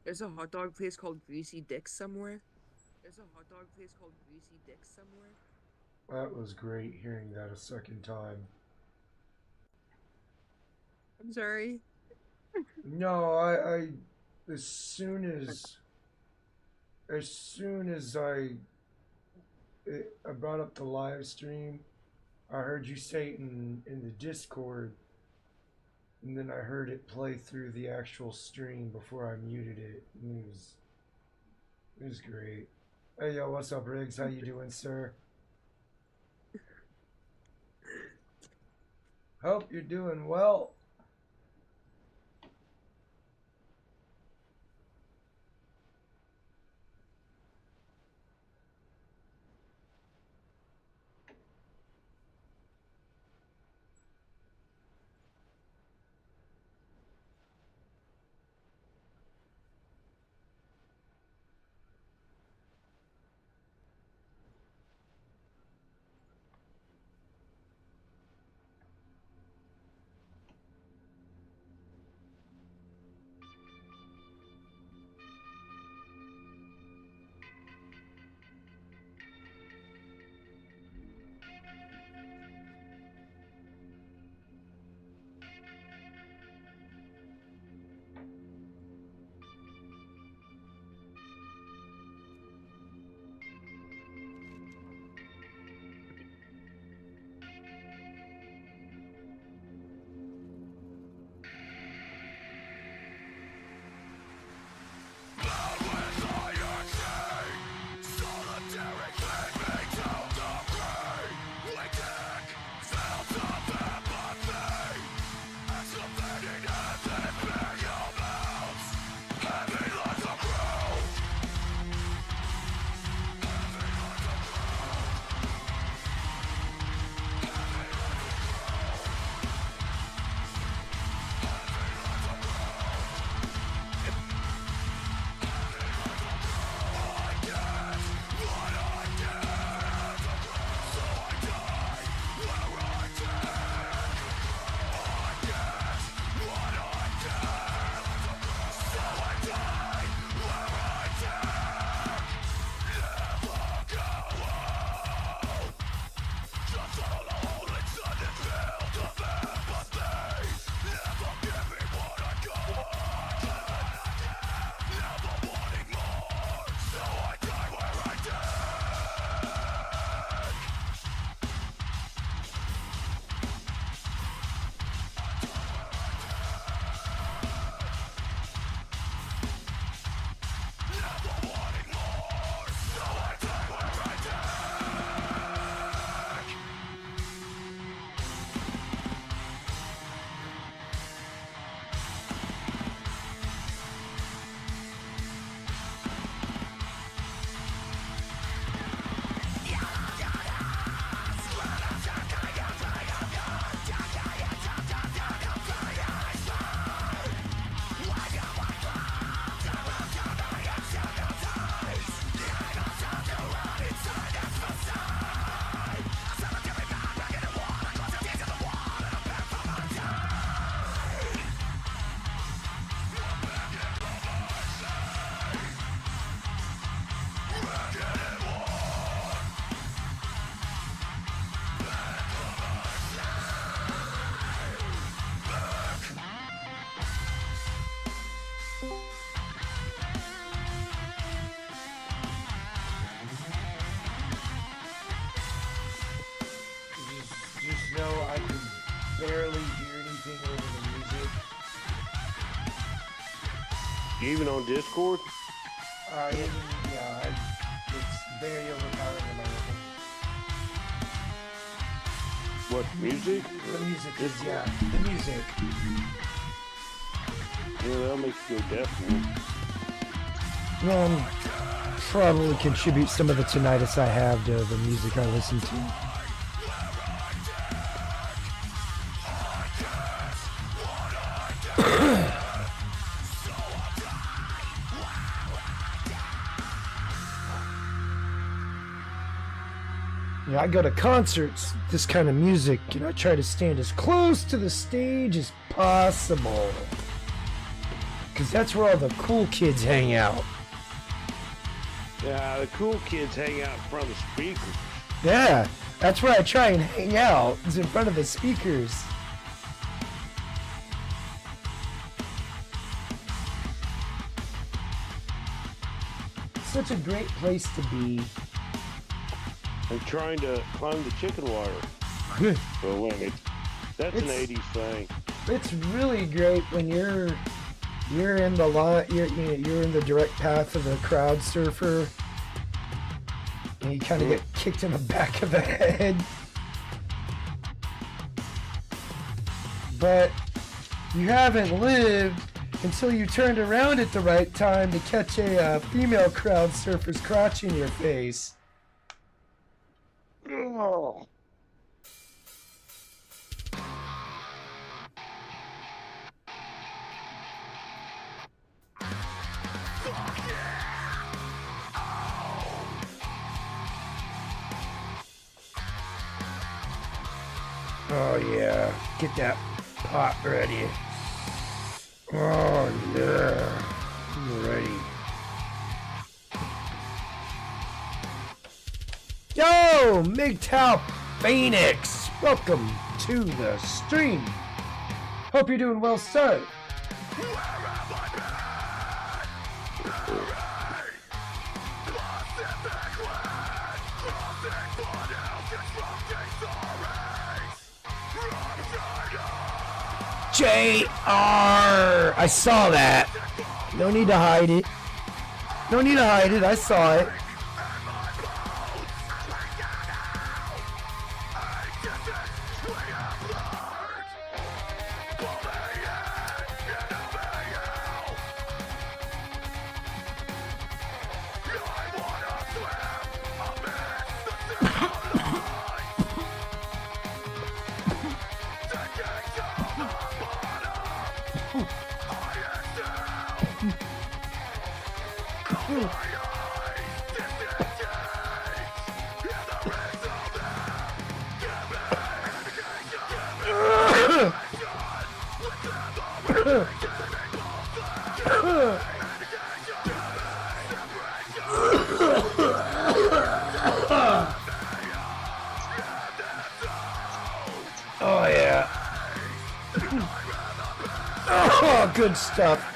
There's a hot dog place called Greasy Dick somewhere. There's a hot dog place called Greasy Dick somewhere. That was great hearing that a second time. I'm sorry. No, as soon as, as soon as I brought up the live stream, I heard you say it in the Discord, and then I heard it play through the actual stream before I muted it. It was great. Hey yo, what's up, Riggs? How you doing, sir? Hope you're doing well. Just know I can barely hear anything over the music. Even on Discord? It's very overpowering in my opinion. What, music? The music is, the music. Yeah, that'll make you go deaf, man. Well, probably contribute some of the tinnitus I have to the music I listen to. Yeah, I go to concerts, this kind of music, and I try to stand as close to the stage as possible. Because that's where all the cool kids hang out. Yeah, the cool kids hang out in front of the speakers. Yeah, that's where I try and hang out. Is in front of the speakers. Such a great place to be. I'm trying to climb the chicken wire. Oh, wait. That's an 80s thing. It's really great when you're in the lot, you're in the direct path of the crowd surfer, and you kind of get kicked in the back of the head. But you haven't lived until you turned around at the right time to catch a female crowd surfer's crotch in your face. Oh. Oh yeah, get that pot ready. Oh yeah, I'm ready. Yo, MGTOW Phoenix, welcome to the stream. Hope you're doing well, sir. JR! I saw that. No need to hide it. No need to hide it. I saw it. Oh yeah. Oh, good stuff.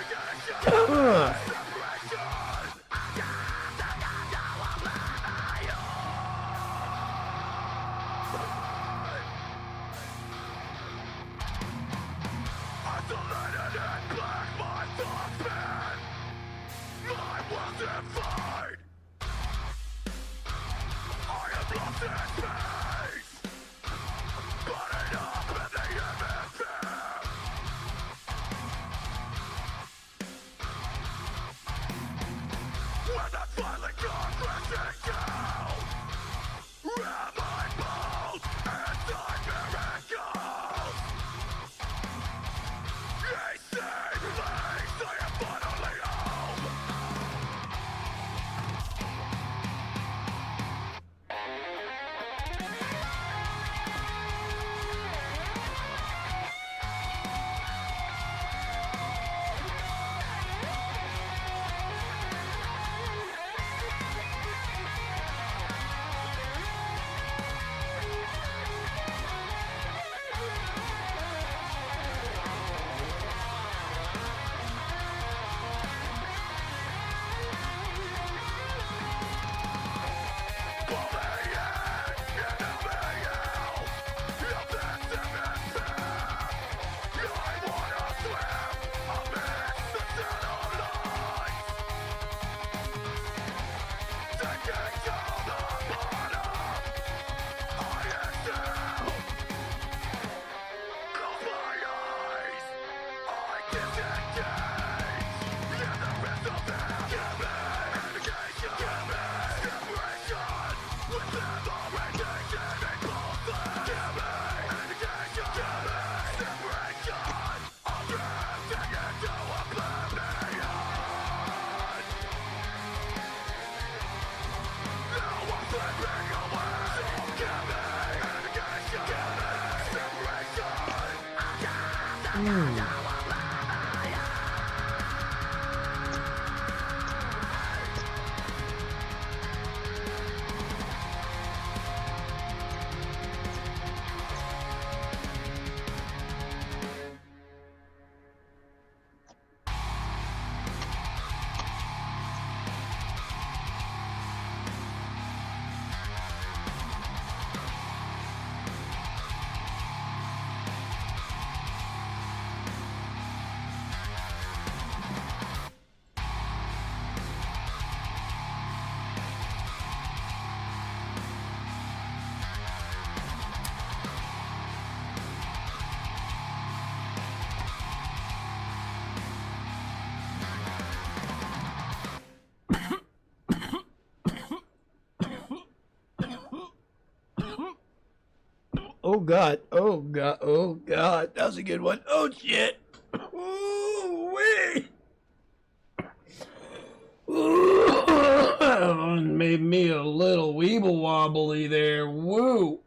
Oh God. Oh God. Oh God. That was a good one. Oh shit. Oh wait. Made me a little weeble wobbly there. Woo.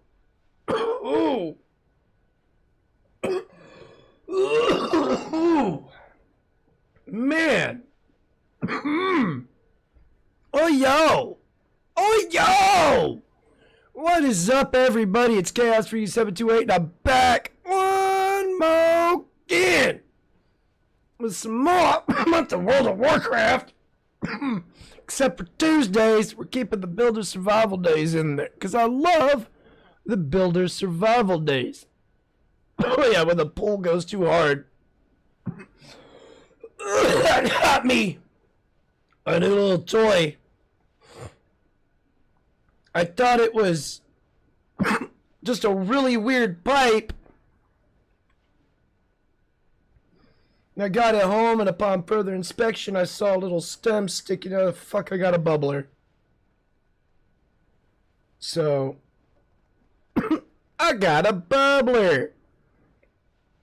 Oh. Man. Oh yo. Oh yo. What is up, everybody? It's Chaosforyou 728, and I'm back one more again with some more month of World of Warcraft. Except for Tuesdays, we're keeping the Builder Survival Days in there because I love the Builder Survival Days. Oh yeah, when the pull goes too hard. That got me a new little toy. I thought it was just a really weird pipe. And I got it home, and upon further inspection, I saw a little stem sticking out. Fuck, I got a bubbler. So, I got a bubbler.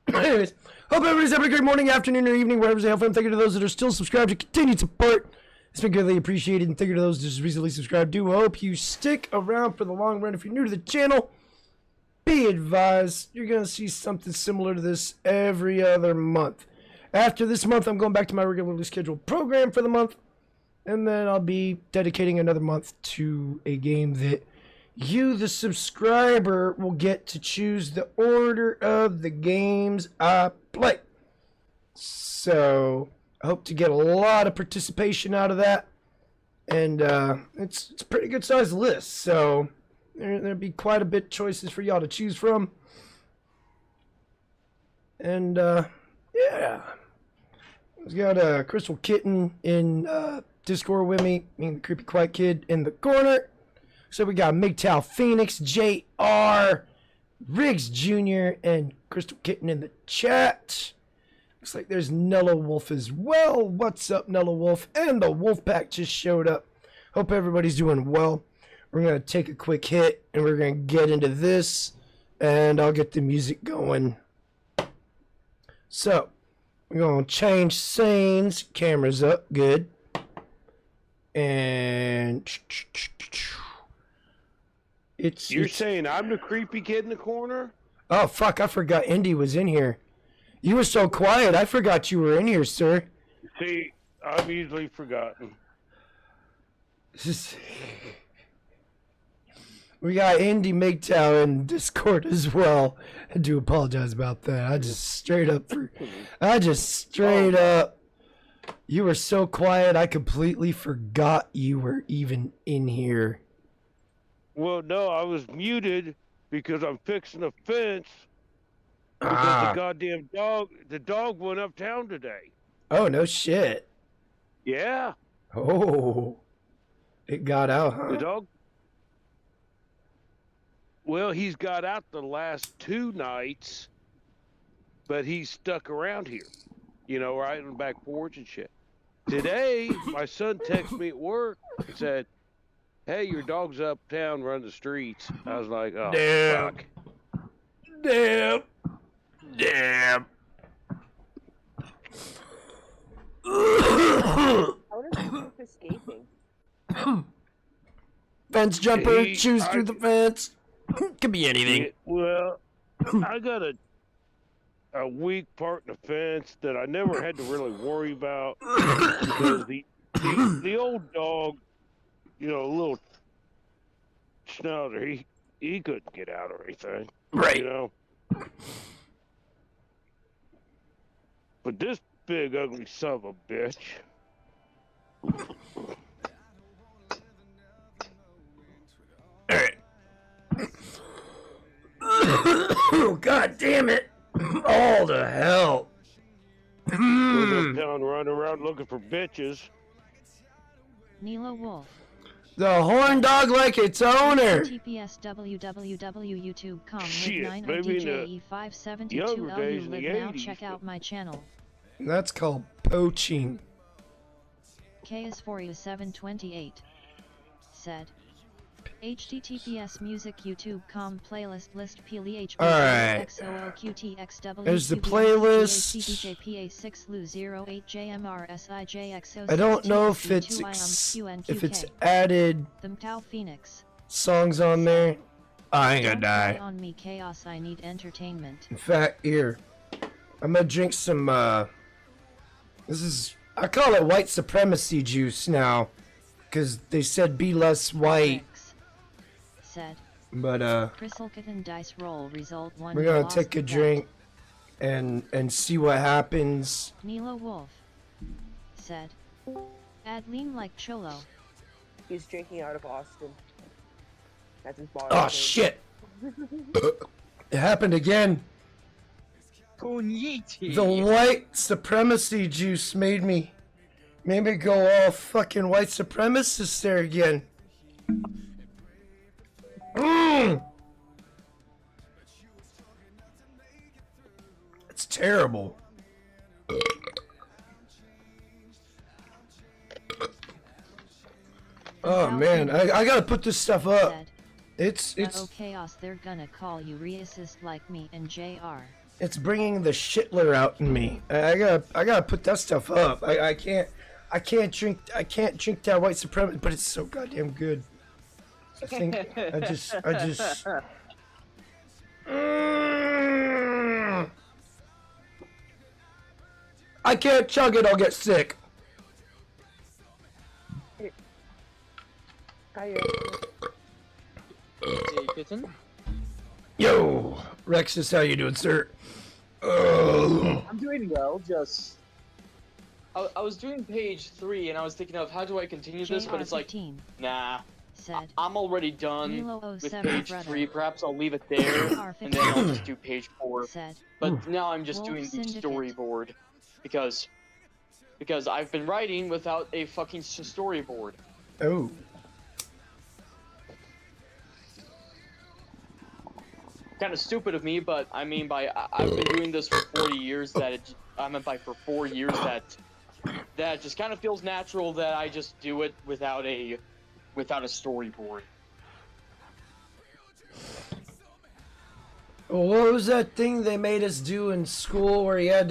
Anyways, hope everybody's having a great morning, afternoon, or evening, wherever they have fun. Thank you to those that are still subscribed to continued support. It's been greatly appreciated, and thank you to those just recently subscribed. Do hope you stick around for the long run. If you're new to the channel, be advised, you're going to see something similar to this every other month. After this month, I'm going back to my regularly scheduled program for the month, and then I'll be dedicating another month to a game that you, the subscriber, will get to choose the order of the games I play. So I hope to get a lot of participation out of that, and it's a pretty good sized list, so there'll be quite a bit of choices for y'all to choose from. And yeah, we've got Crystal Kitten in Discord with me the Creepy Quiet Kid in the corner. So we got MGTOW Phoenix, JR, Riggs Jr., and Crystal Kitten in the chat. Looks like there's Nello Wolf as well. What's up, Nello Wolf? And the Wolf Pack just showed up. Hope everybody's doing well. We're going to take a quick hit, and we're going to get into this, and I'll get the music going. So, we're going to change scenes. Camera's up. Good. And You're saying I'm the creepy kid in the corner? Oh, fuck. I forgot Indy was in here. You were so quiet, I forgot you were in here, sir. See, I've easily forgotten. We got Indy MGTOW in Discord as well. I do apologize about that. I just straight up... You were so quiet, I completely forgot you were even in here. Well, no, I was muted because I'm fixing a fence. Because the dog went uptown today. Oh, no shit. Yeah. Oh. It got out, huh? The dog? Well, he's got out the last 2 nights, but he's stuck around here. You know, right on the back porch and shit. Today, my son texted me at work and said, hey, your dog's uptown running the streets. I was like, oh, damn. Fuck. Damn. Damn. How does he keep escaping? Fence jumper, choose through the fence. Could be anything. Well, I got a weak part in the fence that I never had to really worry about because the old dog, you know, a little schnauzer, he couldn't get out or anything. Right. You know. But this big ugly son of a bitch. Alright. Oh, God damn it. All the hell. Going uptown running around looking for bitches. Nilo Wolf. The horn dog like its owner. TPS www.youtube.com Shit, live 9 maybe in the DJE 572 younger days in live the now 80s. check out my channel. That's called poaching. Chaosforyou 728 said. https music youtube.com playlist list pleh Alright. xoqtxw There's the playlist. cpjpa6 lu 08 jmrsijx I don't know if it's added Thumtao Phoenix. songs on there. I ain't gonna Don't die. play on me chaos, I need entertainment. In fact, here, I'm gonna drink some, I call it white supremacy juice now, because they said be less white, Said. but, Chrysalkitten dice roll result 1. we're gonna take a drink and see what happens. Nilo Wolf. Said. Add lean like Cholo. He's drinking out of Austin. That's his bar. Oh, shit! It happened again. The white supremacy juice made me go all fucking white supremacist there again. It's terrible. Oh man, I gotta put this stuff up. It's oh chaos, they're gonna call you re-assist like me and JR. It's bringing the shitler out in me. I gotta put that stuff up. I can't drink that white supremacy, but it's so goddamn good. I think I just I can't chug it, I'll get sick. Hiya. Yo, Rexus, how you doing, sir? I'm doing well, just... I was doing page 3, and I was thinking of how do I continue this, but it's like, nah, Said. I'm already done Nilo with 07 page brother. 3, perhaps I'll leave it there, and then I'll just do page 4. Said. But now I'm just Wolf doing the Syndicate. storyboard, because I've been writing without a fucking storyboard. Oh. Kind of stupid of me, but I mean by I've been doing this for 40 years I meant by for 4 years that just kind of feels natural that I just do it without a storyboard. What was that thing they made us do in school where you had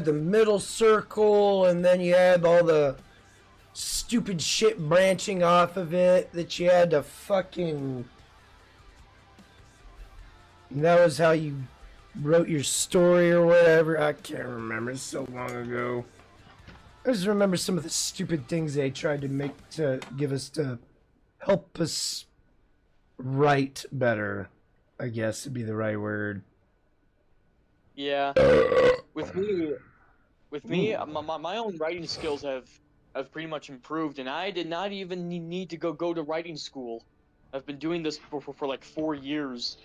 the middle circle and then you had all the stupid shit branching off of it that you had to fucking... And that was how you wrote your story or whatever. I can't remember. It's so long ago. I just remember some of the stupid things they tried to make to give us to help us write better. I guess would be the right word. Yeah. With me, my own writing skills have pretty much improved, and I did not even need to go to writing school. I've been doing this for like 4 years.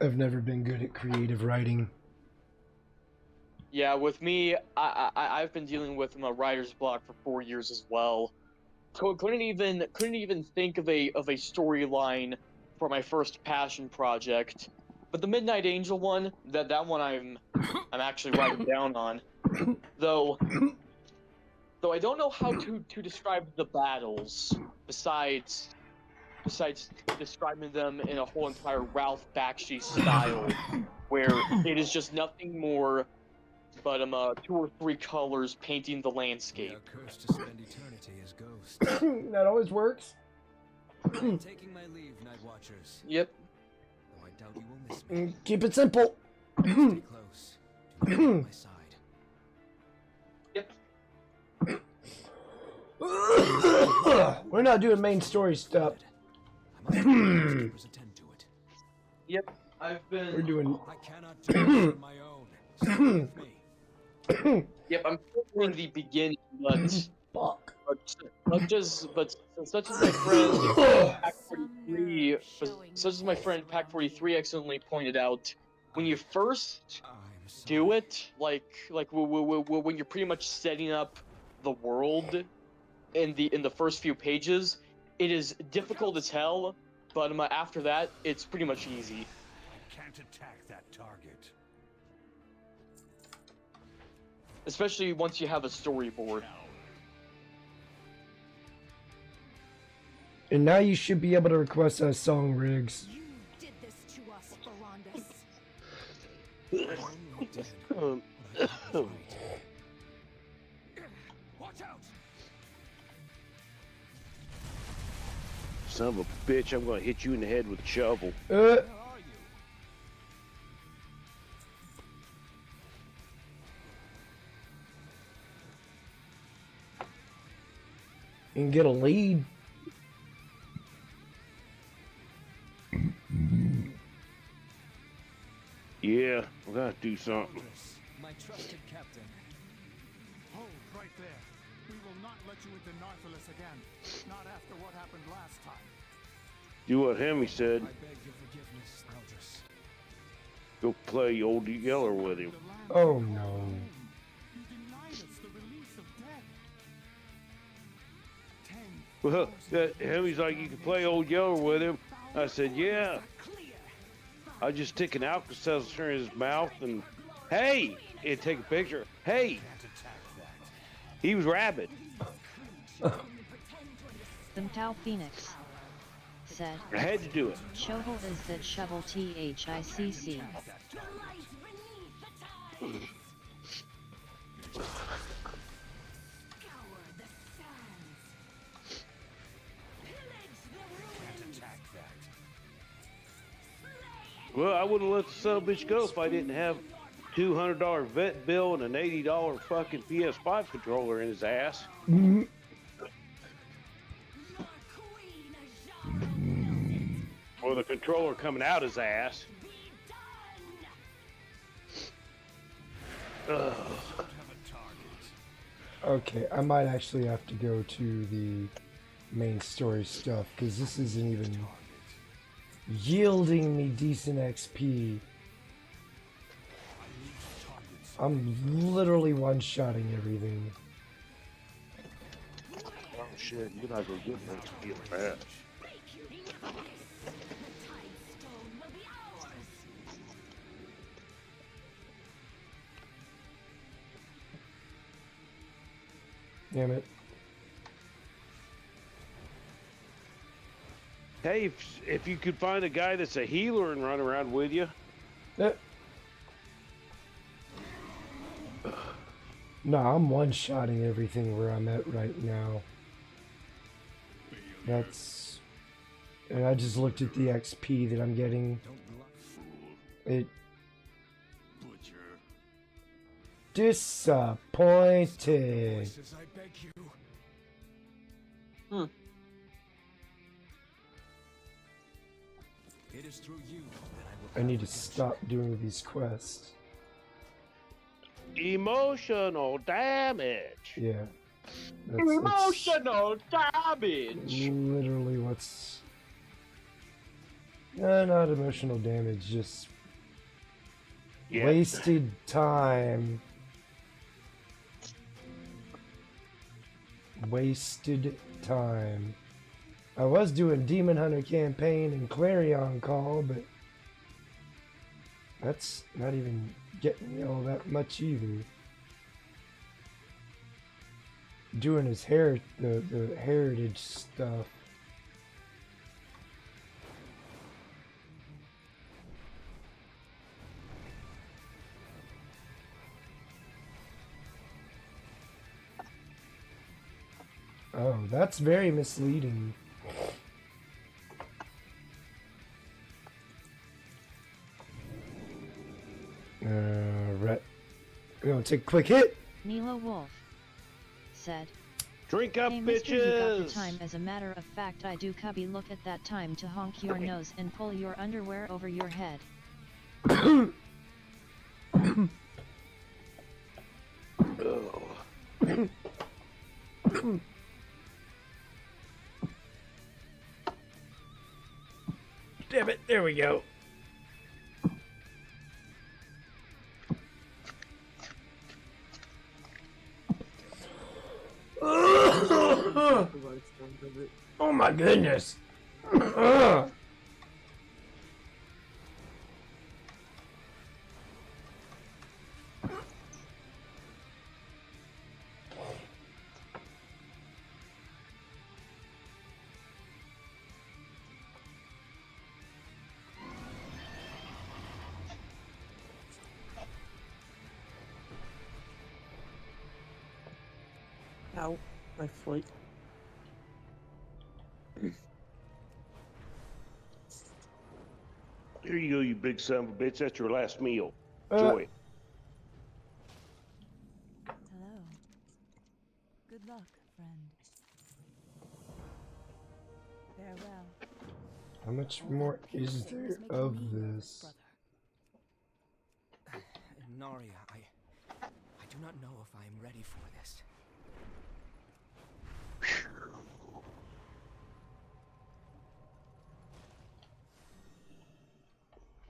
I've never been good at creative writing. Yeah, with me, I've been dealing with a writer's block for 4 years as well. Couldn't even think of a storyline for my first passion project. But the Midnight Angel one, that one I'm actually writing down on. Though I don't know how to describe the battles besides describing them in a whole entire Ralph Bakshi style, where it is just nothing more but 2 or 3 colors painting the landscape. Cursed to spend eternity as ghosts. That always works. I'm taking my leave, Night Watchers. Yep. Though I doubt you will miss me. Keep it simple. Stay close. Do not leave my side. Yep. We're not doing main story stuff. I must attend to it. Yep. I've been. We're doing. I cannot do it on my own. Stay with me. Yep. I'm still in the beginning, but. Fuck. Such as my friend Pack 43, such as my friend Pack 43 excellently pointed out, when you first do it, like when you're pretty much setting up the world in the first few pages, it is difficult as hell. But after that, it's pretty much easy. I can't attack that target. Especially once you have a storyboard. And now you should be able to request that song, Riggs. You did this to us, Ferondus. Watch out! Son of a bitch, I'm gonna hit you in the head with a shovel. Where are you? You can get a lead. Yeah, we're gonna do something. My trusted captain. Hold right there. We will not let you into Narthalis again. Not after what happened last time. Do what Hemi said. I beg your forgiveness, Eldris. Go play Old Yeller with him. The land Oh of no. our home. You denied us the release of dead. 10,000 Well, Hemi's like, you can play Old Yeller with him. I said, yeah. I just stick an Alka-Seltzer in his mouth and, hey, and take a picture. Hey, he was rabid. Tao Phoenix said, I had to do it. Shovel is that shovel THICC. Well, I wouldn't let the son of a bitch go if I didn't have $200 vet bill and an $80 fucking PS5 controller in his ass. Or the controller coming out his ass. Ugh. Okay, I might actually have to go to the main story stuff because this isn't even yielding me decent XP. I'm literally one-shotting everything. Oh shit, you're not gonna get much to get that. Damn it. Hey, if you could find a guy that's a healer and run around with you. No, I'm one-shotting everything where I'm at right now. That's... And I just looked at the XP that I'm getting. It... Disappointed. Voices, I beg you. It is through you that I will I need to stop doing these quests. Emotional damage. Yeah. That's Emotional damage. literally what's... not emotional damage, just Yeah. wasted time. Wasted time. I was doing Demon Hunter campaign and Clarion Call, but that's not even getting me all that much either. Doing his the heritage stuff. Oh, that's very misleading. Right. We're gonna take a quick hit. Nilo Wolf said, Drink up, hey mister, you got the bitches. time. As a matter of fact, I do cubby look at that time to honk your nose and pull your underwear over your head. Damn it, there we go. Oh my goodness. Ow, my foot. Here you go, you big son of a bitch. That's your last meal. Uh. Enjoy it. Hello. Good luck, friend. Farewell. How much All more that is piercing there is making of me nervous, this? Narya, I do not know if I am ready for this.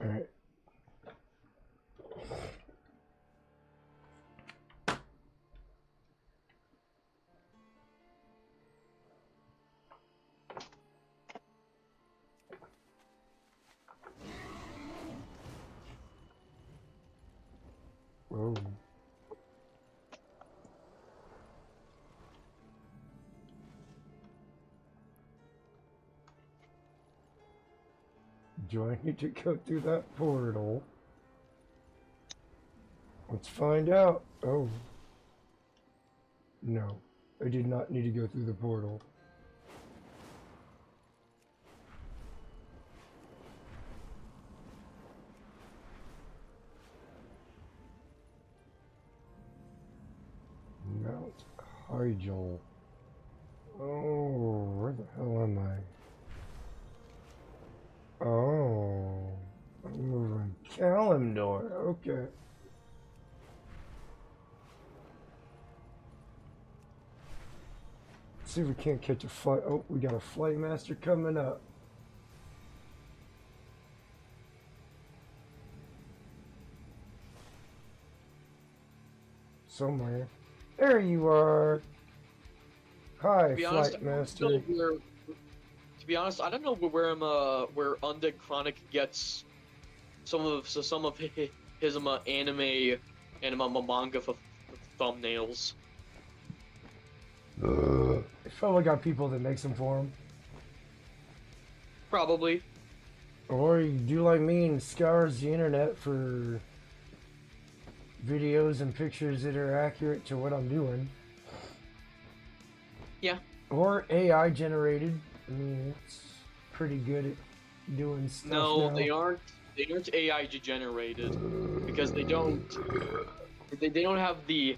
Alright. Whoa. Do I need to go through that portal? Let's find out. Oh. No. I did not need to go through the portal. Mount Hyjal. Oh, where the hell am I? Oh, I'm over in Kalimdor. Okay. See if we can't catch a flight. Oh, we got a flight master coming up. Somewhere. There you are. Hi, To be flight honest, master. to be honest, I don't know where Undead Chronic gets some of his anime manga thumbnails. It's probably got people that makes them for him. Probably. Or you do like me and scours the internet for videos and pictures that are accurate to what I'm doing. Yeah. Or AI generated. I mean, it's pretty good at doing stuff No, now. they aren't. They aren't AI generated because they don't. They don't have the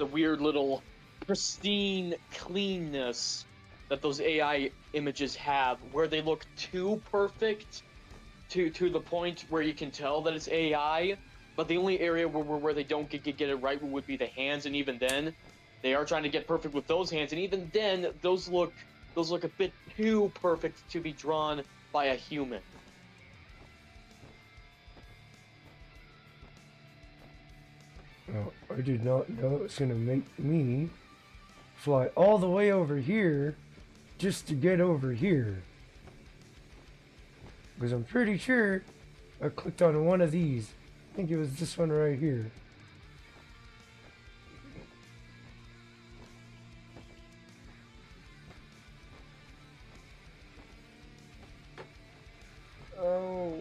weird little pristine cleanness that those AI images have, where they look too perfect to the point where you can tell that it's AI. But the only area where they don't get it right would be the hands, and even then, they are trying to get perfect with those hands, and even then, those look a bit too perfect to be drawn by a human. Oh, I did not know it's gonna make me fly all the way over here just to get over here. Because I'm pretty sure I clicked on one of these. I think it was this one right here. Oh.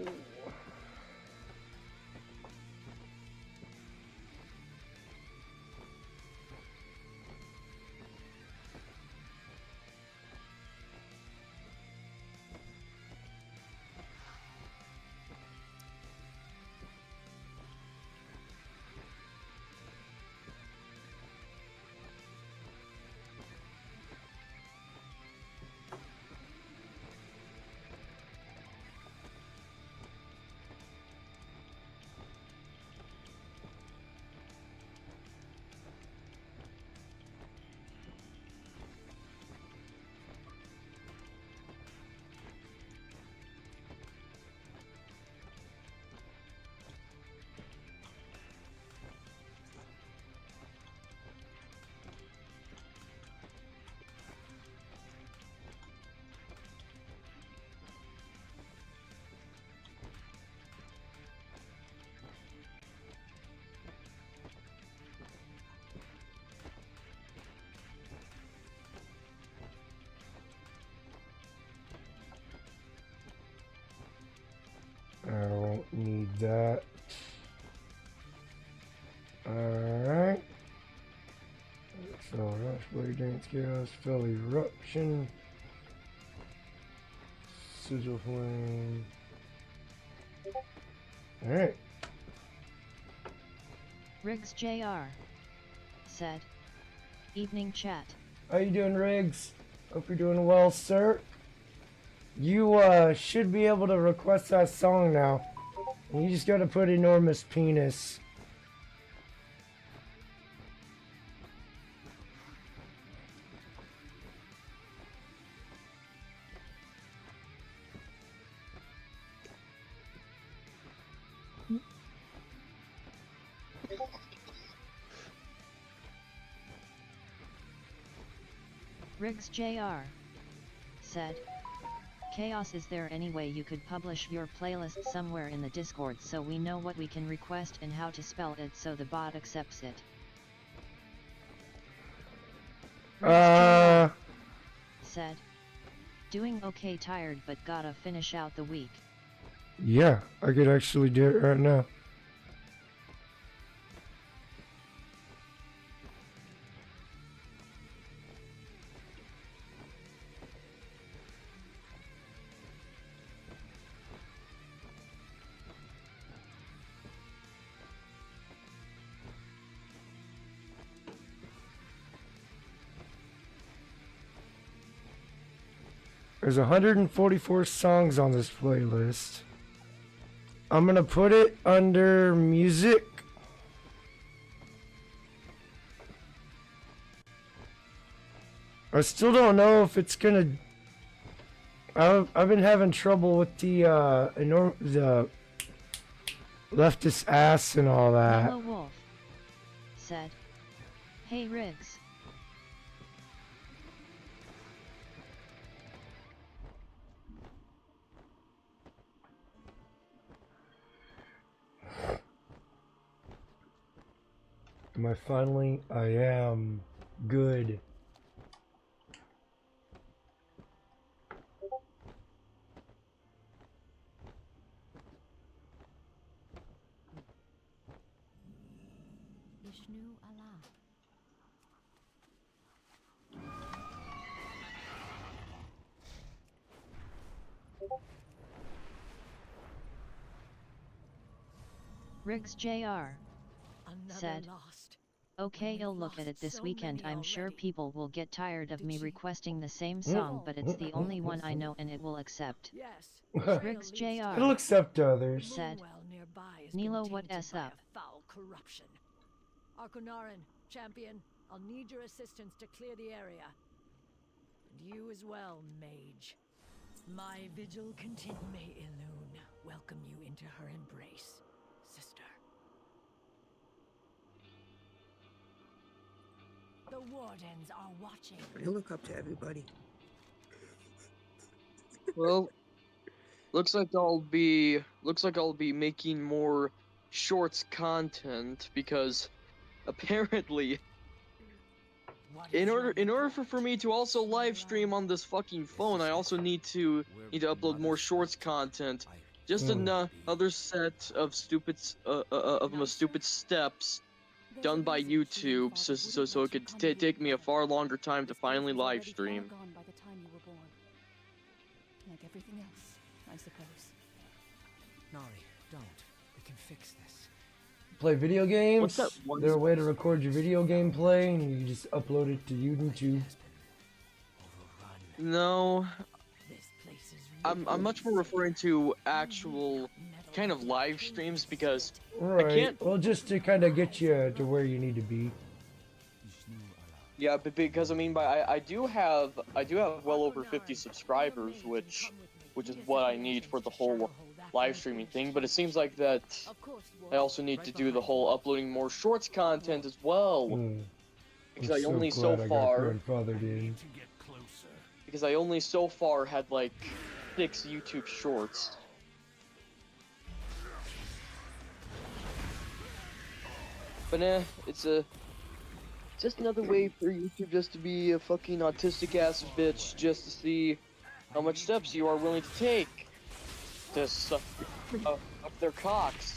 I don't need that. Alright. So that's Blade Dance Chaos, Fell Eruption, Sigil Flame. Alright. Riggs Jr. said, "Evening chat." How you doing, Riggs? Hope you're doing well, sir. You should be able to request that song now. You just gotta put enormous penis. Riggs Jr. said, "Chaos, is there any way you could publish your playlist somewhere in the Discord so we know what we can request and how to spell it so the bot accepts it?" Said, "Doing okay, tired but gotta finish out the week." Yeah, I could actually do it right now. There's 144 songs on this playlist. I'm gonna put it under music. I still don't know if it's gonna. I've been having trouble with the leftist ass and all that. Yellow Wolf said, "Hey Riggs. Am I finally? I am. Good. Vishnu Allah. Riggs Jr. said, "Okay, I'll look at it this weekend. I'm sure people will get tired of me requesting the same song, but it's the only one I know and it will accept." Riggs Jr. It'll accept others. said, "Nilo, what s up?" Foul corruption. Arkonarin, champion, I'll need your assistance to clear the area. And you as well, mage. My vigil continue. May Ilune welcome you into her embrace, sister. The wardens are watching. I look up to everybody. Well, looks like I'll be making more shorts content because apparently in order for me to also live stream on this fucking phone, I also need to upload more shorts content. Just another set of stupid steps done by YouTube, so it could take me a far longer time to finally live stream. Like everything else, I suppose. Nari, don't. We can fix this. Play video games. What's that one? There's a way to record your video game play, and you just upload it to YouTube. No, I'm much more referring to actual kind of live streams because Right. I can't. Well, just to kind of get you to where you need to be. Yeah, but because I do have well over 50 subscribers, which is what I need for the whole live streaming thing. But it seems like that I also need to do the whole uploading more shorts content as well. Because I only so far had like 6 YouTube shorts. But it's just another way for YouTube just to be a fucking autistic ass bitch, just to see how much steps you are willing to take to suck up their cocks.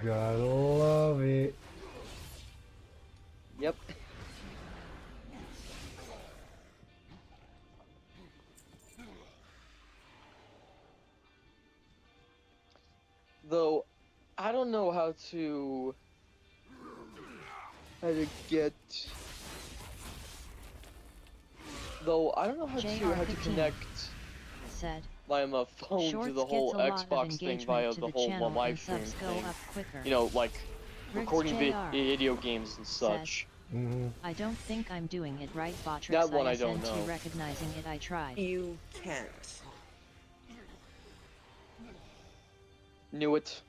Gotta love it. Yep. Though, I don't know how to get. Though I don't know how to connect said my phone Shorts to the whole gets a lot of Xbox thing engagement via to the the whole channel live and stream subs go thing. up quicker. You know, like Riggs recording JR video games and such. I don't think I'm doing it right, Botrix. That one I don't know. Recognizing it, I tried. You can't. Knew it.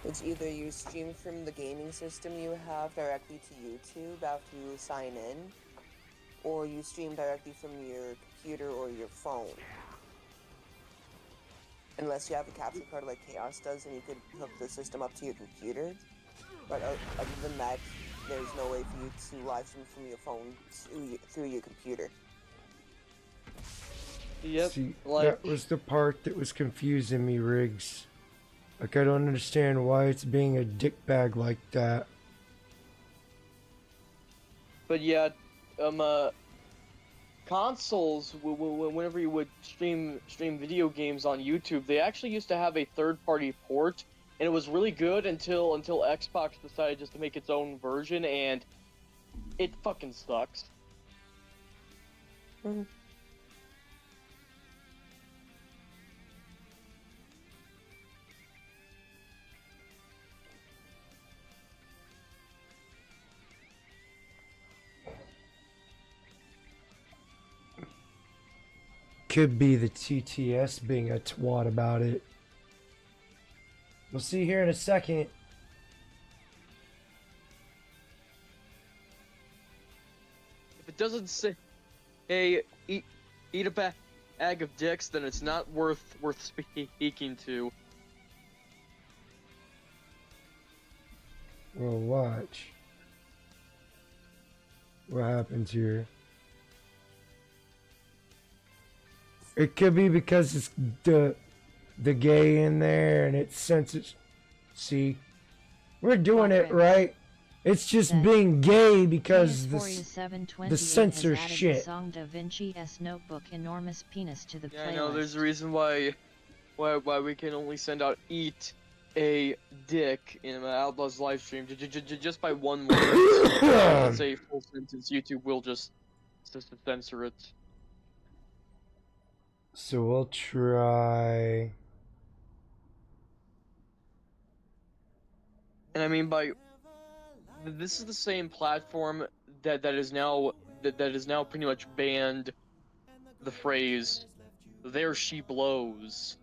It's either you stream from the gaming system you have directly to YouTube after you sign in, or you stream directly from your computer or your phone. Unless you have a capture card like Chaos does and you could hook the system up to your computer. But other than that, there's no way for you to live stream from your phone through your computer. Yep. See, like... that was the part that was confusing me, Riggs. Like, I don't understand why it's being a dickbag like that. But yeah, consoles, whenever you would stream video games on YouTube, they actually used to have a third-party port, and it was really good until Xbox decided just to make its own version, and it fucking sucks. Mm-hmm. Could be the TTS being a twat about it. We'll see here in a second. If it doesn't say, "Hey, eat a bag of dicks," then it's not worth speaking to. Well, watch. What happens here? It could be because it's the gay in there and it senses. See, we're doing it right. It's just being gay because the censor shit. The song Da Vinci's Notebook Enormous Penis to the playlist. I know there's a reason why we can only send out "eat a dick" in Outlaw's live stream just by one word. Let's say a full sentence. YouTube will just censor it. So we'll try. And I mean this is the same platform that is now pretty much banned the phrase "there she blows,"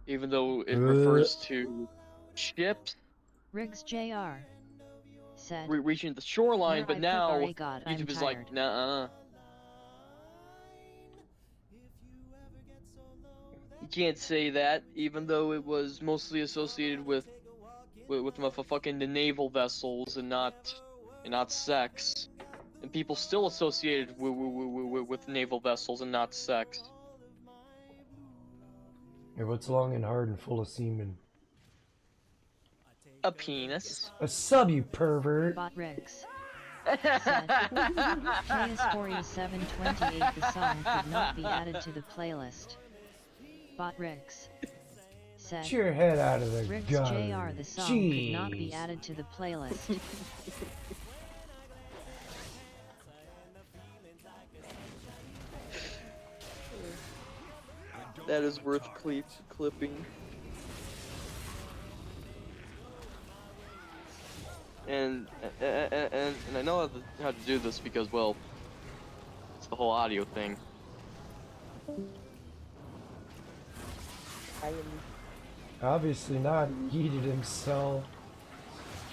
even though it refers to ships. Riggs JR said reaching the shoreline, but now God, YouTube is like, nah. You can't say that, even though it was mostly associated with fucking the naval vessels and not sex, and people still associated with naval vessels and not sex. Yeah, what's long and hard and full of semen? A penis. A sub, you pervert. Bot Riggs. Chaosforyou 728. The song could not be added to the playlist. Bot Riggs said, Get your head out of the Riggs gun. JR, the song could not be added to the playlist. That is worth clipping. And I know how to do this because, well, it's the whole audio thing. I am Obviously not. He heated himself.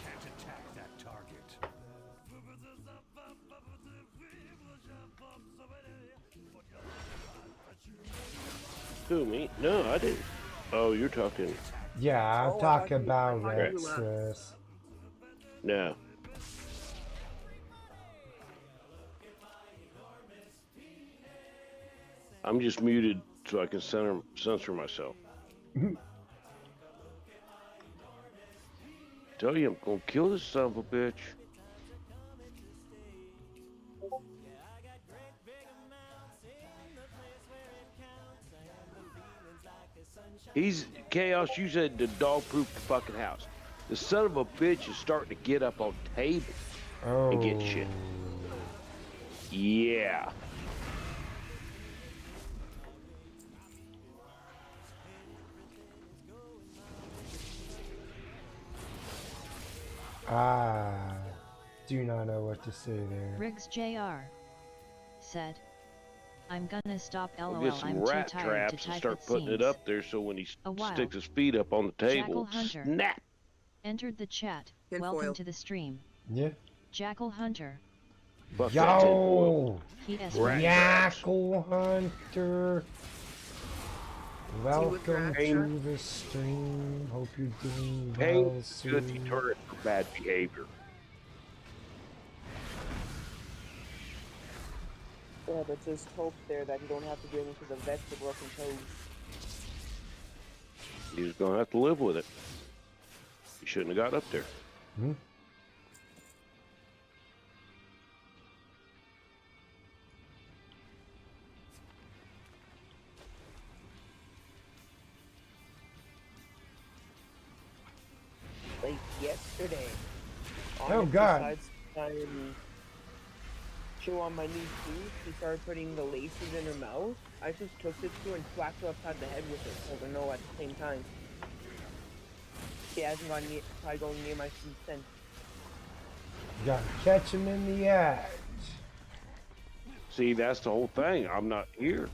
Can't attack that target. Who, me? No, I didn't. Oh, you're talking. Yeah, I'm talking about Rex. Rexus. No. I'm just muted so I can censor myself. Tell you, I'm gonna kill this son of a bitch. He's Chaos. You said the dog pooped the fucking house. The son of a bitch is starting to get up on tables and get shit. Yeah. Do not know what to say there. Riggs Jr. said, I'm gonna stop We'll LOL, get some I'm too rat tired to traps and type start it putting it seems. up there so when he A while. sticks his feet up on the table, Jackal Hunter snap. entered the chat. Tin Welcome foil. to the stream. Yeah. Jackal Hunter. Fuck that tinfoil. Yo! PS Rat traps. Jackal Hunter! Welcome Hey, to the stream. Hope you're doing Hey, well, good soon. deterrent for bad behavior. Yeah, but just hope there that you don't have to bring him to the vet for broken toes. He's gonna have to live with it. He shouldn't have got up there. Hmm? Like yesterday. Oh, God. Besides trying chew on my new tooth, she started putting the laces in her mouth. I just took it to her and whacked her upside the head with it. Told her no at the same time. She hasn't tried going near my teeth since. Gotta catch him in the act. See, that's the whole thing. I'm not here.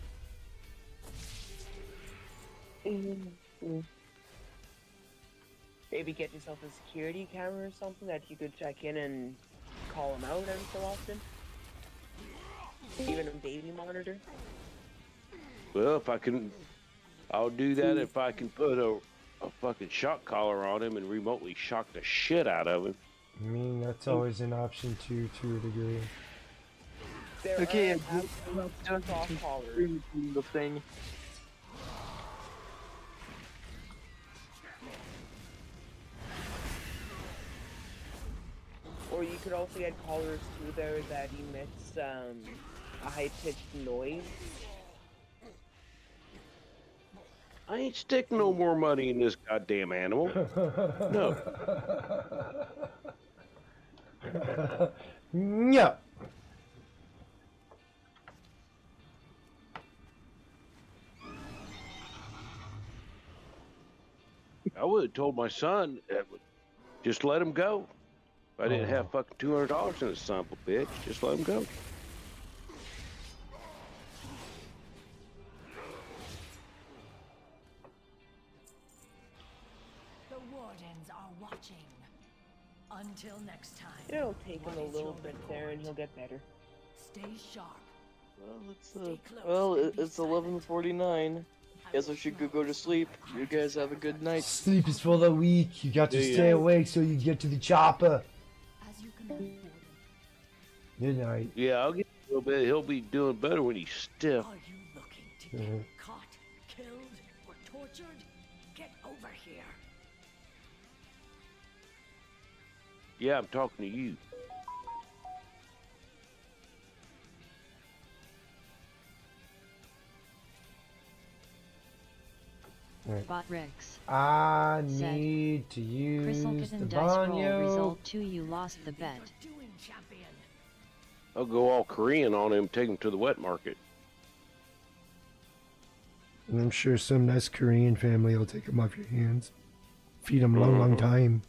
Maybe get yourself a security camera or something that you could check in and call them out every so often. Even a baby monitor. Well, if I can, I'll do that if I can put a fucking shock collar on him and remotely shock the shit out of him. I mean, that's always an option too, to a degree. There Okay, are I'm absolute soft collars. the thing. Or you could also get collars too there that emits a high-pitched noise. I ain't sticking no more money in this goddamn animal. No. No. I would have told my son, just let him go. If I didn't have fucking $200 in this son of a bitch, just let him go. The wardens are watching. Until next time. It'll take him what a is little your bit there and he'll get better. Stay sharp. Well, it's 11:49. Guess I should go to sleep. You guys have a good night. Sleep is for the weak. You got to Yeah, stay yeah. awake so you get to the chopper. As you command, Good night. Yeah, I'll get a little bit. He'll be doing better when he's stiff. Are you looking to get caught, killed, or tortured? Get over here. Yeah, I'm talking to you. Bot Rex. I Said, need to use Crystal the Kitten dice roll banyo. result 2 you lost the bet. Doing, champion. I'll go all Korean on him, take him to the wet market. And I'm sure some nice Korean family will take them off your hands. Feed them a long, long time.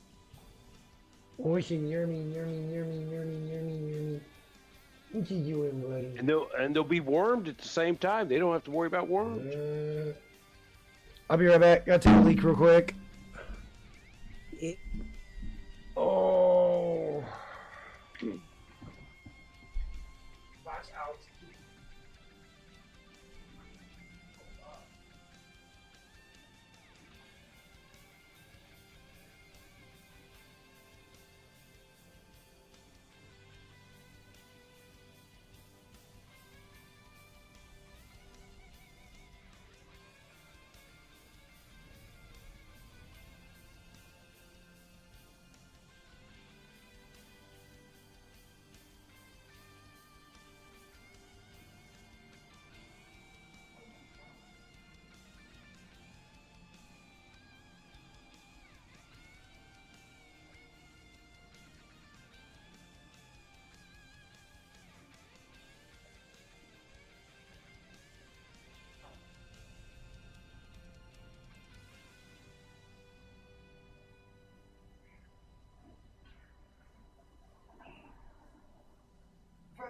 Oh, yummy. What you doing, buddy? And they'll be wormed at the same time. They don't have to worry about worms. I'll be right back. Gotta take a leak real quick. It, Oh. Watch out.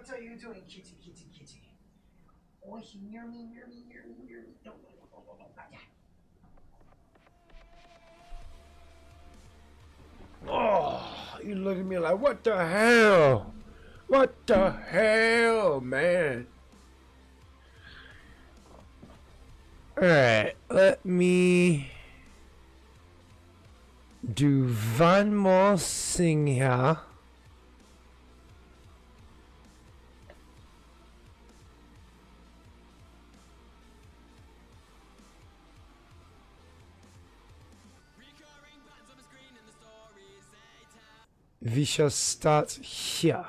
What are you doing, kitty, kitty, kitty? Oh, near me, near me, near me, near me. No, no, no, no, no, not yet. Oh, you look at me like, what the hell? What the hell, man? Alright, let me do one more thing here. We shall start here.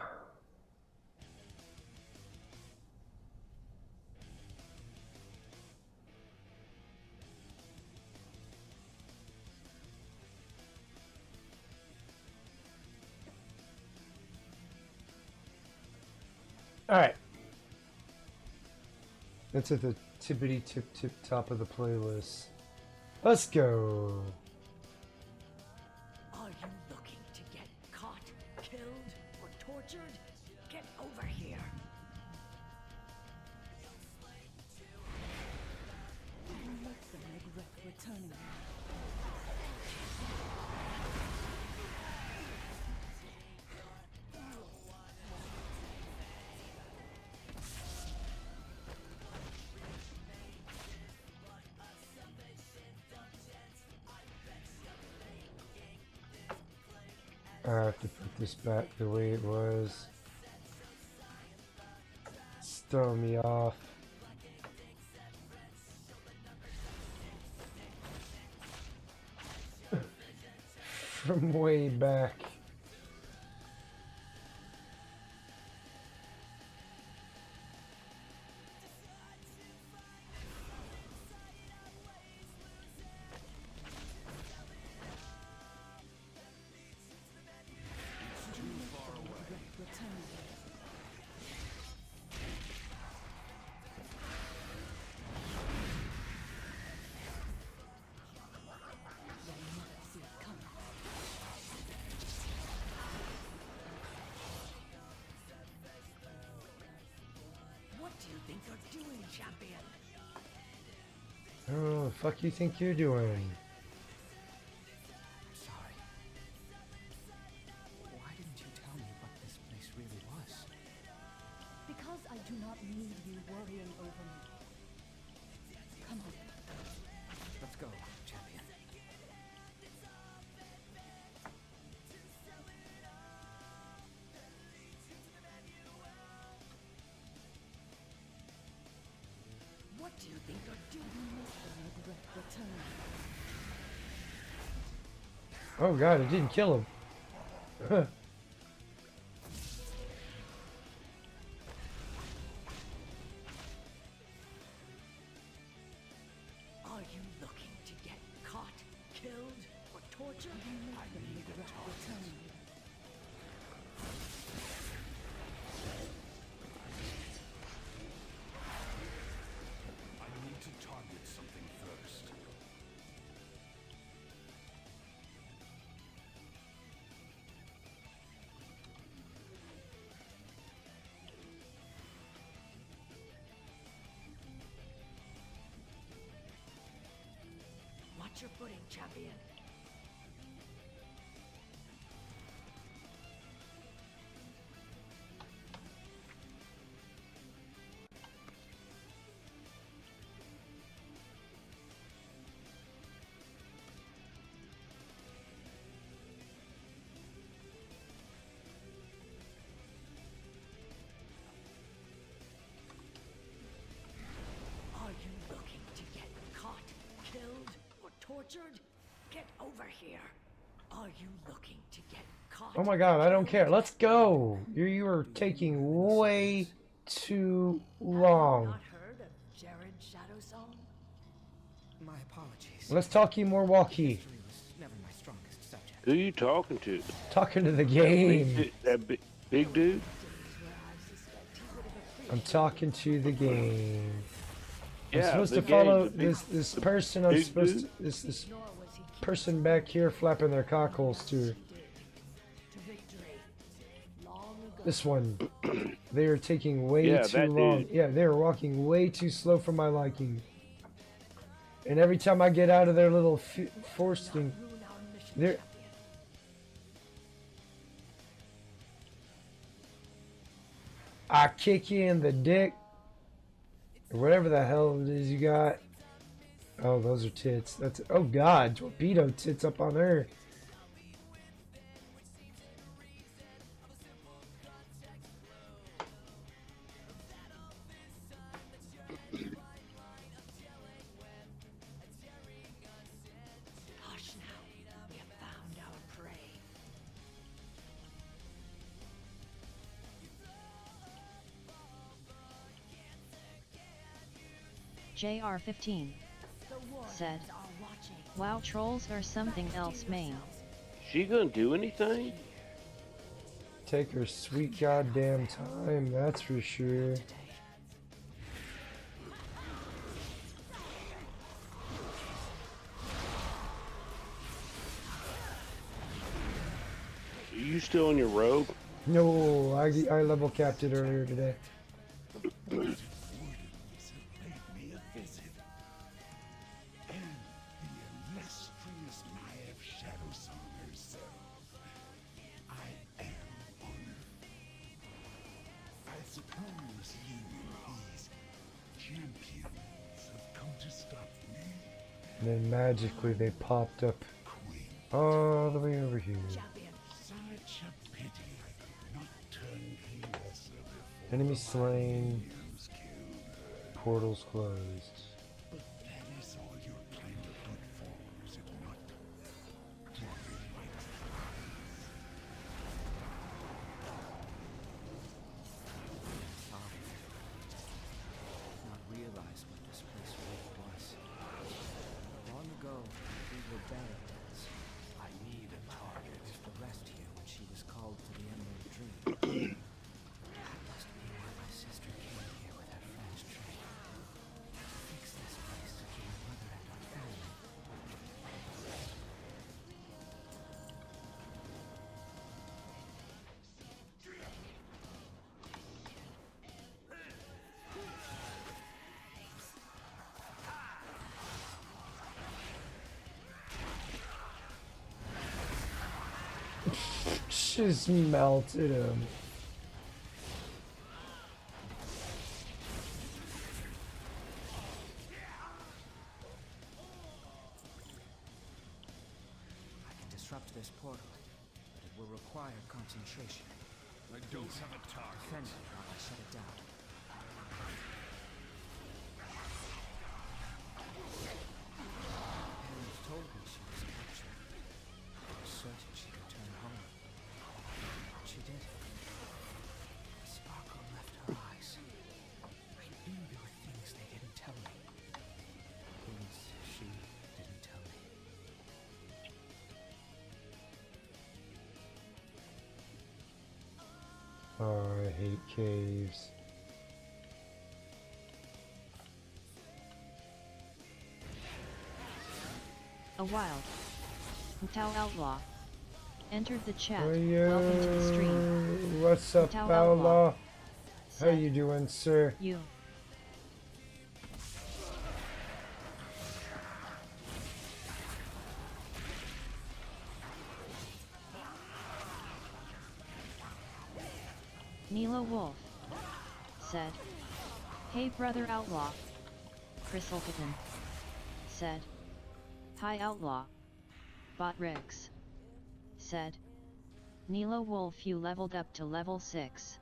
Alright. That's at the tippity tip tip top of the playlist. Let's go. Are you looking to get caught, killed, or tortured? Get over here. Let them regret returning. I have to put this back the way it was. It's throwing me off. From way back. What do you think you're doing, champion? Oh, the fuck you think you're doing? Sorry. Why didn't you tell me what this place really was? Because I do not need you worrying over me. Come on. Let's go, champion. What do you think you're doing? Regret returning. Oh god, it didn't kill him. Are you looking to get caught, killed, or tortured? I need a Regret target. returning. I need to target something first. Watch your footing, champion. Are you looking to get caught, killed, or tortured? Get over here. Are you looking to get caught? Oh my god, I don't care. killed, Let's go. You are taking way too long. Not heard of Jared's Shadow Song? My apologies. Let's talk Walkie. History was never my strongest subject. Who you talking to? Talking to the game. That big dude? I'm talking to the game. I'm Yeah, supposed the to follow game, the big- this the person. I'm big supposed dude? to this person back here flapping their cockholes to. To victory. Long ago. This one. They are taking way Yeah, too that long. dude. Yeah, they are walking way too slow for my liking. And every time I get out of their little force thing, they're... I kick you in the dick. Or whatever the hell it is you got. Oh, those are tits. That's... Oh, God. Torpedo tits up on her. Hush now. We have found our prey. JR15 The said, Warriors are watching. "Wow, trolls are something else, main." She gonna do anything? Take her sweet goddamn time, that's for sure. Are you still in your robe? No, I level capped it earlier today. Wardens have paid me a visit. And the illustrious Maiev Shadowsong herself. I am honored. I suppose you and these champions have come to stop me. And then magically they popped up all the way over here. Such a pity I could not turn a lesser before Enemy slain. was killed. Portals closed. But that is all you're kind of good for, is it not? To relight Not realize what this place really was. Long ago, we were barricades. I need a target. With the rest here when she was called to the Emerald Dream. That must be why my sister came here with her friend's train. To fix this place for my mother and our family. Just melted him. I can disrupt this portal, but it will require concentration. I don't have a target. Defend it while I shut it down. Parents told me she was captured. I was certain she'd return home. She did. A sparkle left her eyes. I knew there were things they didn't tell me. Things she didn't tell me. Oh, I hate caves. A wild Tao Outlaw entered the chat. Oh, Welcome to the stream. What's up, Tao Outlaw? Outlaw. How you doing, sir? You. Nilo Wolf said, "Hey brother Outlaw." Chrysalkitten said, "Hi Outlaw." Bot Riggs said, "Nilo Wolf, you leveled up to level 6.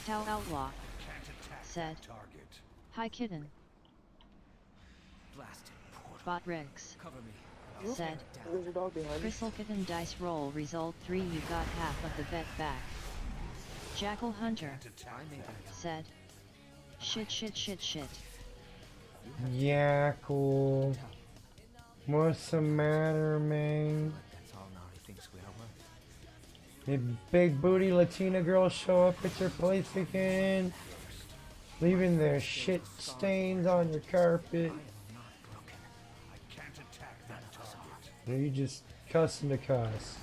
Tao Outlaw said, "Hi Kitten." Blast it. Bot Riggs Cover me. said, There's a dog behind me. "Chrysalkitten dice roll result 3, you got half of the bet back." Jackal Hunter I made that. said, "Shit shit shit shit." Yeah, cool. What's the matter, man? That's all Nari thinks we are worth. Did big booty Latina girls show up at your place again? Leaving their shit stains on your carpet? I can't attack that target. Or are you just cussing to cuss?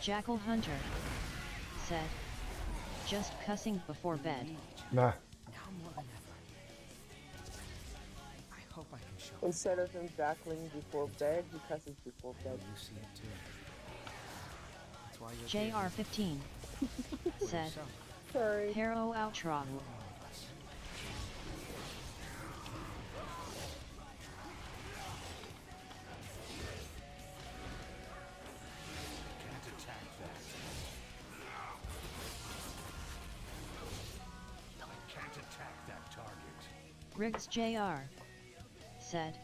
Jackal Hunter said, just cussing before bed. Nah. Now more than ever. I hope I can show Instead of him jackling before bed, he cusses before bed. you see it too. That's why you're here. JR15 said, Yourself. Sorry. Hero outro. All of us. Can't attack that. I can't attack that target. Riggs JR said,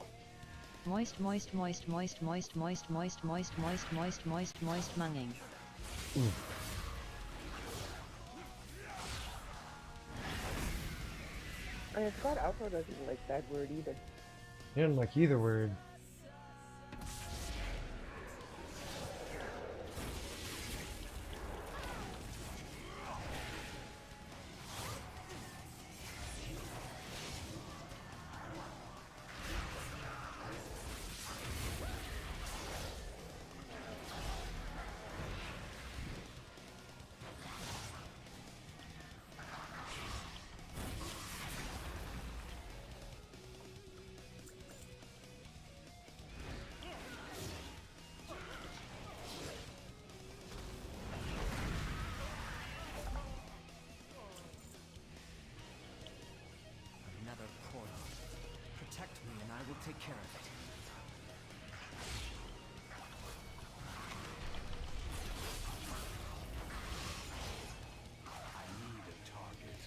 moist moist moist moist moist moist moist moist moist moist moist moist munging. I forgot Alpha doesn't like that word either. He didn't like either word. Another portal. Protect me and I will take care of it. I need a target.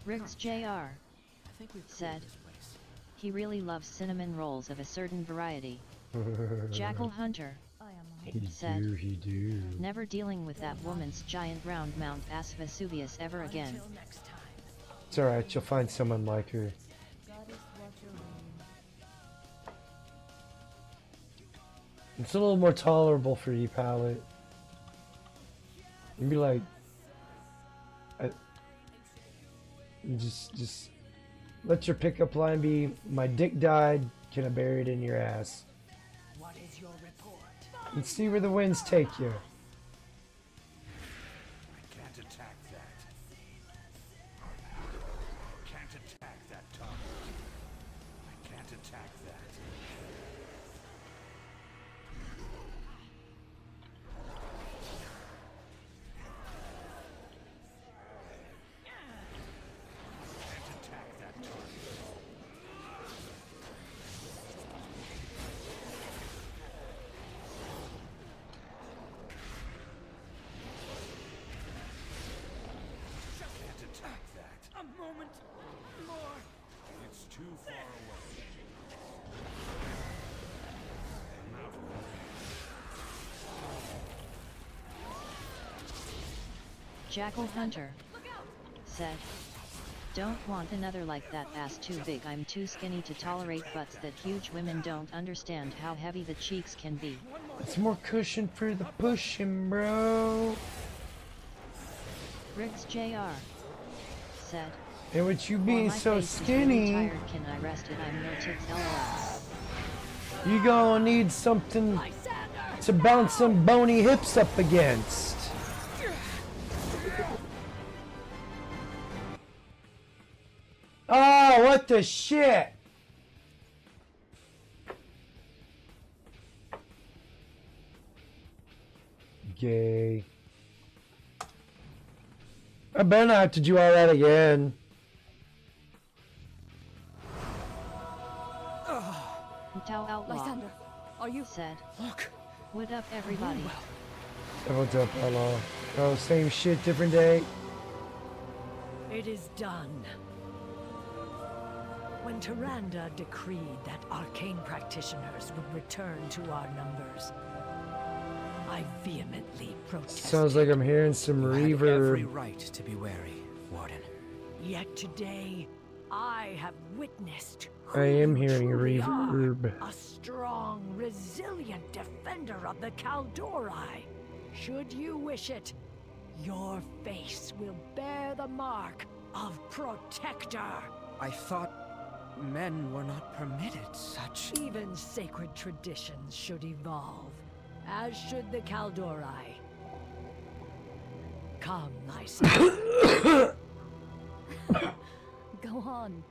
Riggs JR I think we've said, cleared this place. he really loves cinnamon rolls of a certain variety. Jackal Hunter I am He said, he do. never dealing with that woman's giant round Mount Ass Vesuvius ever again. Until next time. It's alright, you'll find someone like her. Goddess Watcher Rain. It's a little more tolerable for you, Palette. You'd be like, just let your pickup line be, my dick died, can I bury it in your ass? What is your report? And see where the winds take you. I can't attack that. Can't attack that target. I can't attack that. Can't attack that target. Can't attack that. A moment more. It's too far away. I'm out of range. Jackal Hunter said, don't want another like that ass too big. I'm too skinny to tolerate butts that huge women don't understand how heavy the cheeks can be. It's more cushion for the pushing, bro. Riggs JR said, And with you "While being my so face is really skinny, tired, can I rest it? I'm no tits LOL. you gonna need something Lysander! to bounce some bony hips up against. Oh, what the shit? Gay. I better not have to do all that again. Tao Outlaw Lysander, are you? said, Look. what up everybody? What's up, hello? Oh, same shit, different day. It is done. When Tyrande decreed that arcane practitioners would return to our numbers, I vehemently protested. Sounds like I'm hearing some You had every reverb. right to be wary, Warden. Yet today, I have witnessed I am who you hearing truly are. reverb. A strong, resilient defender of the Kaldori. Should you wish it, Your face will bear the mark of Protector. I thought men were not permitted such... Even sacred traditions should evolve, as should the Kaldori. Come, my son. Go on.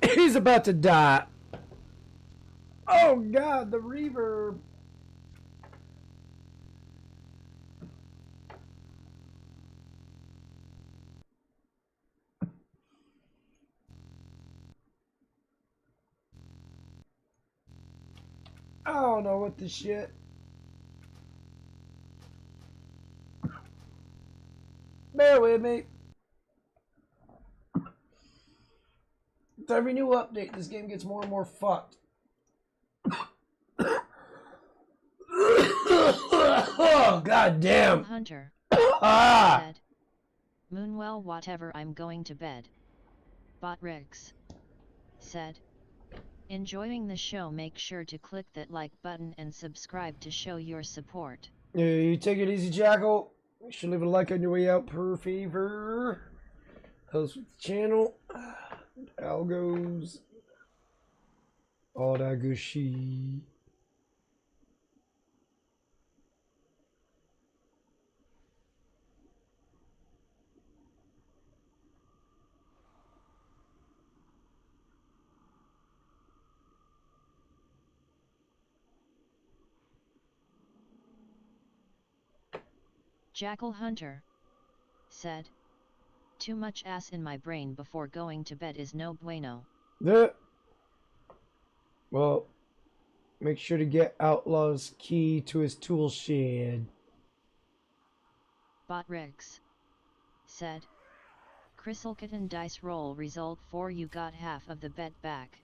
He's about to die. Oh God, the reverb. I don't know what the shit. Bear with me. With every new update, this game gets more and more fucked. Oh, God damn. Hunter Ah! said, Moonwell, whatever, I'm going to bed. Bot Riggs said, enjoying the show, make sure to click that like button and subscribe to show your support. Yeah, you take it easy, Jackal. Make sure to leave a like on your way out, per favor. Helps with the channel. Algos. All that good shit. Jackal Hunter said, too much ass in my brain before going to bed is no bueno. Yeah. Well, make sure to get Outlaw's key to his tool shed. Bot Riggs said, Crystal Kitten dice roll result 4, you got half of the bet back.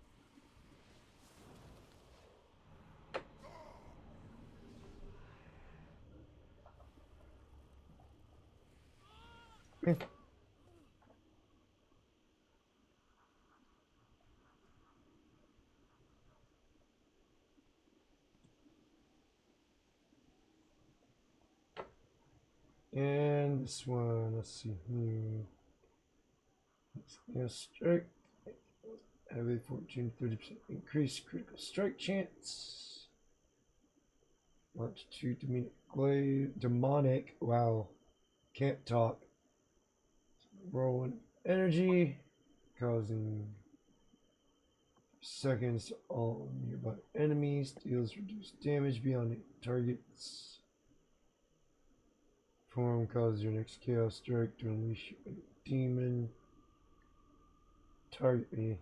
And this one, let's see here. Yes, strike. Have a 14-30% increased critical strike chance. Launch 2 demonic. Wow. Can't talk. Rolling energy. Causing seconds to all nearby enemies. Deals reduced damage beyond targets. Form causes your next chaos strike to unleash a demon. Target me.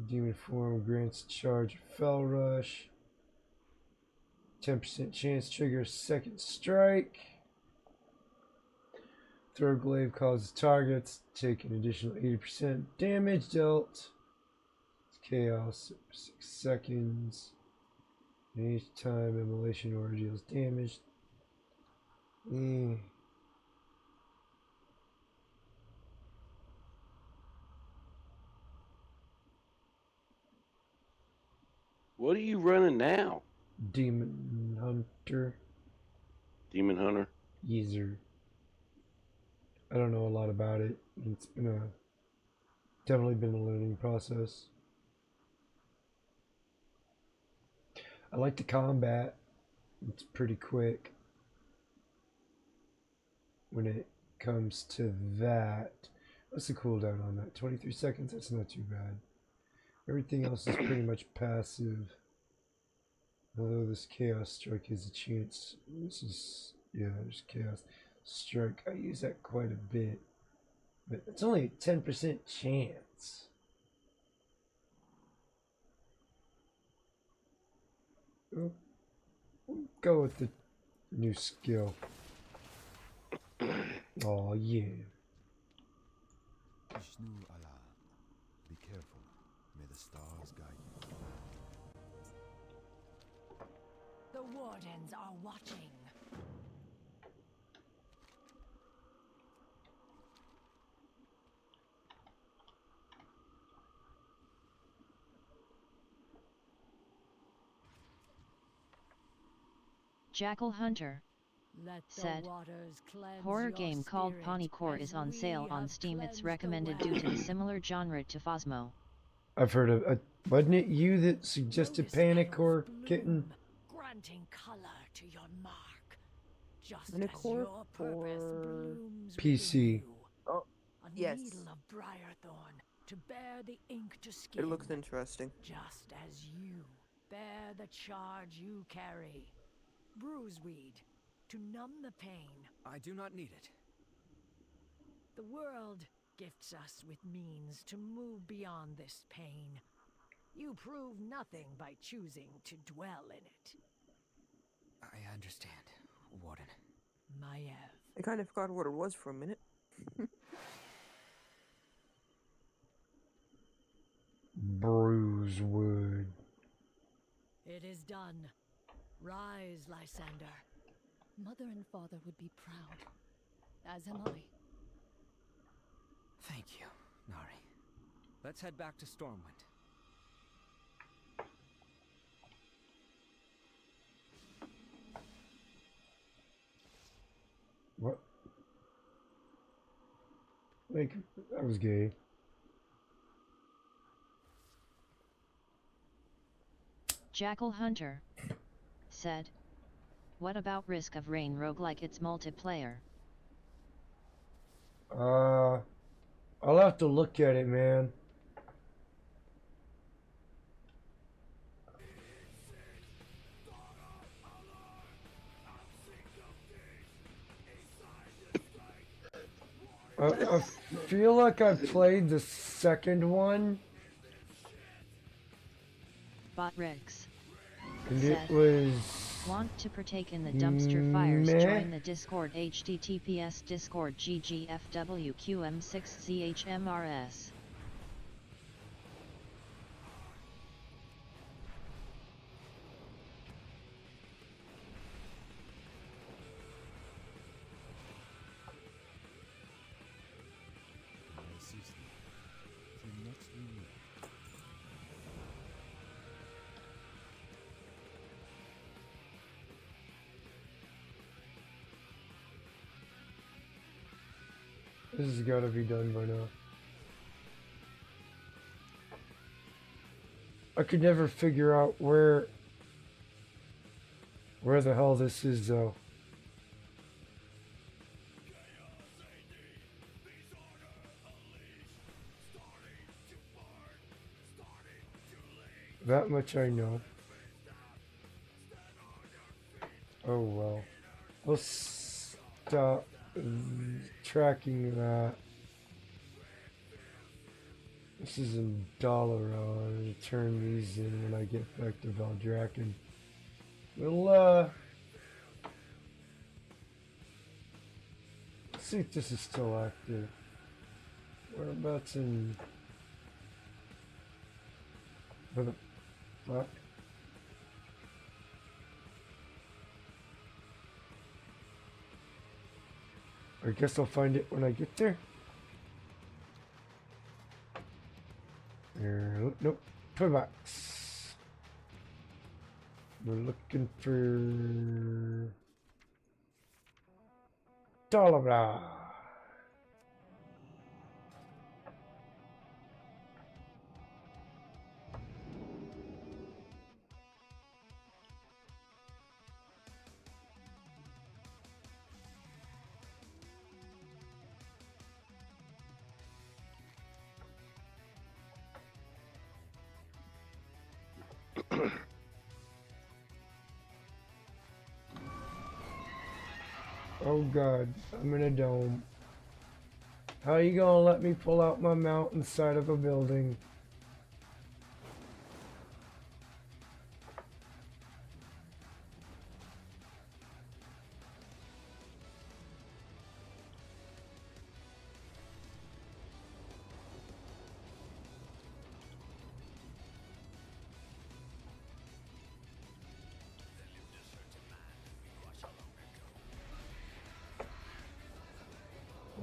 Demon form grants charge Fell Rush. 10% chance triggers second strike. Throw glaive causes targets take an additional 80% damage dealt. It's chaos for 6 seconds. And each time immolation or deals damage. What are you running now? Demon Hunter. Demon Hunter? Yeezer. I don't know a lot about it. It's been definitely been a learning process. I like the combat. It's pretty quick. When it comes to that, what's the cooldown on that? 23 seconds? That's not too bad. Everything else is pretty much passive. Although this Chaos Strike has a chance. This is, yeah, there's Chaos Strike. I use that quite a bit. But it's only a 10% chance. We'll go with the new skill. Oh yeah. Vishnu Allah, be careful. May the stars guide you. The Wardens are watching. Jackal Hunter Let the said, waters cleanse horror your game called spirit Pawnee Core as is on we sale on have Steam. It's cleansed the recommended due to the well. similar genre to Phosmo. I've heard of. Wasn't it you that suggested Lotus Panic petals or bloom, Kitten? granting color to your mark, just Panic as Core your purpose for blooms PC. within you. Oh, A yes. needle of briarthorn to bear the ink to skin. It looks interesting. Just as you bear the charge you carry. Bruiseweed to numb the pain. I do not need it. The world gifts us with means to move beyond this pain. You prove nothing by choosing to dwell in it. I understand, Warden. Maiev. I kind of forgot what it was for a minute. Bruisewood. It is done. Rise, Lysander. Mother and father would be proud, as am I. Thank you, Nari. Let's head back to Stormwind. What? Like, that was gay. Jackal Hunter said, what about Risk of Rain roguelike its multiplayer? I'll have to look at it, man. I feel like I played the second one. Botrix And said, it was... want to partake in the dumpster fires? Meh. Join the Discord. https discord ggfwqm6chmrs. This has got to be done by now. I could never figure out where the hell this is, though. That much I know. Oh well. We'll stop tracking that. This is in Dalaran. I'll turn these in when I get back to Valdrakken. We'll let's see if this is still active. Whereabouts in... Where the fuck? I guess I'll find it when I get there. Nope. Toy box. We're looking for Dollar. Oh god, I'm in a dome. How you gonna let me pull out my mount inside of a building?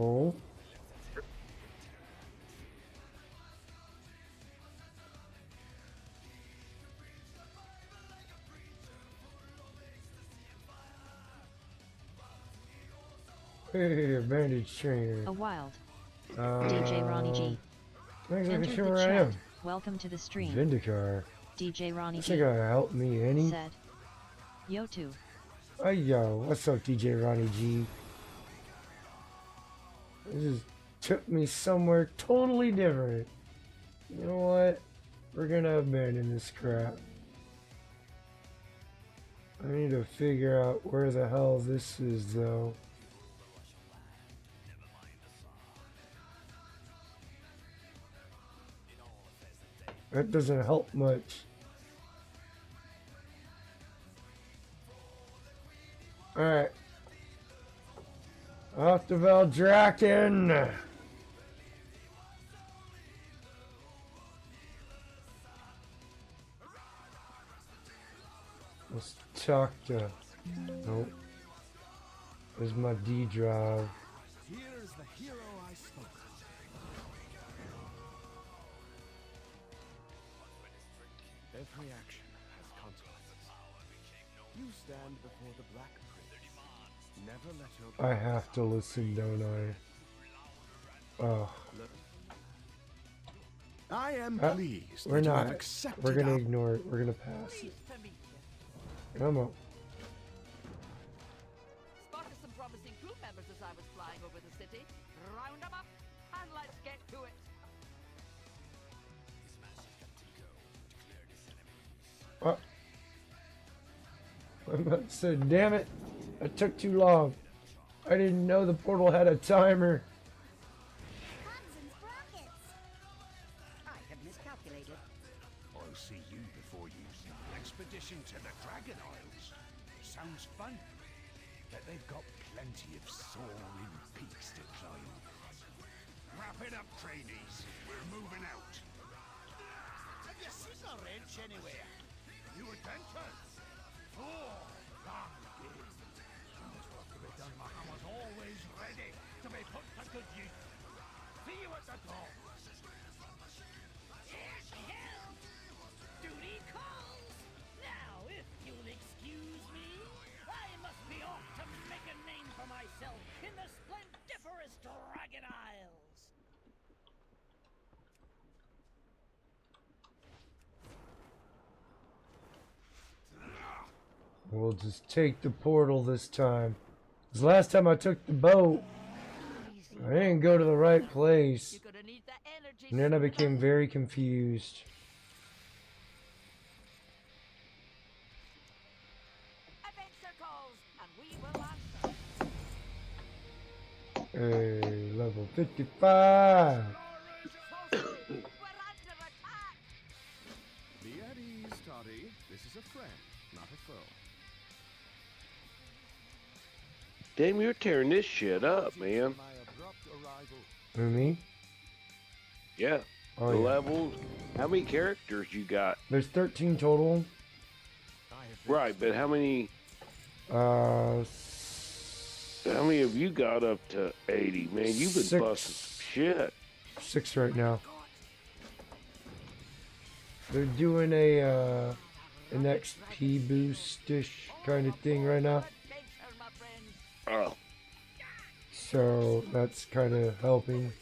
Oh. Hey, bandage trainer. A wild. DJ Ronnie G. Not exactly Entered sure the where I chat. am. Welcome to the stream. Vindicar. DJ Ronnie You G. think gonna help me any? Said. Yo too. Hey yo, what's up DJ Ronnie G? It just took me somewhere totally different. You know what? We're gonna abandon this crap. I need to figure out where the hell this is though. That doesn't help much. Alright. Off to Valdraken. Let's talk to... Nope. There's my D drive. Here is the hero I spoke of. Every action has consequences. You stand before the Black Prince. Never let your... I have to listen, don't I? Oh. I am pleased We're that you not. have accepted We're gonna our... ignore it. We're gonna pass it. Come on. Spotted some promising crew members as I was flying over the city. Round them up and let's get to it. Oh. I'm about to say, damn it. That took too long. I didn't know the portal had a timer. I have miscalculated. I'll see you before you start an expedition to the Dragon Isles. Sounds fun. But they've got plenty of soaring peaks to climb. Wrap it up, trainees. We're moving out. Have you seen a wrench anywhere? New adventures? Oh, long game. This work to be done, my hammer's always ready to be put to good use. See you at the door. Duty calls. Now, if you'll excuse me, I must be off to make a name for myself in the splendiferous Dragon Isles. We'll just take the portal this time. 'Cause last time I took the boat, I didn't go to the right place. And then I became very confused. Adventure calls, and we will answer. Hey, level 55. Be at ease, Toddy. This is a friend, not a foe. Damn, you're tearing this shit up, man. Who, me? Yeah. Oh, The yeah. levels. How many characters you got? There's 13 total. Right, but how many Uh, have you got up to 80? Man, you've been 6. busting some shit. 6 right now. They're doing an XP boost-ish kind of thing right now. Oh. So that's kind of helping.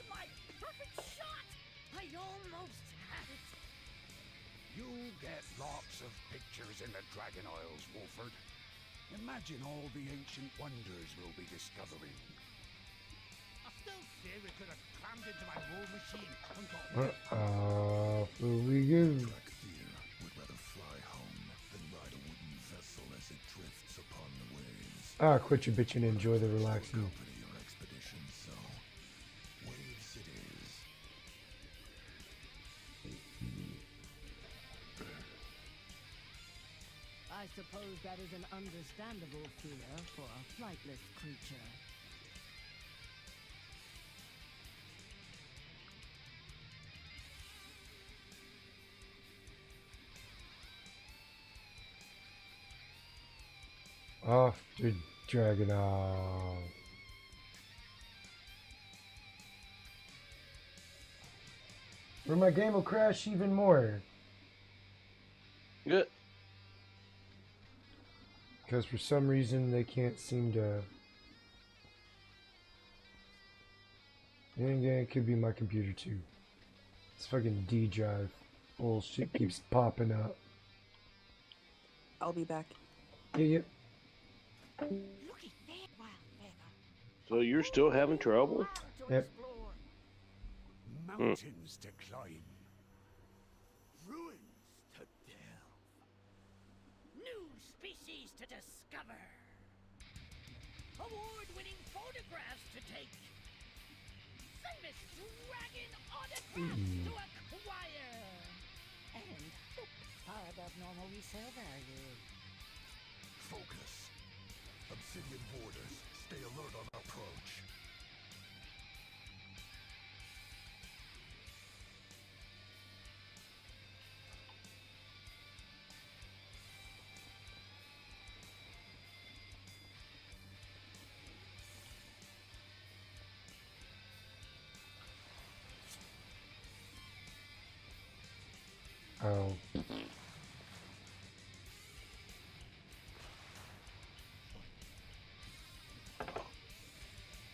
You'll get lots of pictures in the Dragon Isles, Wolford. Imagine all the ancient wonders we'll be discovering. I still say we could have crammed into my war machine and got... Here we go. Fear would rather fly home than ride a wooden vessel as it drifts upon the waves. Ah, quit your bitching and enjoy the relaxing. Accompany your expedition, so waves it is. I suppose that is an understandable fear for a flightless creature. Off to Dragon Isle. Where my game will crash even more. Good. Because for some reason they can't seem to And yeah, it could be my computer too. It's fucking D drive. Bullshit keeps popping up. I'll be back. Yeah. So you're still having trouble? Yep. Mountains to climb. Ruins to delve. New species to discover. Award-winning photographs to take. Famous dragon autographs to acquire. And far above normal resale value. Focus. Obsidian borders. Stay alert on approach. Oh.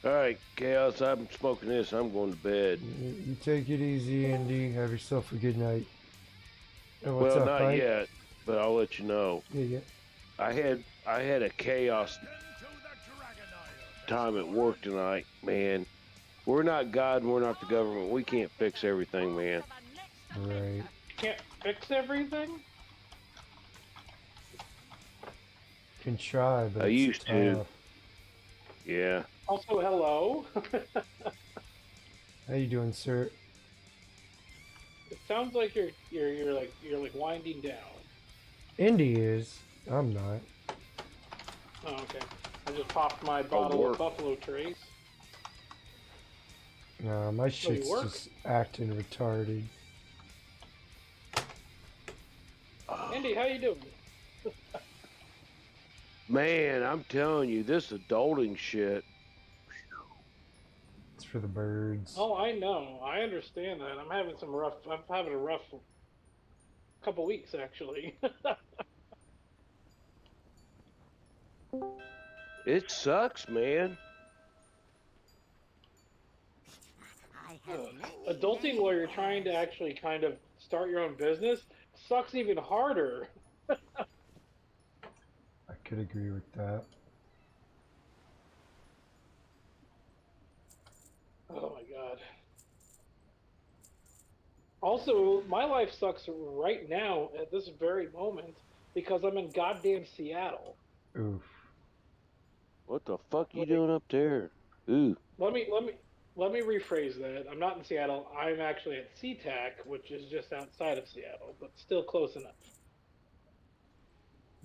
All right, Chaos, I'm smoking this. I'm going to bed. You take it easy, Andy. Have yourself a good night. Oh, what's Well, up, not Mike? yet, but I'll let you know. Yeah. I had a chaos time at work tonight, man. We're not God and we're not the government. We can't fix everything, man. Right. Can't fix everything? Can try, but I it's used to. tough. Yeah. Also, hello. How you doing, sir? It sounds like you're like winding down. Indy is. I'm not. Oh, okay. I just popped my bottle work. of Buffalo Trace. Nah, my shit's work? just acting retarded. Andy, how you doing? Man, I'm telling you, this adulting shit. It's for the birds. Oh, I know. I understand that. I'm having a rough couple weeks actually. It sucks, man. Adulting while you're trying to actually kind of start your own business sucks even harder. I could agree with that. Oh my god. Also, my life sucks right now at this very moment because I'm in goddamn Seattle. Oof. What the fuck you doing up there? Ooh. Let me rephrase that. I'm not in Seattle. I'm actually at SeaTac, which is just outside of Seattle, but still close enough.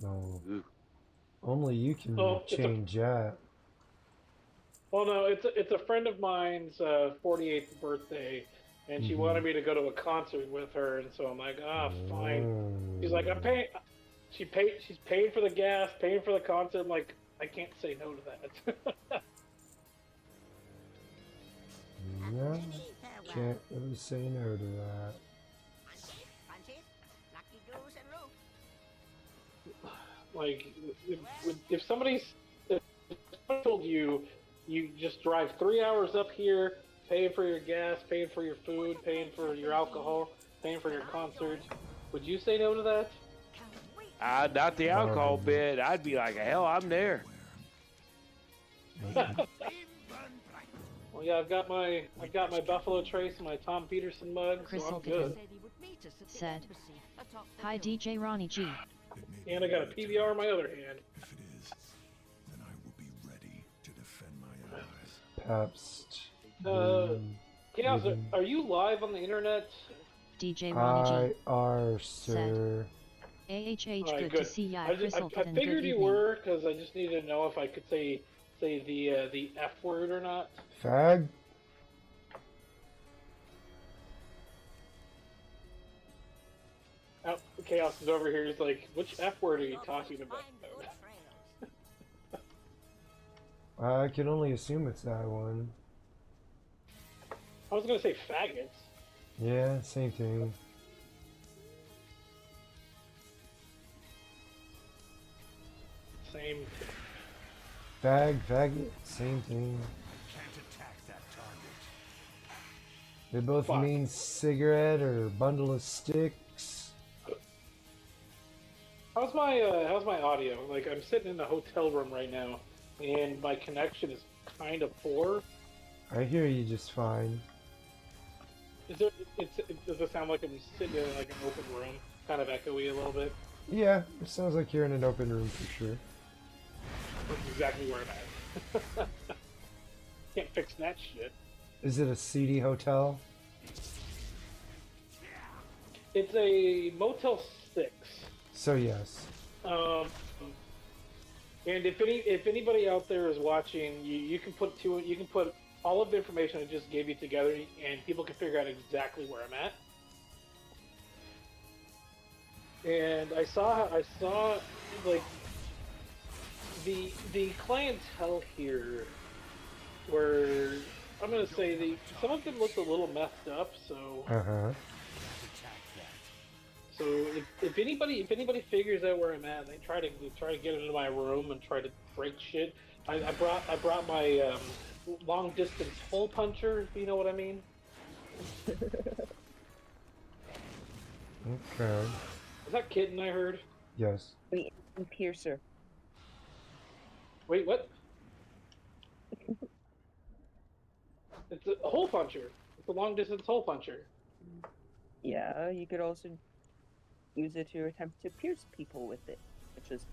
No. Ooh. Only you can change that. Well, no, it's a friend of mine's 48th birthday, and she wanted me to go to a concert with her, and so I'm like, fine. She's like, she's paying for the gas, paying for the concert. I'm like, I can't say no to that. Yeah, can't really say no to that. Like, if somebody told you, you just drive 3 hours up here, paying for your gas, paying for your food, paying for your alcohol, paying for your concert, would you say no to that? Not the alcohol bit. I'd be like, hell, I'm there. Well, yeah, I've got my Buffalo Trace and my Tom Peterson mug, so I'm good. Said, "Hi DJ Ronnie G." And I got a PBR in my other hand. If it is, then I will be ready to defend my allies. Pabst. Chaos, are you live on the internet? DJ Ronnie G. IR, sir. AHH, All right, good to see ya. I Chris Olford, figured good you evening. were, because I just needed to know if I could say the F word or not. Fag? Oh, Chaos is over here. He's like, which F word are you talking about? I can only assume it's that one. I was going to say faggots. Yeah, same thing. Same. Faggot, same thing. Can't attack that target. They both Fuck. mean cigarette or bundle of sticks. How's my audio? Like, I'm sitting in a hotel room right now, and my connection is kind of poor. I hear you just fine. Does it sound like I'm sitting in like an open room, kind of echoey a little bit? Yeah, it sounds like you're in an open room for sure. That's exactly where I'm at. Can't fix that shit. Is it a seedy hotel? It's a Motel 6. So yes. And if anybody out there is watching, you can put all of the information I just gave you together, and people can figure out exactly where I'm at. And I saw like the clientele here, where I'm gonna say some of them looked a little messed up. So so if anybody figures out where I'm at, they try to get into my room and try to break shit. I brought my long distance hole puncher, if you know what I mean. Okay. Is that kitten I heard? Yes. Wait, piercer. Wait, what? It's a hole puncher. It's a long distance hole puncher. Yeah, you could also use it to attempt to pierce people with it, which is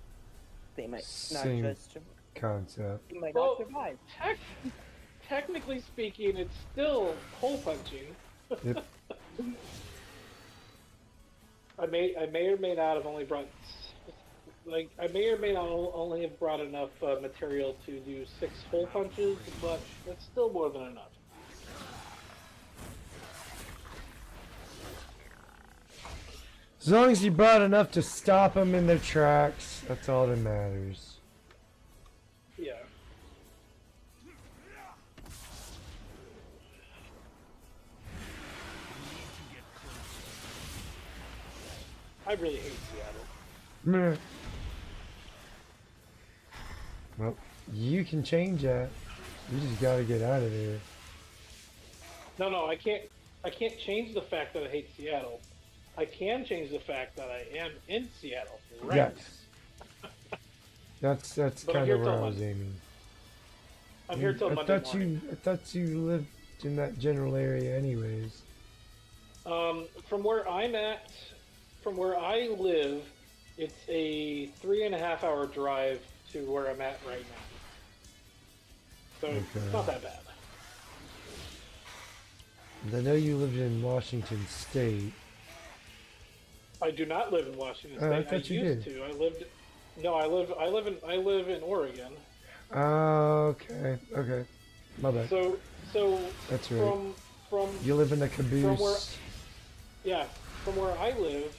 they might Same not just concept. they might not survive. Technically speaking, it's still hole punching. Yep. I may or may not have only brought I may or may not only have brought enough material to do 6 hole punches, but that's still more than enough. As long as you brought enough to stop them in their tracks, that's all that matters. Yeah. I really hate Seattle. Meh. Well, you can change that. You just gotta get out of there. No, I can't change the fact that I hate Seattle. I can change the fact that I am in Seattle. Right. Yes. That's But I'm kind here of where I till was Monday. aiming. I'm here till Monday morning. I thought you lived in that general area anyways. From where I'm at, from where I live, it's a 3.5 hour drive to where I'm at right now. So it's not that bad. And I know you lived in Washington State. I do not live in Washington Oh, State. I thought you used did. to. I live in Oregon. Oh, okay. My bad. So That's right. From You live in a caboose. From where I live,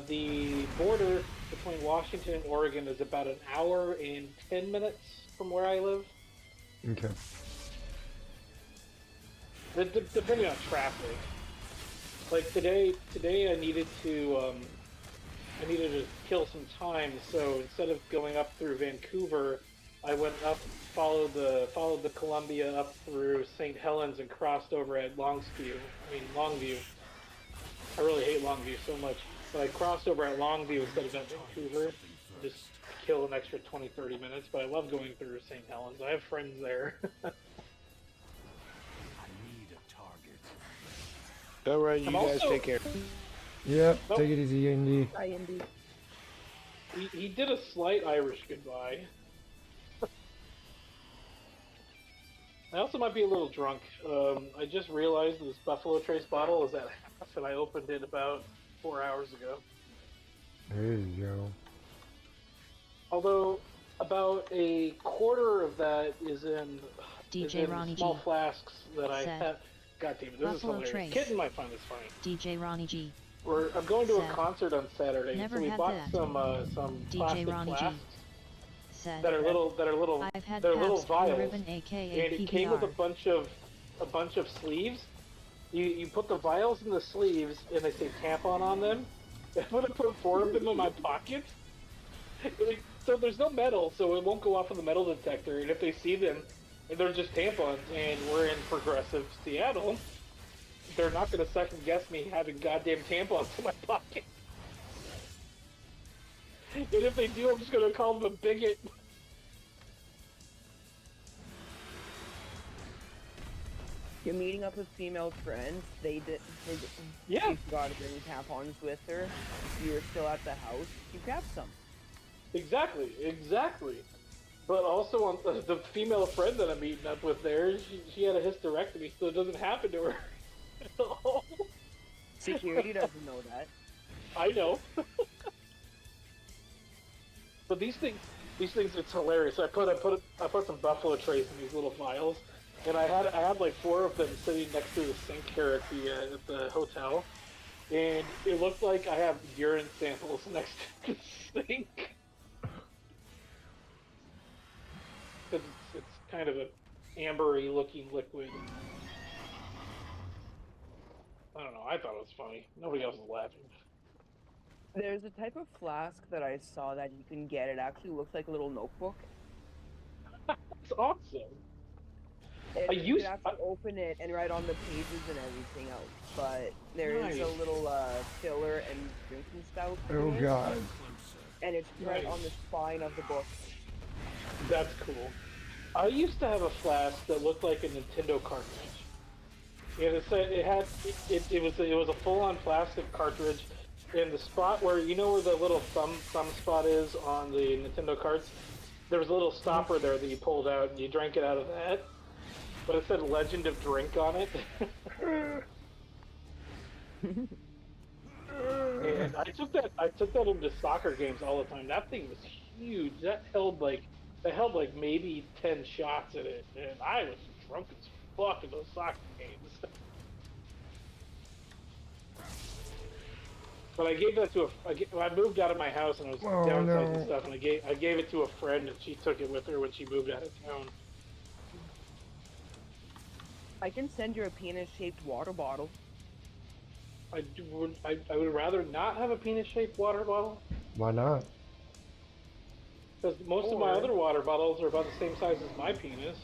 the border between Washington and Oregon is about an hour and 10 minutes from where I live. Okay. Depending on traffic. Like today I needed to kill some time, so instead of going up through Vancouver, I went up, followed the Columbia up through St. Helens and crossed over at Longview. I really hate Longview so much, but I crossed over at Longview instead of at Vancouver, just to kill an extra 20-30 minutes. But I love going through St. Helens. I have friends there. All right, you I'm guys also- take care. Yep, Nope. take it easy, Indy. Hi, Indy. He did a slight Irish goodbye. I also might be a little drunk. I just realized this Buffalo Trace bottle is at half, and I opened it about 4 hours ago. There you go. Although about a quarter of that is in Ronnie small G flask that I said, have. God damn it, this Buffalo is hilarious. Trace. Kitten might find this funny. DJ Ronnie G. I'm going to a said, concert on Saturday, Never so we had bought that. some DJ plastic Ronnie G. flasks Said, that are little I've had they're little Pabst Blue vials, Ribbon, aka and it came with a PBR. bunch of sleeves. You put the vials in the sleeves, and they say tampon on them. I'm gonna put 4 of them in my pocket. So there's no metal, so it won't go off of the metal detector. And if they see them, they're just tampons. And we're in progressive Seattle. they're not going to second guess me having goddamn tampons in my pocket. And if they do, I'm just going to call them a bigot. You're meeting up with female friends. They Yeah. She forgot to bring tampons with her. You were still at the house. You grabbed some. Exactly. But also, on the female friend that I'm meeting up with there, she had a hysterectomy, so it doesn't happen to her at all. Security doesn't know that. I know. But these things, it's hilarious. I put some buffalo trays in these little vials, and I had like 4 of them sitting next to the sink here at the hotel, and it looked like I have urine samples next to the sink. Because it's kind of an ambery looking liquid. I don't know, I thought it was funny. Nobody else was laughing. There's a type of flask that I saw that you can get. It actually looks like a little notebook. It's awesome. You can actually open it and write on the pages and everything else. But there is a little filler and drinking spout. Oh god. And it's right on the spine of the book. That's cool. I used to have a flask that looked like a Nintendo cartridge. And it was a full-on plastic cartridge, and the spot where where the little thumb spot is on the Nintendo carts, there was a little stopper there that you pulled out and you drank it out of that. But it said Legend of Drink on it. And I took that into soccer games all the time. That thing was huge. That held like maybe 10 shots in it, and I was drunk as fuck in those soccer games. But I gave that to I moved out of my house and I was downsizing and stuff, and I gave it to a friend, and she took it with her when she moved out of town. I can send you a penis-shaped water bottle. I would rather not have a penis-shaped water bottle. Why not? Because most of my other water bottles are about the same size as my penis.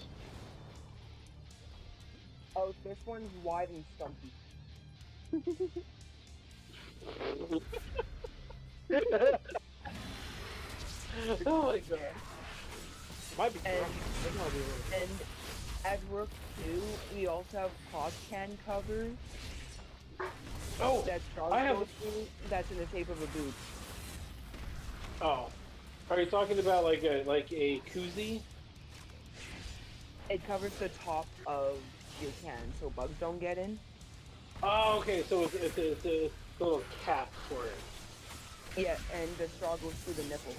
Oh, this one's wide and stumpy. Oh my god. Might be and at work too, we also have pop can covers. Oh, that's in the shape of a boot. Oh, are you talking about like a koozie? It covers the top of your can so bugs don't get in. Oh, okay, so it's a little cap for it. Yeah, and the straw goes through the nipple.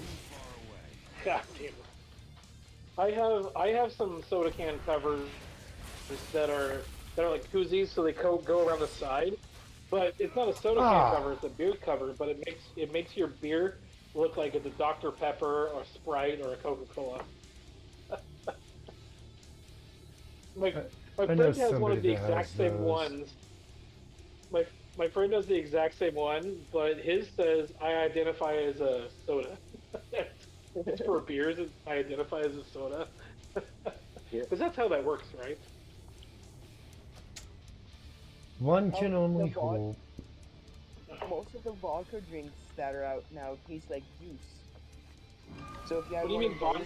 God damn it. I have some soda can covers that are like koozies, so they go around the side. But it's not a soda can cover; it's a beer cover. But it makes your beer look like it's a Dr. Pepper or Sprite or a Coca-Cola. My friend has one of the exact same ones. My friend does the exact same one, but his says I identify as a soda. It's for beers. I identify as a soda. Because that's how that works, right? One can only hope. Most of the vodka drinks that are out now taste like juice. So if you have What do you mean vodka?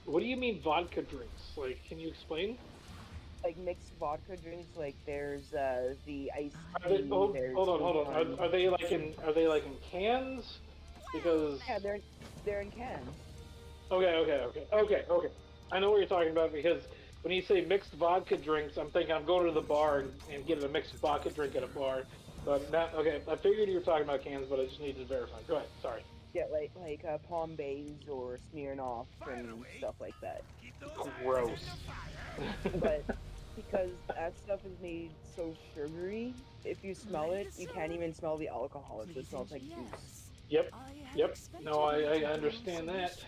What do you mean vodka drinks? Like, can you explain? Like mixed vodka drinks, like there's the iced tea. Hold on. Are they like in cans? Because yeah, they're in cans. Okay. I know what you're talking about, because when you say mixed vodka drinks, I'm thinking I'm going to the bar and getting a mixed vodka drink at a bar. But not, okay, I figured you were talking about cans, but I just needed to verify. Go ahead. Sorry. Yeah, like Palm Bays or Smirnoff and stuff like that. Gross. But because that stuff is made so sugary, if you smell it, you can't even smell the alcohol. It just smells like juice. Yep. No, I understand that.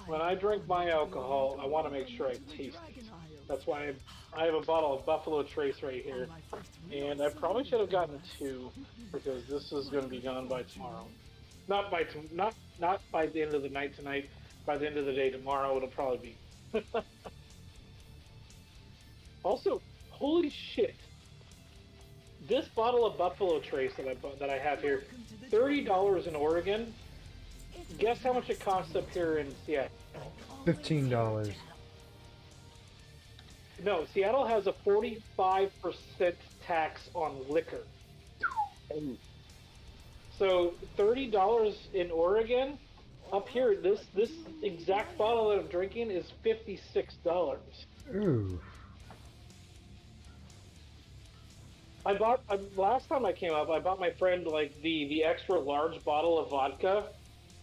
When I drink my alcohol, I want to make sure I taste it. That's why I have a bottle of Buffalo Trace right here, and I probably should have gotten 2, because this is going to be gone by tomorrow. Not by the end of the night tonight. By the end of the day tomorrow, it'll probably be Also, holy shit! This bottle of Buffalo Trace that I have here, $30 in Oregon. Guess how much it costs up here in Seattle? $15. No, Seattle has a 45% tax on liquor. So $30 in Oregon. Up here, this exact bottle that I'm drinking is $56. Ooh. Last time I came up, I bought my friend like the extra large bottle of vodka,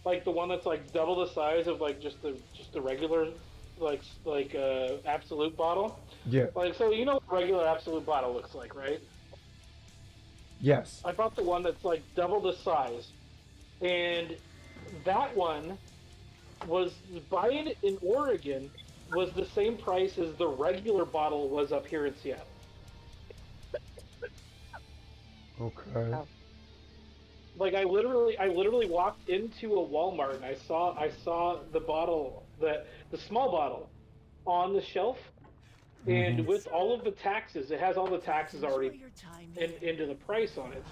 like the one that's like double the size of like just the regular like Absolute bottle. Yeah. Like, so you know what a regular Absolute bottle looks like, right? Yes. I bought the one that's like double the size, and that one was, buying it in Oregon was the same price as the regular bottle was up here in Seattle. Okay. Like I literally walked into a Walmart and I saw the bottle, the small bottle on the shelf, and with all of the taxes, it has all the taxes already into the price on it,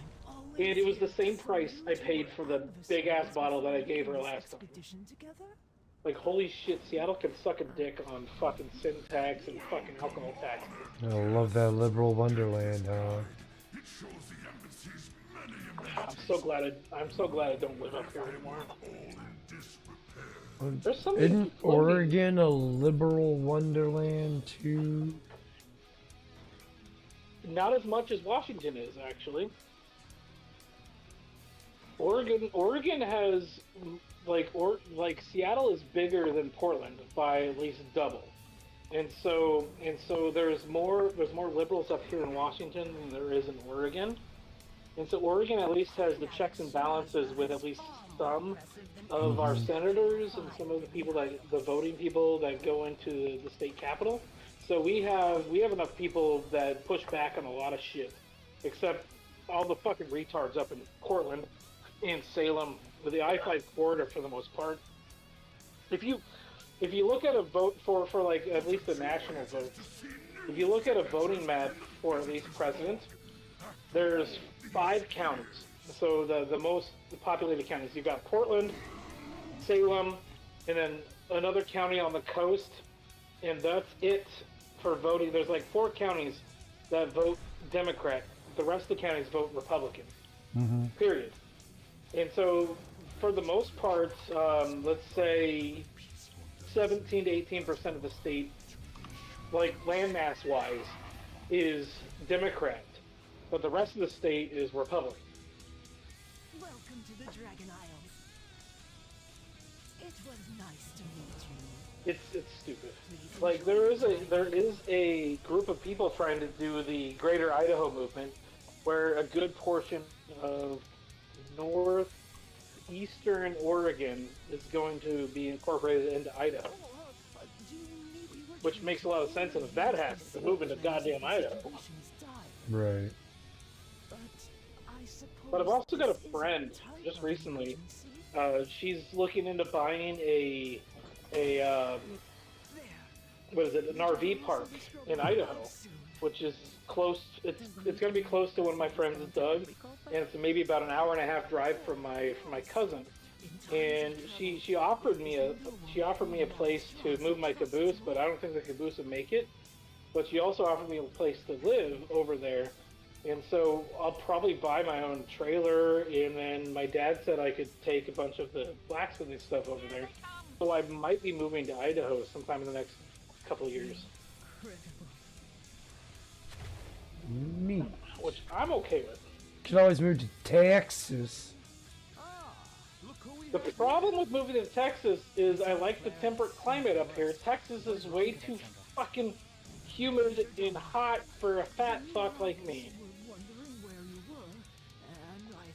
and it was the same price I paid for the big ass bottle that I gave her last time. Like, holy shit, Seattle can suck a dick on fucking sin tax and fucking alcohol taxes. I love that liberal wonderland, huh? I'm so glad I don't live up here anymore. There's something Isn't Oregon a liberal wonderland too? Not as much as Washington is, actually. Oregon has like Seattle is bigger than Portland by at least double, and so there's more liberals up here in Washington than there is in Oregon, and so Oregon at least has the checks and balances with at least some of our senators and some of the voting people that go into the state capitol. So we have enough people that push back on a lot of shit, except all the fucking retards up in Portland and Salem with the I-5 corridor for the most part. If you look at a vote for like at least the national votes, if you look at a voting map for at least president, there's 5 counties. So the most populated counties, you've got Portland, Salem, and then another county on the coast, and that's it for voting. There's like 4 counties that vote Democrat. The rest of the counties vote Republican. Period. And so, for the most part, let's say 17 to 18% of the state, like landmass-wise, is Democrat, but the rest of the state is Republican. Welcome to the Dragon Isles. It was nice to meet you. It's stupid. Like there is a group of people trying to do the Greater Idaho movement, where a good portion of northeastern Oregon is going to be incorporated into Idaho, which makes a lot of sense. And if that happens, to move into goddamn Idaho. Right. But I've also got a friend just recently. She's looking into buying a what is it? An RV park in Idaho, which is close. It's going to be close to one of my friends, Doug, and it's maybe about an hour and a half drive from my cousin. And she offered me a place to move my caboose, but I don't think the caboose would make it. But she also offered me a place to live over there. And so I'll probably buy my own trailer, and then my dad said I could take a bunch of the blacksmithing stuff over there. So I might be moving to Idaho sometime in the next couple of years. Neat. Which I'm okay with. Could always move to Texas. The problem with moving to Texas is I like the temperate climate up here. Texas is way too fucking humid and hot for a fat fuck like me.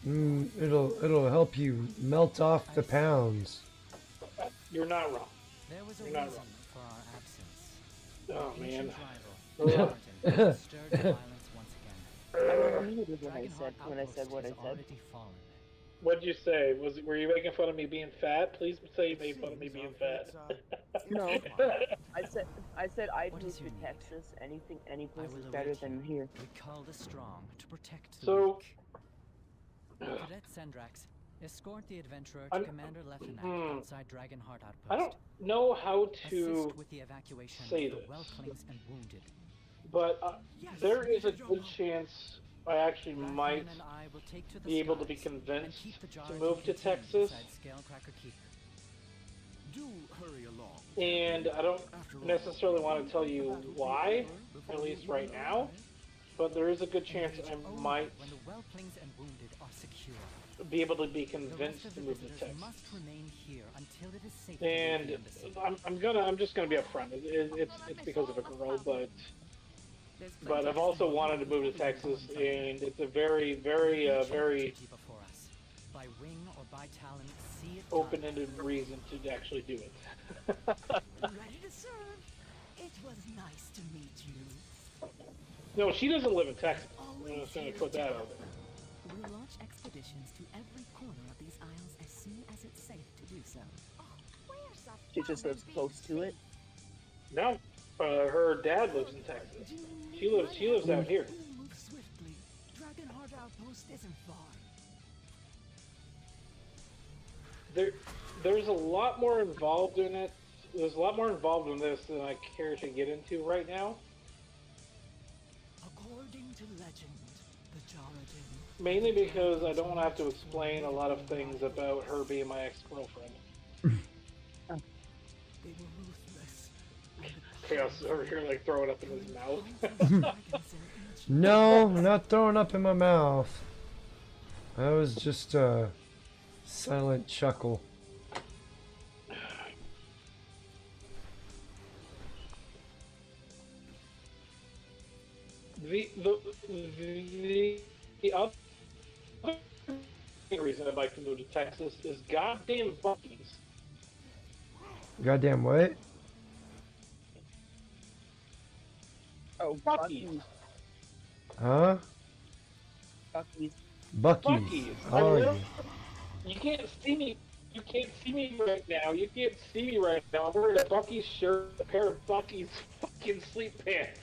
It'll help you melt off the pounds. You're not wrong. There was a You're not reason wrong. for our absence. Oh man. I was muted when I said what I said. Already fallen. What'd you say? Were you making fun of me being fat? Please say you made fun of me being fat. No, I said I'd move to Texas. Any place is better than here. We call the strong to protect the So, weak. Cadet Sendrax, escort the adventurer to Commander Lefenak outside Dragonheart Outpost. I don't know how to assist with the evacuation say of the this, Whelplings and wounded. but there is a good chance I actually might be able to be convinced to move to Texas. Do hurry along. And I don't necessarily want to tell you why, at least right now, but there is a good chance I might when the Whelplings and wounded are secure. Be able to be convinced to move to Texas. Must remain here until it is safe. And I'm just gonna be upfront. It's because of a girl, but I've also wanted to move to Texas, and it's a very before us. By wing or by talent, see it open-ended reason to actually do it. Ready to serve. It was nice to meet you. No, she doesn't live in Texas. I'm just gonna put that out there. We'll launch expeditions to every corner of these isles as soon as it's safe to do so. She just lives close to it. No, her dad lives in Texas. She lives out here. Move swiftly. Dragonheart Outpost isn't far. There's a lot more involved in it. There's a lot more involved in this than I care to get into right now. According to legend, the Jaredin. Mainly because I don't want to have to explain a lot of things about her being my ex-girlfriend. They were ruthless. Chaos over here like throwing up in his mouth. No, I'm not throwing up in my mouth. That was just a silent chuckle. The other reason I'd like to move to Texas is goddamn Buc-ee's. Goddamn what? Oh, Buc-ee's. Huh? Buc-ee's. Buc-ee's. Oh, yeah. You can't see me. You can't see me right now. You can't see me right now. I'm wearing a Buc-ee's shirt, a pair of Buc-ee's fucking sleep pants.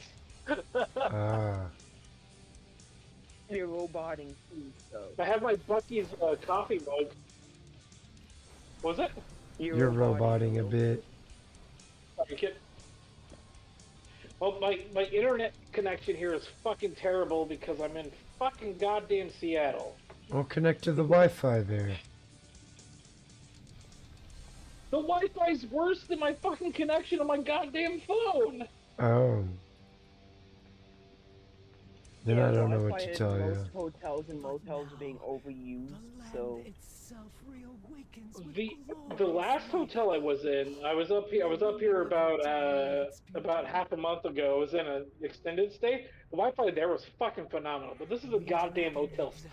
Ah. You're roboting food, so. I have my Buc-ee's coffee mug. Was it? You're roboting a bit. Are you kidding? Well, my internet connection here is fucking terrible because I'm in fucking goddamn Seattle. Well, connect to the Wi-Fi there. The Wi-Fi's worse than my fucking connection on my goddamn phone. Oh. Then I don't know what Wi-Fi to in tell you. most hotels and motels are being overused, so. The last hotel I was in, I was up here about half a month ago. I was in an extended stay. The Wi-Fi there was fucking phenomenal, but this is a goddamn Motel 6.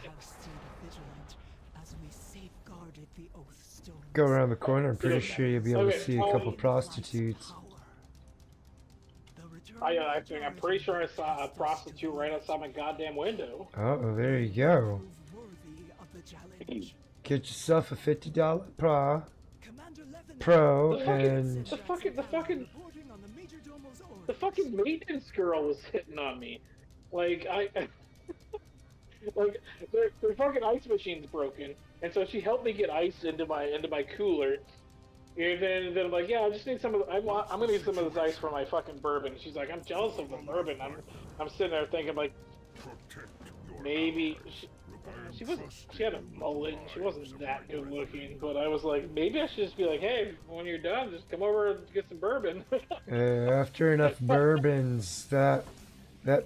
Go around the corner. I'm pretty sure you'll be able to see a couple prostitutes. I'm pretty sure I saw a prostitute right outside my goddamn window. Oh, there you go. Get yourself a $50 pro and the fucking maintenance girl was hitting on me. Like like their fucking ice machine's broken, and so she helped me get ice into my cooler. And then I'm like, yeah, I just need some of. I'm gonna need some of this ice for my fucking bourbon. She's like, I'm jealous of the bourbon. I'm sitting there thinking like, maybe she wasn't. She had a mullet. She wasn't that good looking. But I was like, maybe I should just be like, hey, when you're done, just come over and get some bourbon. after enough bourbons, that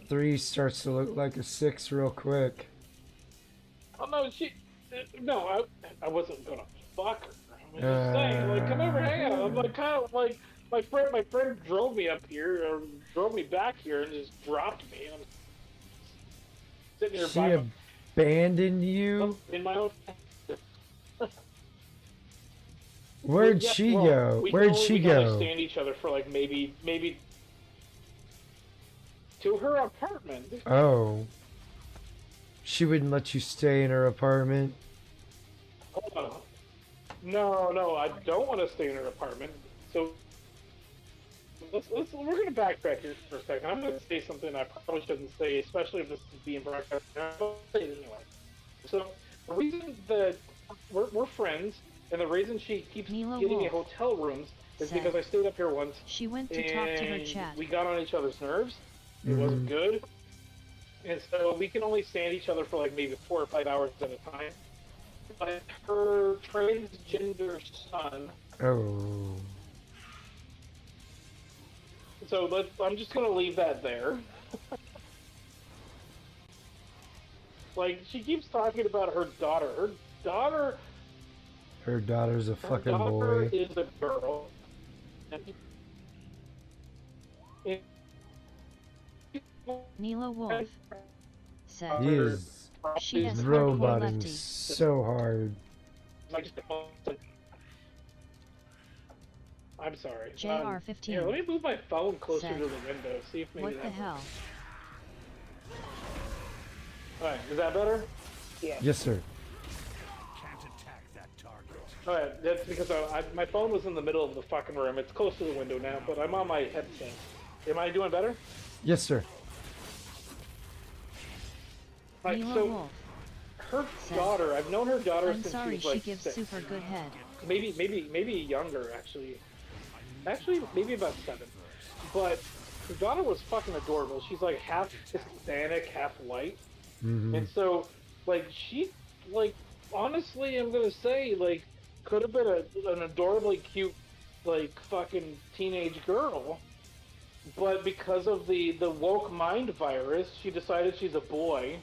3 starts to look like a 6 real quick. Oh no, I wasn't gonna fuck her. I'm just saying, like, come over, hang out. I'm like, kind of like my friend drove me up here, or drove me back here, and just dropped me. And I'm sitting here She by abandoned you? in my own. Where'd she go? Where'd she We can go? understand each other for like maybe to her apartment. Oh. She wouldn't let you stay in her apartment? Hold on. No, I don't want to stay in her apartment. So we're gonna backtrack here for a second. I'm gonna say something I probably shouldn't say, especially if this is being broadcast. I'll say it anyway. So the reason that we're friends, and the reason she keeps Mila getting me Wolf hotel rooms is said because I stayed up here once. she went to talk to her and chat. we got on each other's nerves. It wasn't good. And so we can only stand each other for like maybe 4 or 5 hours at a time. But her transgender son. Oh. So I'm just gonna leave that there. Like, she keeps talking about her daughter. Her daughter's a fucking daughter boy. is a girl. Nila Wolf said He is she has hardcore roboting lefty. so hard. I'm sorry. JR15 Here, let me move my phone closer said, to the window. See if maybe what the hell? Alright, is that better? Yeah. Yes, sir. Can't attack that target. Alright, that's because my phone was in the middle of the fucking room. It's close to the window now, but I'm on my headset. Am I doing better? Yes, sir. Right, Mila so Wolf her said, daughter, I've known her daughter I'm since sorry, she was like she gives 6. super good head. Maybe younger actually. Actually, maybe about 7. But her daughter was fucking adorable. She's like half Hispanic, half white. And so, like, she, like, honestly, I'm gonna say, like, could have been an adorably cute, like, fucking teenage girl. But because of the woke mind virus, she decided she's a boy.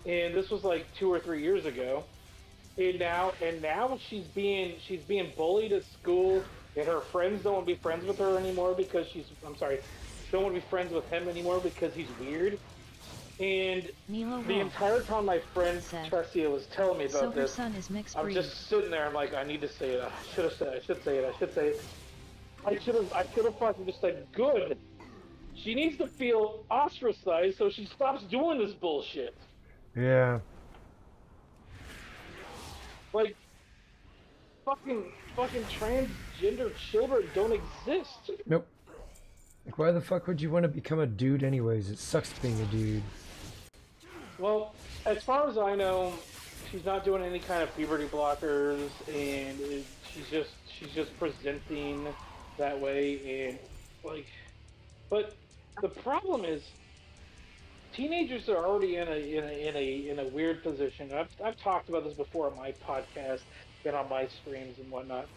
And this was like 2 or 3 years ago. And now she's being bullied at school, and her friends don't want to be friends with her anymore because don't want to be friends with him anymore because he's weird. And the entire time my friend Tressia was telling me about her this, son is mixed I'm breed. just sitting there. I'm like, I need to say it. I should say it. I should have fucking just said, good. She needs to feel ostracized so she stops doing this bullshit. Yeah. Like, fucking transgender children don't exist. Nope. Like, why the fuck would you want to become a dude anyways? It sucks being a dude. Well, as far as I know, she's not doing any kind of puberty blockers, and she's just presenting that way, and like, but the problem is, teenagers are already in a weird position. I've talked about this before on my podcast and on my streams and whatnot.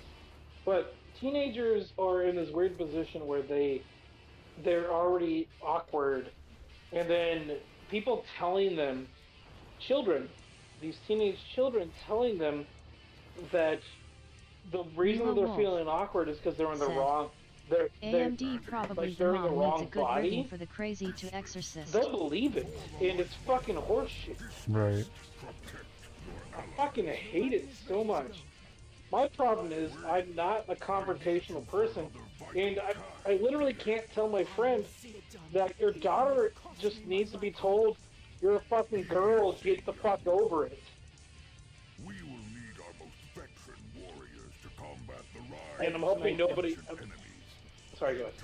But teenagers are in this weird position where they're already awkward, and then people telling them, these teenage children telling them that the reason that they're feeling awkward is because they're in the wrong. AMD probably like the they're in the mom wrong needs a good body. rigging for the crazy to exorcist. They'll believe it, and it's fucking horseshit. Right. I fucking hate it so much. My problem is I'm not a confrontational person, and I literally can't tell my friend that your daughter just needs to be told, you're a fucking girl, get the fuck over it. We will need our most veteran warriors to combat the rise. And I'm hoping nobody... Sorry, go ahead.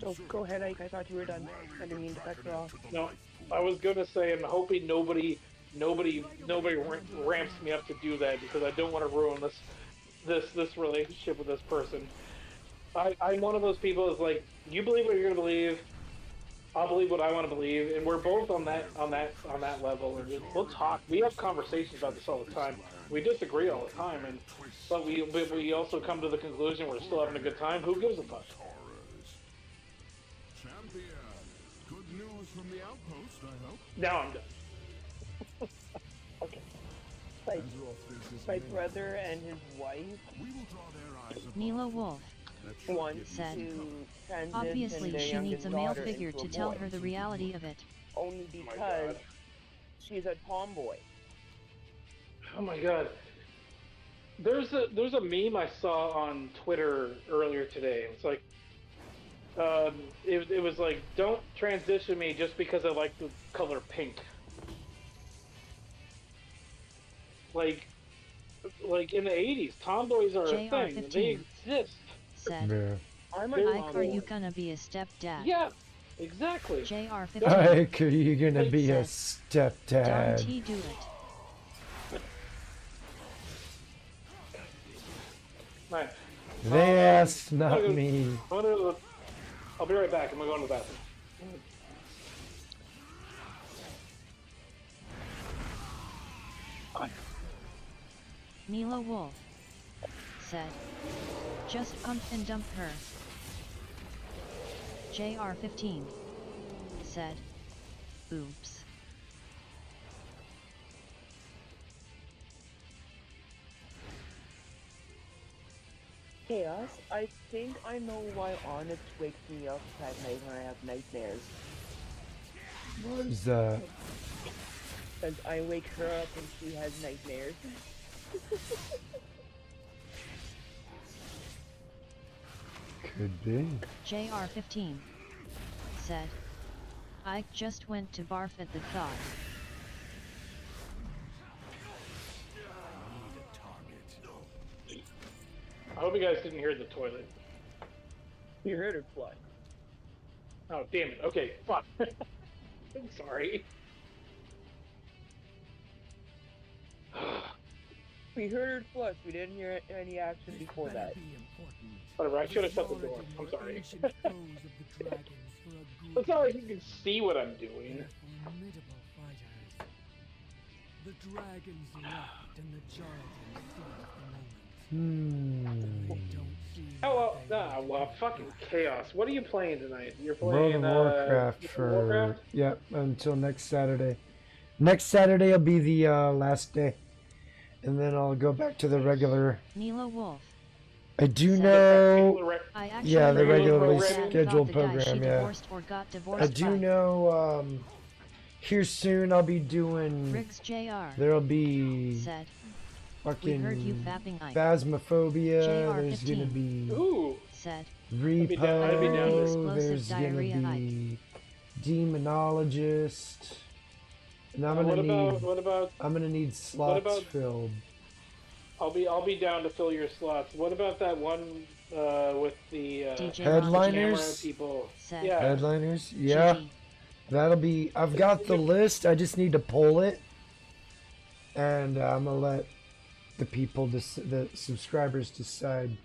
Oh, go ahead, Ike. I thought you were done. I didn't mean to cut you off. No, I was gonna say I'm hoping nobody ramps me up to do that because I don't want to ruin this relationship with this person. I'm one of those people that's like, you believe what you're gonna believe, I'll believe what I want to believe, and we're both on that level. And we'll talk. We have conversations about this all the time. We disagree all the time, but we also come to the conclusion we're still having a good time. Who gives a fuck? Champion, good news from the outpost, I hope. Now I'm done. Okay. My brother and his wife. Nila Wolf said, obviously she needs a male figure to tell her the reality of it. Only because she's a tomboy. Oh my god. There's a meme I saw on Twitter earlier today. It's like, it was like, don't transition me just because I like the color pink. like in the 80s, tomboys are a thing. JR15 They exist. said, Yeah. I'm a Ike, are tomboy. you gonna be a stepdad? Yeah, exactly. JR15 Ike, are you gonna be a Don stepdad? T do it. Nice. They asked, not I'm me. I'll be right back. I'm gonna go to the bathroom. Mila Wolf said, just pump and dump her. JR15 said, oops. Chaos, I think I know why Onyx wakes me up at night when I have nightmares. What is that? Because I wake her up when she has nightmares. Could be. JR15 said, I just went to barf at the thought. I hope you guys didn't hear the toilet. You heard her fly. Oh, damn it. Okay, fuck. I'm sorry. We heard her flush. We didn't hear any action before that. Whatever, I should have shut the door. I'm sorry. It's not like you can see what I'm doing. The dragons left and the Jardigans Well, fucking chaos. What are you playing tonight? You're World playing of Warcraft for Warcraft? Yep, until next Saturday. Next Saturday will be the last day, and then I'll go back to the regular. Mila Wolf. I do know. I actually Yeah, the regularly thought scheduled the guy program. she Yeah. divorced or got divorced I do by. know. Here soon I'll be doing. Riggs Jr. There'll be. said, Fucking. we heard you fapping Ike. Phasmophobia. There's JR15 gonna be. Ooh. said, I'd be down with Repo. it. There's gonna Diarrhea be. Demonologist. And I'm gonna I'm gonna need slots filled. I'll be down to fill your slots. What about that one with the Headliners? camera people? Said, Yeah. Headliners? Yeah. That'll be. I've got the list. I just need to pull it, and I'm gonna let the people, the subscribers, decide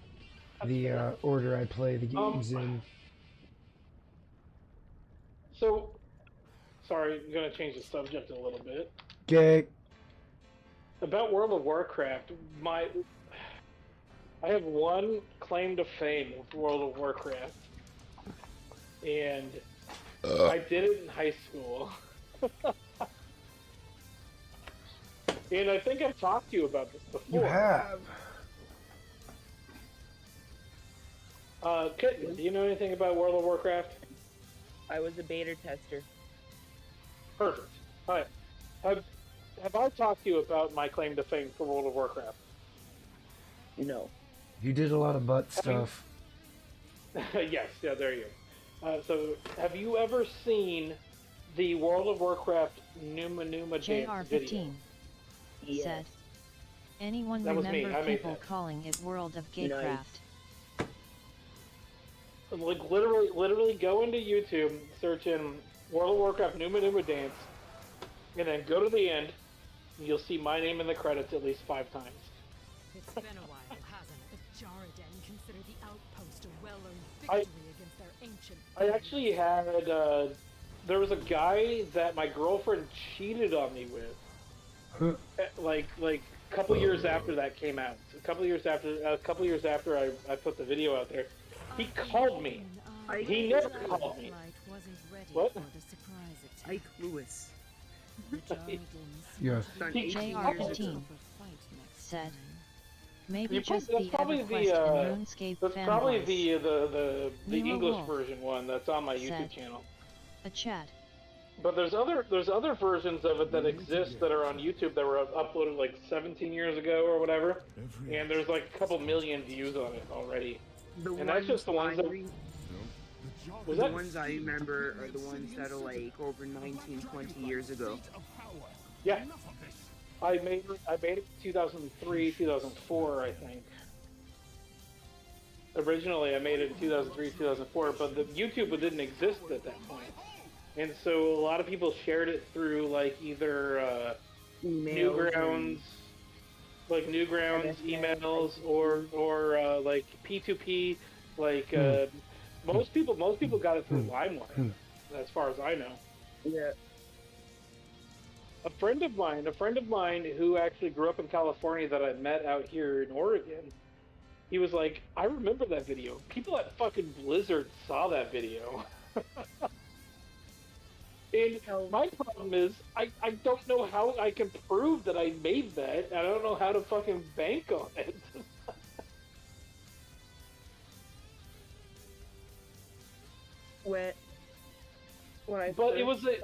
the order I play the games in. So, sorry, I'm gonna change the subject a little bit. Okay. About World of Warcraft, I have one claim to fame with World of Warcraft, and I did it in high school. And I think I've talked to you about this before. You have. Kitten, do you know anything about World of Warcraft? I was a beta tester. Perfect. Alright. Have I talked to you about my claim to fame for World of Warcraft? No. You did a lot of butt stuff. Yes, yeah, there you go. So, have you ever seen the World of Warcraft Numa dance video? JR15 said, anyone That was me. remember I made people that. calling it World of Gaycraft? Like literally go into YouTube, search in World of Warcraft Numa dance, and then go to the end, and you'll see my name in the credits at least 5 times. It's been a while, hasn't it? The Jarden consider the outpost a well-earned I- victory against their ancient I actually had there was a guy that my girlfriend cheated on me with. Like a couple years after that came out. A couple years after I put the video out there, he called me. He never called me. What? Ike Lewis. Yes. JR15 said, maybe You just that's the probably EverQuest and RuneScape that's probably fanboys. the Nemo English Wolf version one that's on my YouTube said, channel. a chat. But there's other versions of it that exist that are on YouTube that were uploaded like 17 years ago or whatever, and there's like a couple million views on it already. And that's just the ones that. Was The that? ones I remember are the ones that are like over 19, 20 years ago. Yeah. I made it in 2003, 2004, I think. Originally, I made it in 2003, 2004, but the YouTube didn't exist at that point. And so a lot of people shared it through like either Newgrounds, emails, or like P2P. Like most people got it through LimeWire, as far as I know. Yeah. A friend of mine who actually grew up in California that I met out here in Oregon, he was like, I remember that video. People at fucking Blizzard saw that video. And my problem is, I don't know how I can prove that I made that. I don't know how to fucking bank on it. when I But it was a...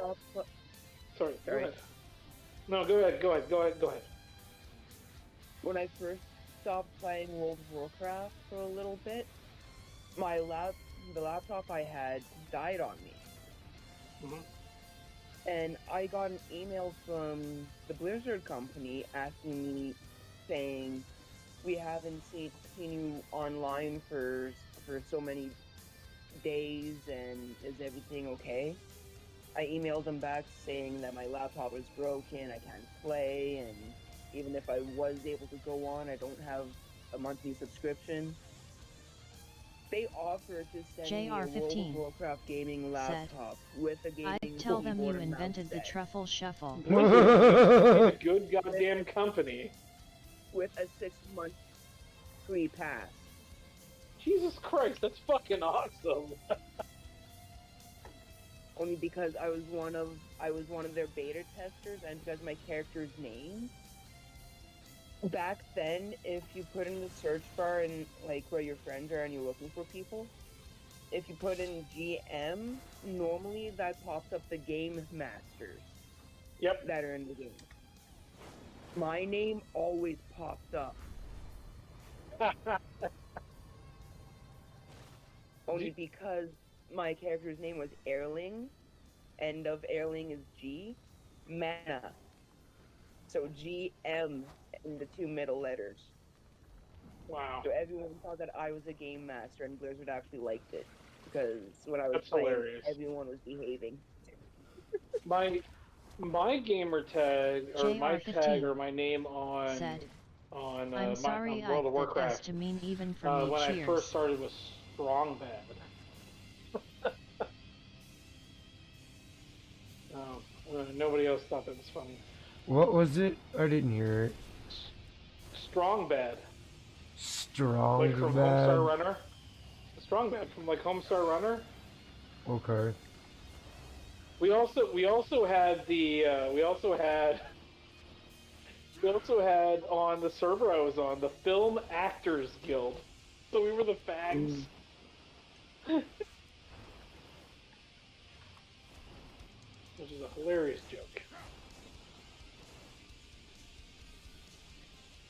Sorry, go ahead. No, go ahead. When I first stopped playing World of Warcraft for a little bit, the laptop I had died on me. Mm-hmm. And I got an email from the Blizzard company asking me, saying, we haven't seen you online for so many days, and is everything okay? I emailed them back saying that my laptop was broken, I can't play, and even if I was able to go on, I don't have a monthly subscription. They offered to send me a World of Warcraft gaming laptop with a gaming I'd tell them you keyboard and invented the mouse set. truffle shuffle. A good goddamn company. With a 6-month free pass. Jesus Christ, that's fucking awesome. Only because I was one of their beta testers, and because my character's name. Back then, if you put in the search bar and like where your friends are and you're looking for people, if you put in GM, normally that pops up the game masters. Yep. That are in the game. My name always pops up. Only because my character's name was Airling. End of Airling is G. Mana. So GM in the 2 middle letters. Wow. So everyone thought that I was a game master, and Blizzard actually liked it. Because when I was That's playing, hilarious. everyone was behaving. My gamer tag, or my tag, or my name on I'm sorry World of I Warcraft, this to mean even for me. when Cheers. I first started was Strong Bad. Nobody else thought that was funny. What was it? I didn't hear it. Strong Bad. Strong Like from Bad. Homestar Runner. Strong Bad from like Homestar Runner. Okay. We also had on the server I was on the Film Actors Guild. So we were the fags. Which is a hilarious joke.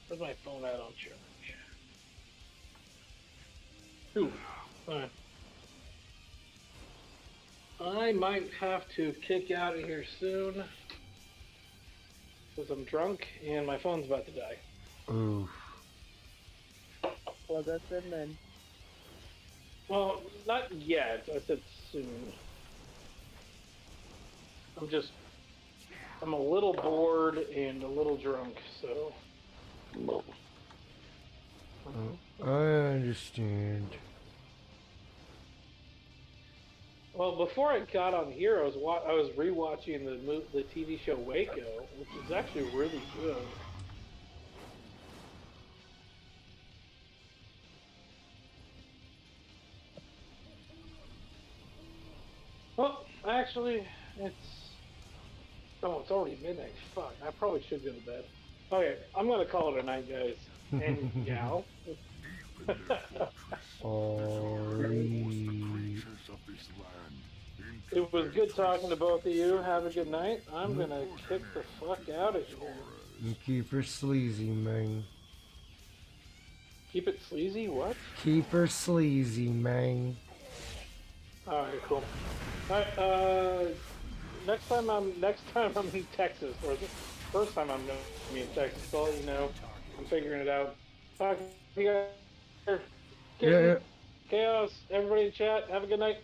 Where's my phone at on charge? Ooh, fine. I might have to kick out of here soon because I'm drunk and my phone's about to die. Oof. Well, that's it then. Well, not yet. I said soon. I'm a little bored and a little drunk, so. I understand. Well, before I got on here, I was rewatching the TV show Waco, which is actually really good. Well, actually, it's already midnight. Fuck, I probably should go to bed. Okay, I'm gonna call it a night, guys and gal. It was good talking to both of you. Have a good night. I'm gonna kick the fuck out of here. And keep her sleazy, man. Keep it sleazy? What? Keep her sleazy, man. Alright, cool. Alright, next time I'm in Texas, or First time I'm going to be in Texas, so I'll let you know. I'm figuring it out. Talk to you guys. Yeah. Chaos, everybody in chat, have a good night.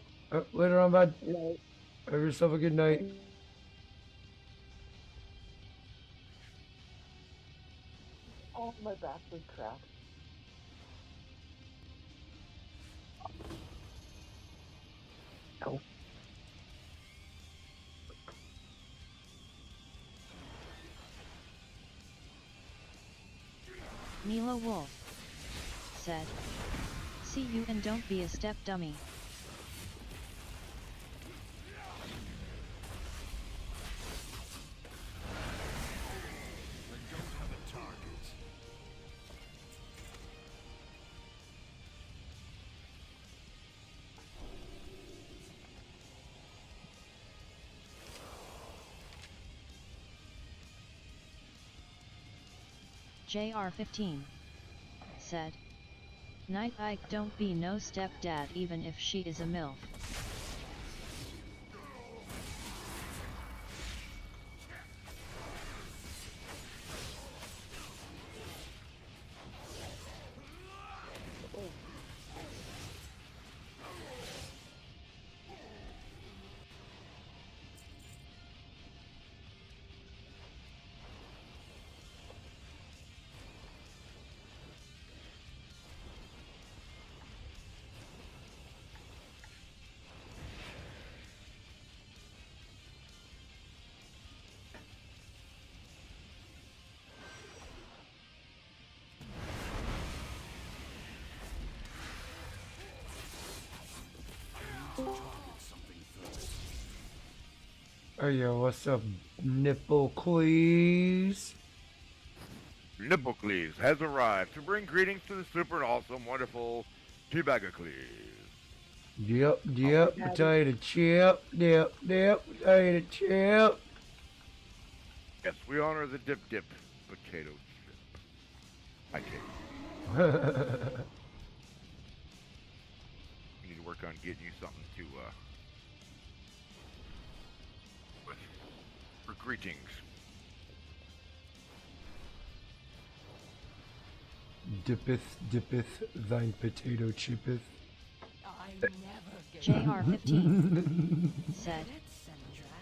Later on, bud. Have yourself a good night. Oh, my back was cracked. Oh. Mila Wolf said, "See you and don't be a step dummy." JR15 said, "Night Ike, don't be no stepdad even if she is a MILF." Oh yeah, what's up, Nipplecleese? Nipplecleese has arrived to bring greetings to the super and awesome, wonderful Teabagacleese. Yep, potato chip, potato chip. Yes, we honor the dip potato chip. I can't. We need to work on getting you something to, for greetings. Dippeth thine potato chippeth. JR15 said,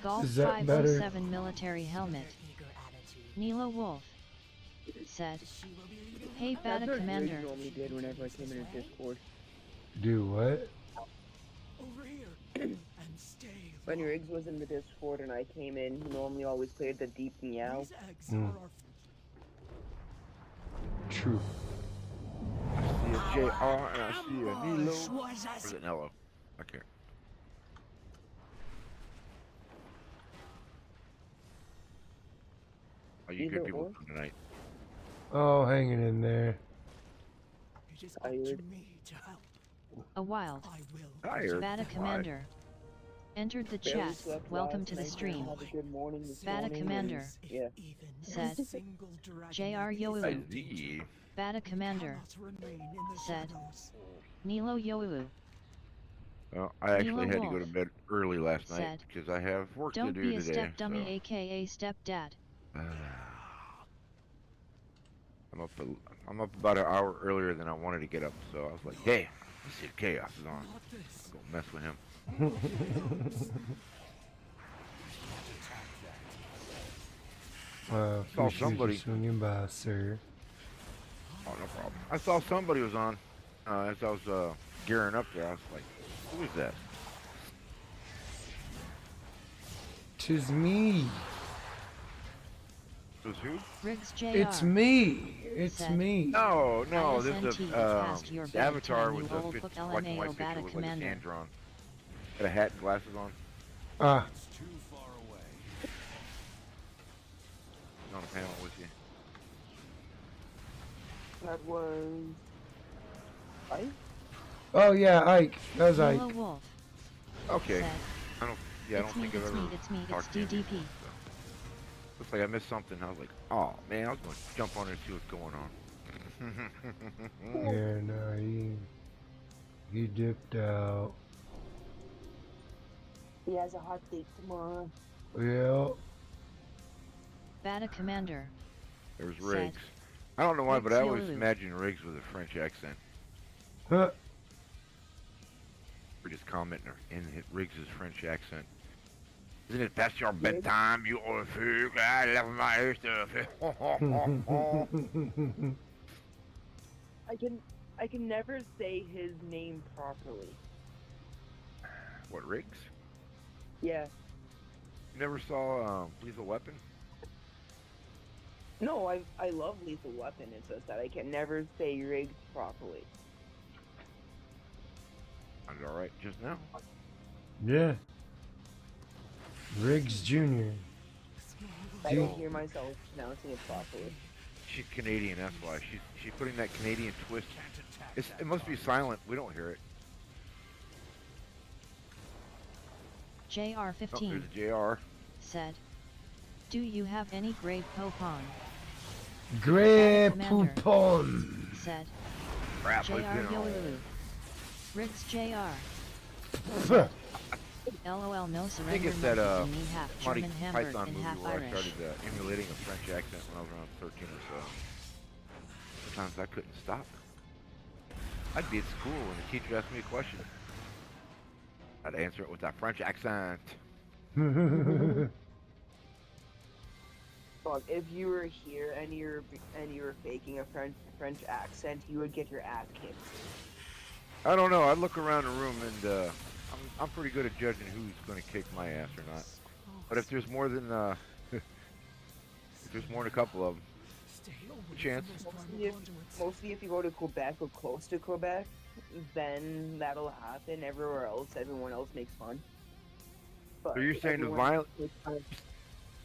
"Golf Is that better? 507 military helmet." Nila Wolf said, "Hey Bata Commander." That's what normally did whenever I came in his Discord. Do what? Over here and stay. When Riggs was in the Discord and I came in, he normally always played the deep meow. True. I see a JR and I see a Nilo. Or is it Nello? I can't. Are you good people tonight? Oh, hanging in there. It is up to me to help. A wild Tired. Bata Commander entered the chat. "Welcome to the stream." Bata Commander said, "JR Youu." Bata Commander said, "Nilo Youu." Well, I actually had to go to bed early last night said, because I have work to "Don't do be a today. step dummy, so. aka stepdad." I'm up about an hour earlier than I wanted to get up, so I was like, hey, let's see if Chaos is on. I'll go mess with him. Saw somebody swinging by, sir. Oh, no problem. I saw somebody was on as I was gearing up there. I was like, who is that? 'Tis me. Who's who? Riggs JR. It's me. It's said, me. No, this ISNT is past your the avatar bedtime, with you the old black book and white LMAO picture Bata with like his Commander. hand drawn. Got a hat and glasses on. It's too far away. He's on a panel with you. That was Ike? Oh yeah, Ike. That was Ike. Nilo Wolf Okay. said, I don't think I've ever talked to him. DDP. Looks like I missed something. I was like, oh man, I was going to jump on there and see what's going on. Yeah, no, he dipped out. He has a hot date tomorrow. Yeah. Bata Commander. There's Said, Riggs. I don't know why, but Riggs I always Yolu. imagine Riggs with a French accent. Huh. Or just comment in Riggs' French accent. Isn't it past your bedtime, you old fool? I love my hair stuff. I can never say his name properly. What, Riggs? Yeah. You never saw Lethal Weapon? No, I love Lethal Weapon. It's just that I can never say Riggs properly. Sounded alright just now. Yeah. Riggs Jr. I don't hear myself pronouncing it properly. She's Canadian, that's why. She's putting that Canadian twist. It must be silent. We don't hear it. JR15. Oh, there's a JR. Said, do you have any Grey Poupon? Grey Commander. Poupon. Said, Crap, JR what's in all Yolulu. Riggs JR. LOL no I surrender. think it's that me half Monty German Hamburg Python and movie half where I Irish. started emulating a French accent when I was around 13 or so. Sometimes I couldn't stop. I'd be at school and the teacher asked me a question. I'd answer it with that French accent. Well, if you were here and you were faking a French accent, you would get your ass kicked. I don't know. I'd look around the room and I'm pretty good at judging who's going to kick my ass or not. But if there's more than if there's more than a couple of them, chance. Mostly if you go to Quebec or close to Quebec, then that'll happen. Everywhere else, everyone else makes fun. But So you're saying everyone-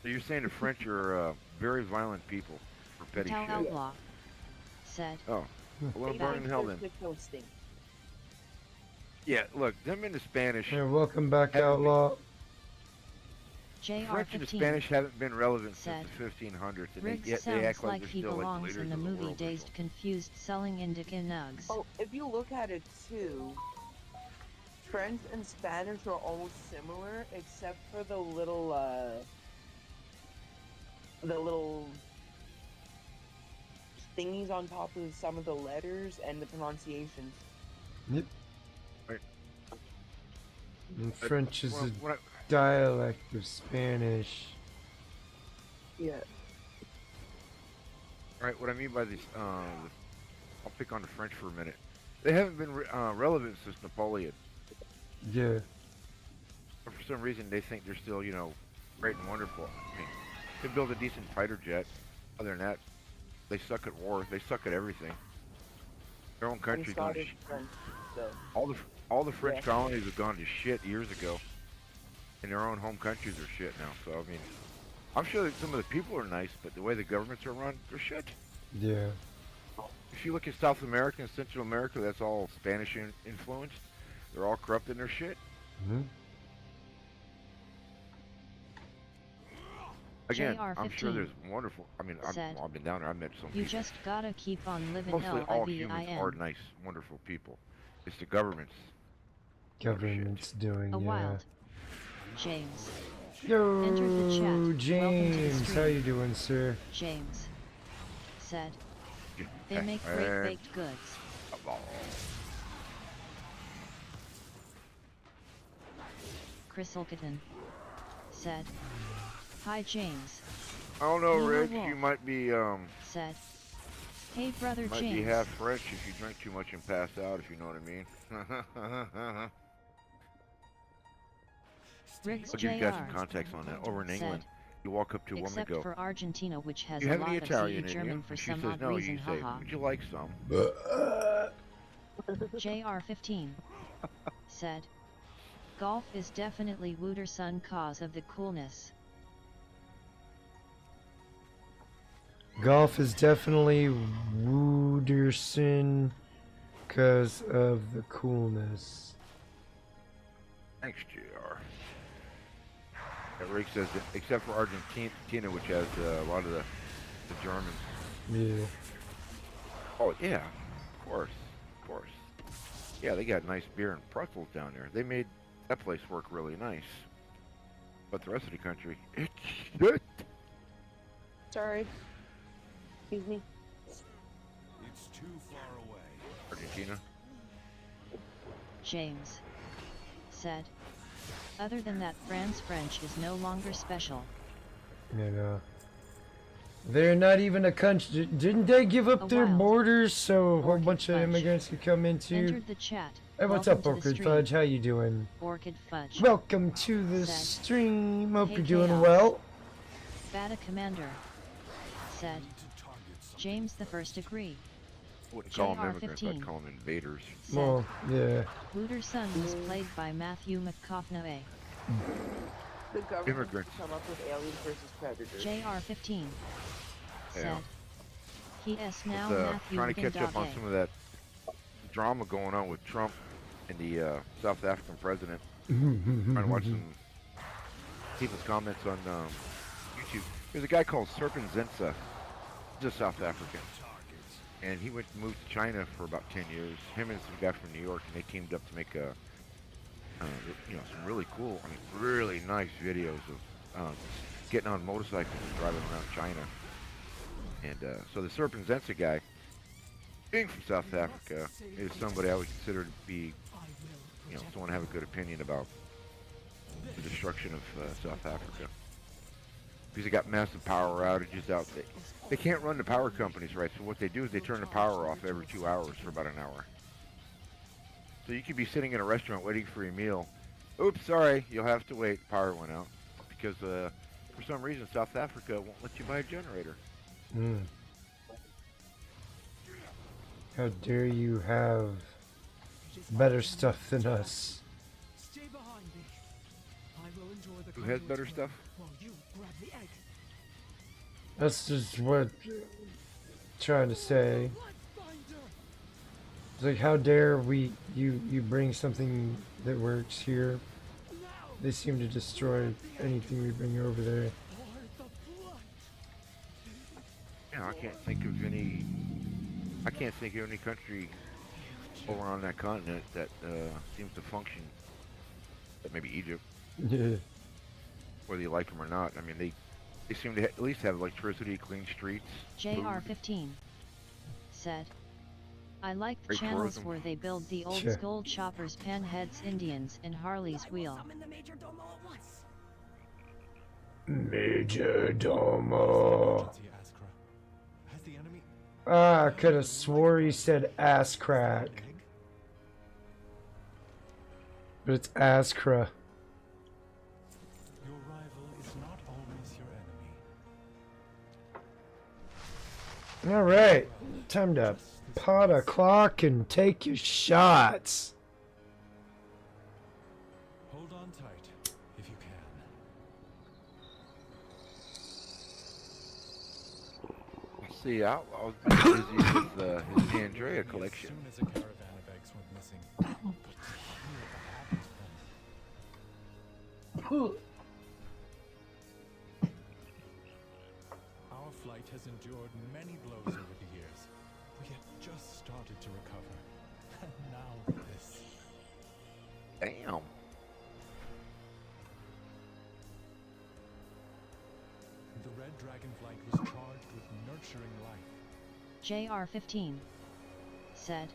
So you're saying the French are very violent people for petty Tau shit. Outlaw. Said, Oh, well, They burn think in hell their then. dicks don't stink. Yeah, look, them in the Spanish. Yeah, welcome back, Outlaw. French and the JR15. Spanish haven't been relevant Said, since the 1500s, and Riggs yet they sounds act like like they're he still like the belongs leaders in the of the movie world. Dazed Confused selling indica nugs. Oh, if you look at it too, French and Spanish are almost similar, except for the little thingies on top of some of the letters and the pronunciations. Yep. Right. And French is a when I- dialect of Spanish. Yeah. Right, what I mean by these, I'll pick on the French for a minute. They haven't been relevant since Napoleon. Yeah. But for some reason, they think they're still, great and wonderful. I mean, they build a decent fighter jet. Other than that, they suck at war. They suck at everything. Their own country's gone to Scottish French, so. all the French Yeah. colonies have gone to shit years ago. And their own home countries are shit now. So, I mean, I'm sure that some of the people are nice, but the way the governments are run, they're shit. Yeah. If you look at South America and Central America, that's all Spanish influenced. They're all corrupt in their shit. Hmm. Again, I'm sure JR15 there's wonderful. I mean, said, I've been down there. I've met some You people. just gotta keep on living Mostly all humans are LIVIN. nice, wonderful people. It's the governments. Government's doing, A yeah. wild. James. Yo, Entered the chat. Welcome to the James, stream. how you doing, sir? James. Said, they make great baked goods. Chris Olkitten. Said, hi James. I don't know, Nemo Rich. Wolf. You might be Said, hey brother might James. be half French if you drink too much and pass out. If you know what I mean. Riggs I'll give you guys some JR. context on that. Over in Said, England, you walk up to a woman and except go, for Argentina, which has "You a have lot any of Italian CE in German you?" for And she some says, odd "No." reason, You say, haha. "Would you like some?" JR15 said, golf is definitely Wooderson cause of the coolness. Golf is definitely Wooderson because of the coolness. Thanks, JR. Yeah, Rick says, that, except for Argentina, which has a lot of the Germans. Yeah. Oh, yeah, of course. Yeah, they got nice beer and pretzels down there. They made that place work really nice. But the rest of the country, it's shit. Sorry. Excuse me. It's too far away. Argentina. James said. Other than that, France French is no longer special. You know. They're not even a country. Didn't they give up their borders so a whole bunch of immigrants could come into? Entered the chat. Hey, what's Welcome up, to the Orchid stream. Fudge? How you doing? Orchid Fudge. Welcome to the Said. stream. Hope Hey, you're doing Chaos. well. Bata Commander said. James the First agree. I wouldn't call them immigrants, 15 I'd call them invaders. said. Well, yeah. Looter Son was played by Matthew McConaughey. The government Immigrants. come up with aliens versus predators. JR15 said. Yeah. He s now But, Matthew trying to catch up on McConaughey. some of that drama going on with Trump and the South African president. Trying to watch some people's comments on YouTube. There's a guy called Serpent Zensa. He's a South African. And he moved to China for about 10 years. Him and some guy from New York, and they teamed up to make some really cool, really nice videos of getting on motorcycles and driving around China. And so the Serpent Zensa guy, being from South Africa, is somebody I would consider to be, someone to have a good opinion about the destruction of South Africa. Because they got massive power outages out there. They can't run the power companies right, so what they do is they turn the power off every 2 hours for about an hour. So you could be sitting in a restaurant waiting for your meal. Oops, sorry, you'll have to wait. Power went out. Because for some reason South Africa won't let you buy a generator. Mm. How dare you have better stuff than us? Stay behind me. I will enjoy the Who has better stuff? while you grab the egg. That's just what I'm trying to say. It's like, how dare you bring something that works here? They seem to destroy anything we bring over there. Yeah, I can't think of any country over on that continent that seems to function. Maybe Egypt. Yeah. Whether you like them or not. I mean, they seem to at least have electricity, clean streets. JR15 said. I like the Great channels tourism. where they build the old Sure. school choppers, panheads, Indians, and Harley's wheel. Major Domo. I could have swore he said ass crack. But it's Askra. Your rival is not always your enemy. Alright, time to pot a clock and take your shots. Hold on tight, if you can. See, I was busy with his Andrea collection. As soon as a caravan of eggs went missing. But to hear what happened to them. Our flight has endured many blows over the years. We had just started to recover. And now this. Damn. The red dragonflight was charged with nurturing life. JR15 said.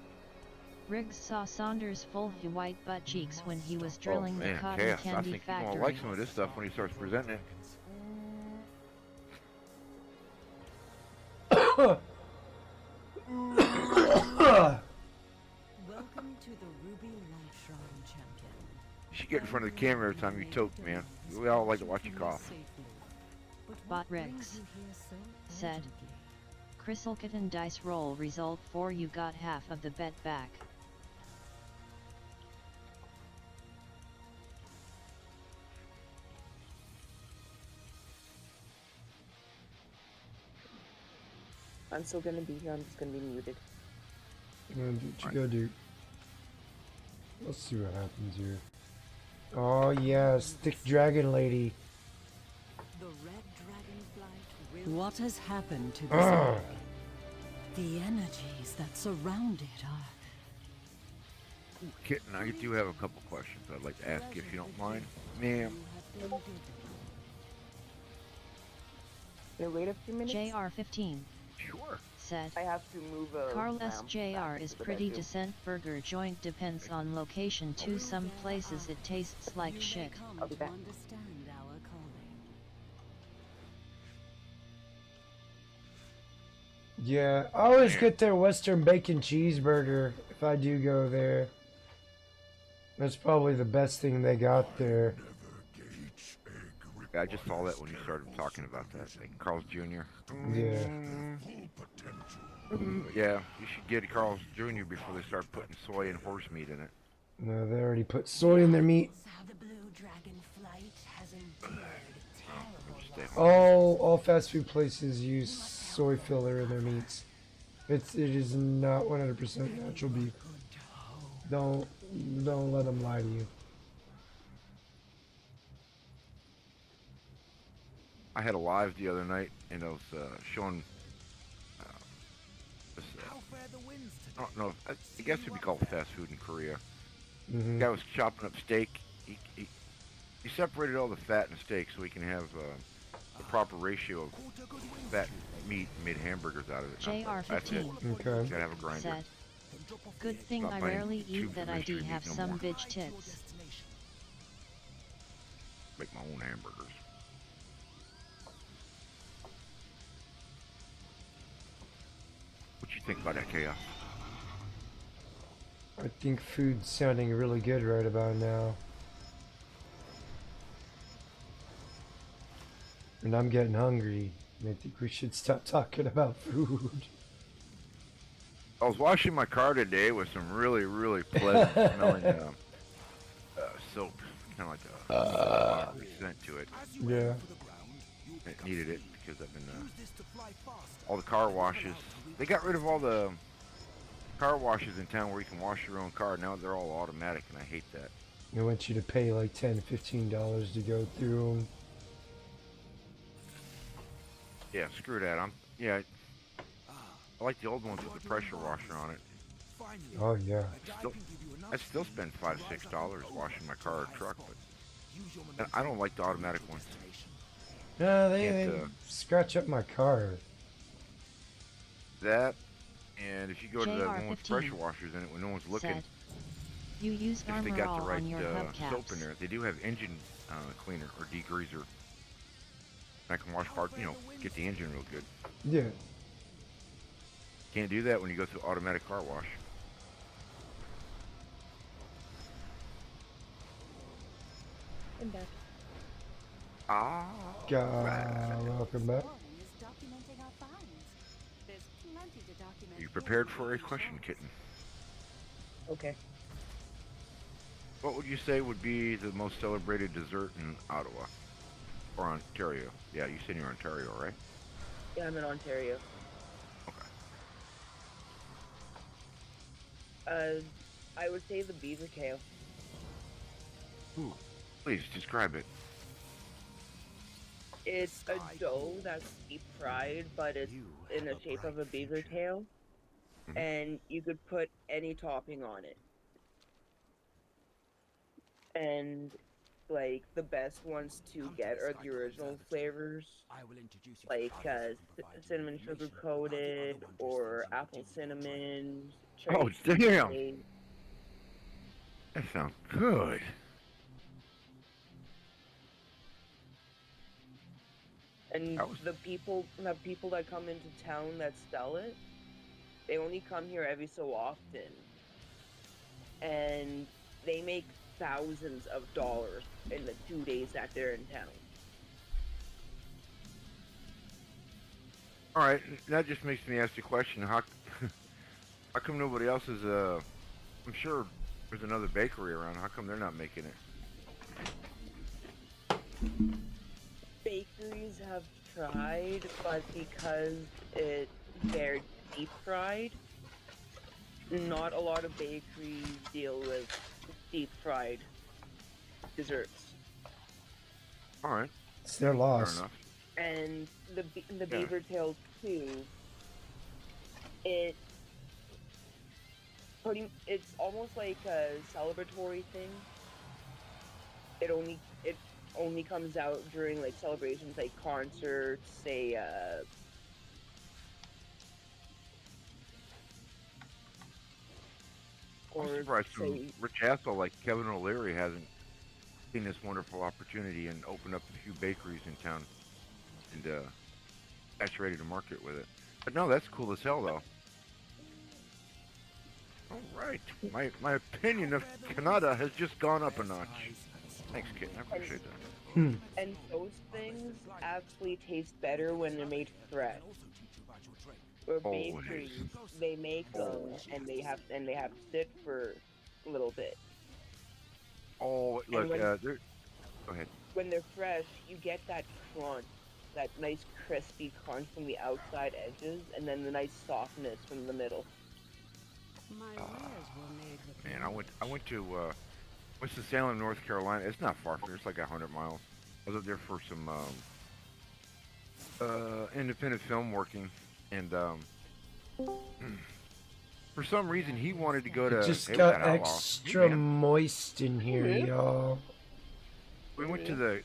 Riggs saw Saunders' full white butt cheeks when he was drilling the Man, cotton Chaos, I candy think you're factory. gonna like some of this stuff when he starts presenting it. Welcome to the Ruby Light Shrine, champion. You should get in front of the camera every time you toke, man. We all like to watch you cough. Bot Riggs said. Crystal Kitten dice roll result 4, you got half of the bet back. I'm still gonna be here, I'm just gonna be muted. Do what you gotta do. Let's see what happens here. Oh yeah, stick dragon lady. The red dragonflight will... What has happened to this Ah. egg? The energies that surround it are... Kitten, I do have a couple questions I'd like to ask you if you don't mind. Ma'am, Can I wait a few minutes? JR15 Sure. said, I have to move a Carl lamp SJR back is to the pretty bedroom. decent. Burger joint depends on location too. Some places it tastes like shit. I'll be back. Understand our calling. Yeah, I always get their Western bacon cheeseburger if I do go there. That's probably the best thing they got there. Yeah, I just saw that when you started talking about that thing. Carl's Jr. Yeah. Yeah, you should get Carl's Jr. before they start putting soy and horse meat in it. No, they already put soy in their meat. The blue dragon flight has endured All fast food places use soy filler in their meats. It is not 100% natural beef. Don't let them lie to you. I had a live the other night, and I was showing this. I don't know. I guess it'd be called fast food in Korea. Mhm. The guy was chopping up steak. He separated all the fat in the steak so he can have the proper ratio of fat and meat and made hamburgers out of it. That's it. JR15 Okay. Gotta have a grinder. said, good thing Not I buying rarely two eat that I do mystery have meat no some more. bitch tits. Make my own hamburgers. What you think about that, Chaos? I think food's sounding really good right about now. And I'm getting hungry. And I think we should stop talking about food. I was washing my car today with some really, really pleasant smelling soap. Kind of like a scent to it. Yeah. It needed it because I've been all the car washes. They got rid of all the car washes in town where you can wash your own car. Now they're all automatic, and I hate that. I want you to pay like $10, $15 to go through them. Yeah, screw that. I like the old ones with the pressure washer on it. Oh yeah. I still spend $5, $6 washing my car or truck, but I don't like the automatic ones. No, they Can't, scratch up my car. That, and if you go to the one with JR15 pressure washers in it when no one's looking, said, you used if they Armor got All the right on your soap hubcaps. in there, they do have engine cleaner or degreaser. I can wash part, get the engine real good. Yeah. Can't do that when you go through automatic car wash. I'm back. Welcome back. Is documenting our finds. There's plenty to document. Are you prepared for a question, kitten? Okay. What would you say would be the most celebrated dessert in Ottawa? Or Ontario? Yeah, you said you're Ontario, right? Yeah, I'm in Ontario. I would say the beaver tail. Ooh, please describe it. It's a dough that's deep fried, but it's in the shape of a beaver tail. And you could put any topping on it. And, like, the best ones to get are the original flavors. Like, cinnamon sugar coated, or apple cinnamon. Oh, cherry damn! cheesecake. That sounds good. And the people that come into town that sell it, they only come here every so often. And they make thousands of dollars in the 2 days that they're in town. All right, that just makes me ask the question: how come nobody else is? I'm sure there's another bakery around. How come they're not making it? Bakeries have tried, but because they're deep fried, not a lot of bakeries deal with deep fried desserts. All right, It's their loss. fair enough. And the beaver tail too. It's almost like a celebratory thing. It only comes out during like celebrations like concerts, say I'm or surprised some say rich asshole like Kevin O'Leary hasn't seen this wonderful opportunity and opened up a few bakeries in town and saturated the market with it. But no, that's cool as hell though. All right, my opinion of Canada has just gone up a notch. Thanks, kitten. I appreciate that. and those things actually taste better when they're made fresh. Or bakeries, they make them and they have to sit for a little bit. Oh, look, when, go ahead. When they're fresh, you get that crunch, that nice crispy crunch from the outside edges, and then the nice softness from the middle. Man, I went to Winston-Salem, North Carolina. It's not far from here. It's like 100 miles. I was up there for some independent film working, and for some reason he wanted to go to. It just got extra moist in here, y'all. We went to the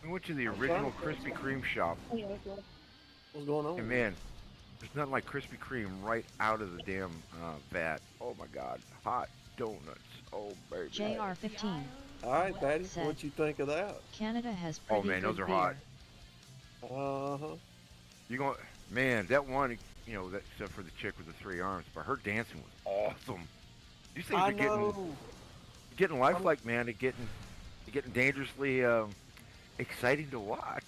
original Krispy Kreme shop. What's going on? And man, there's nothing like Krispy Kreme right out of the damn vat. Oh my God, hot donuts. Oh baby. JR15. All right, Patty, what you think of that? Canada has pretty man, those good are beer. hot. You going, man? That one, you know, that except for the chick with the 3 arms, but her dancing was awesome. These things are getting lifelike, man. They're getting dangerously exciting to watch.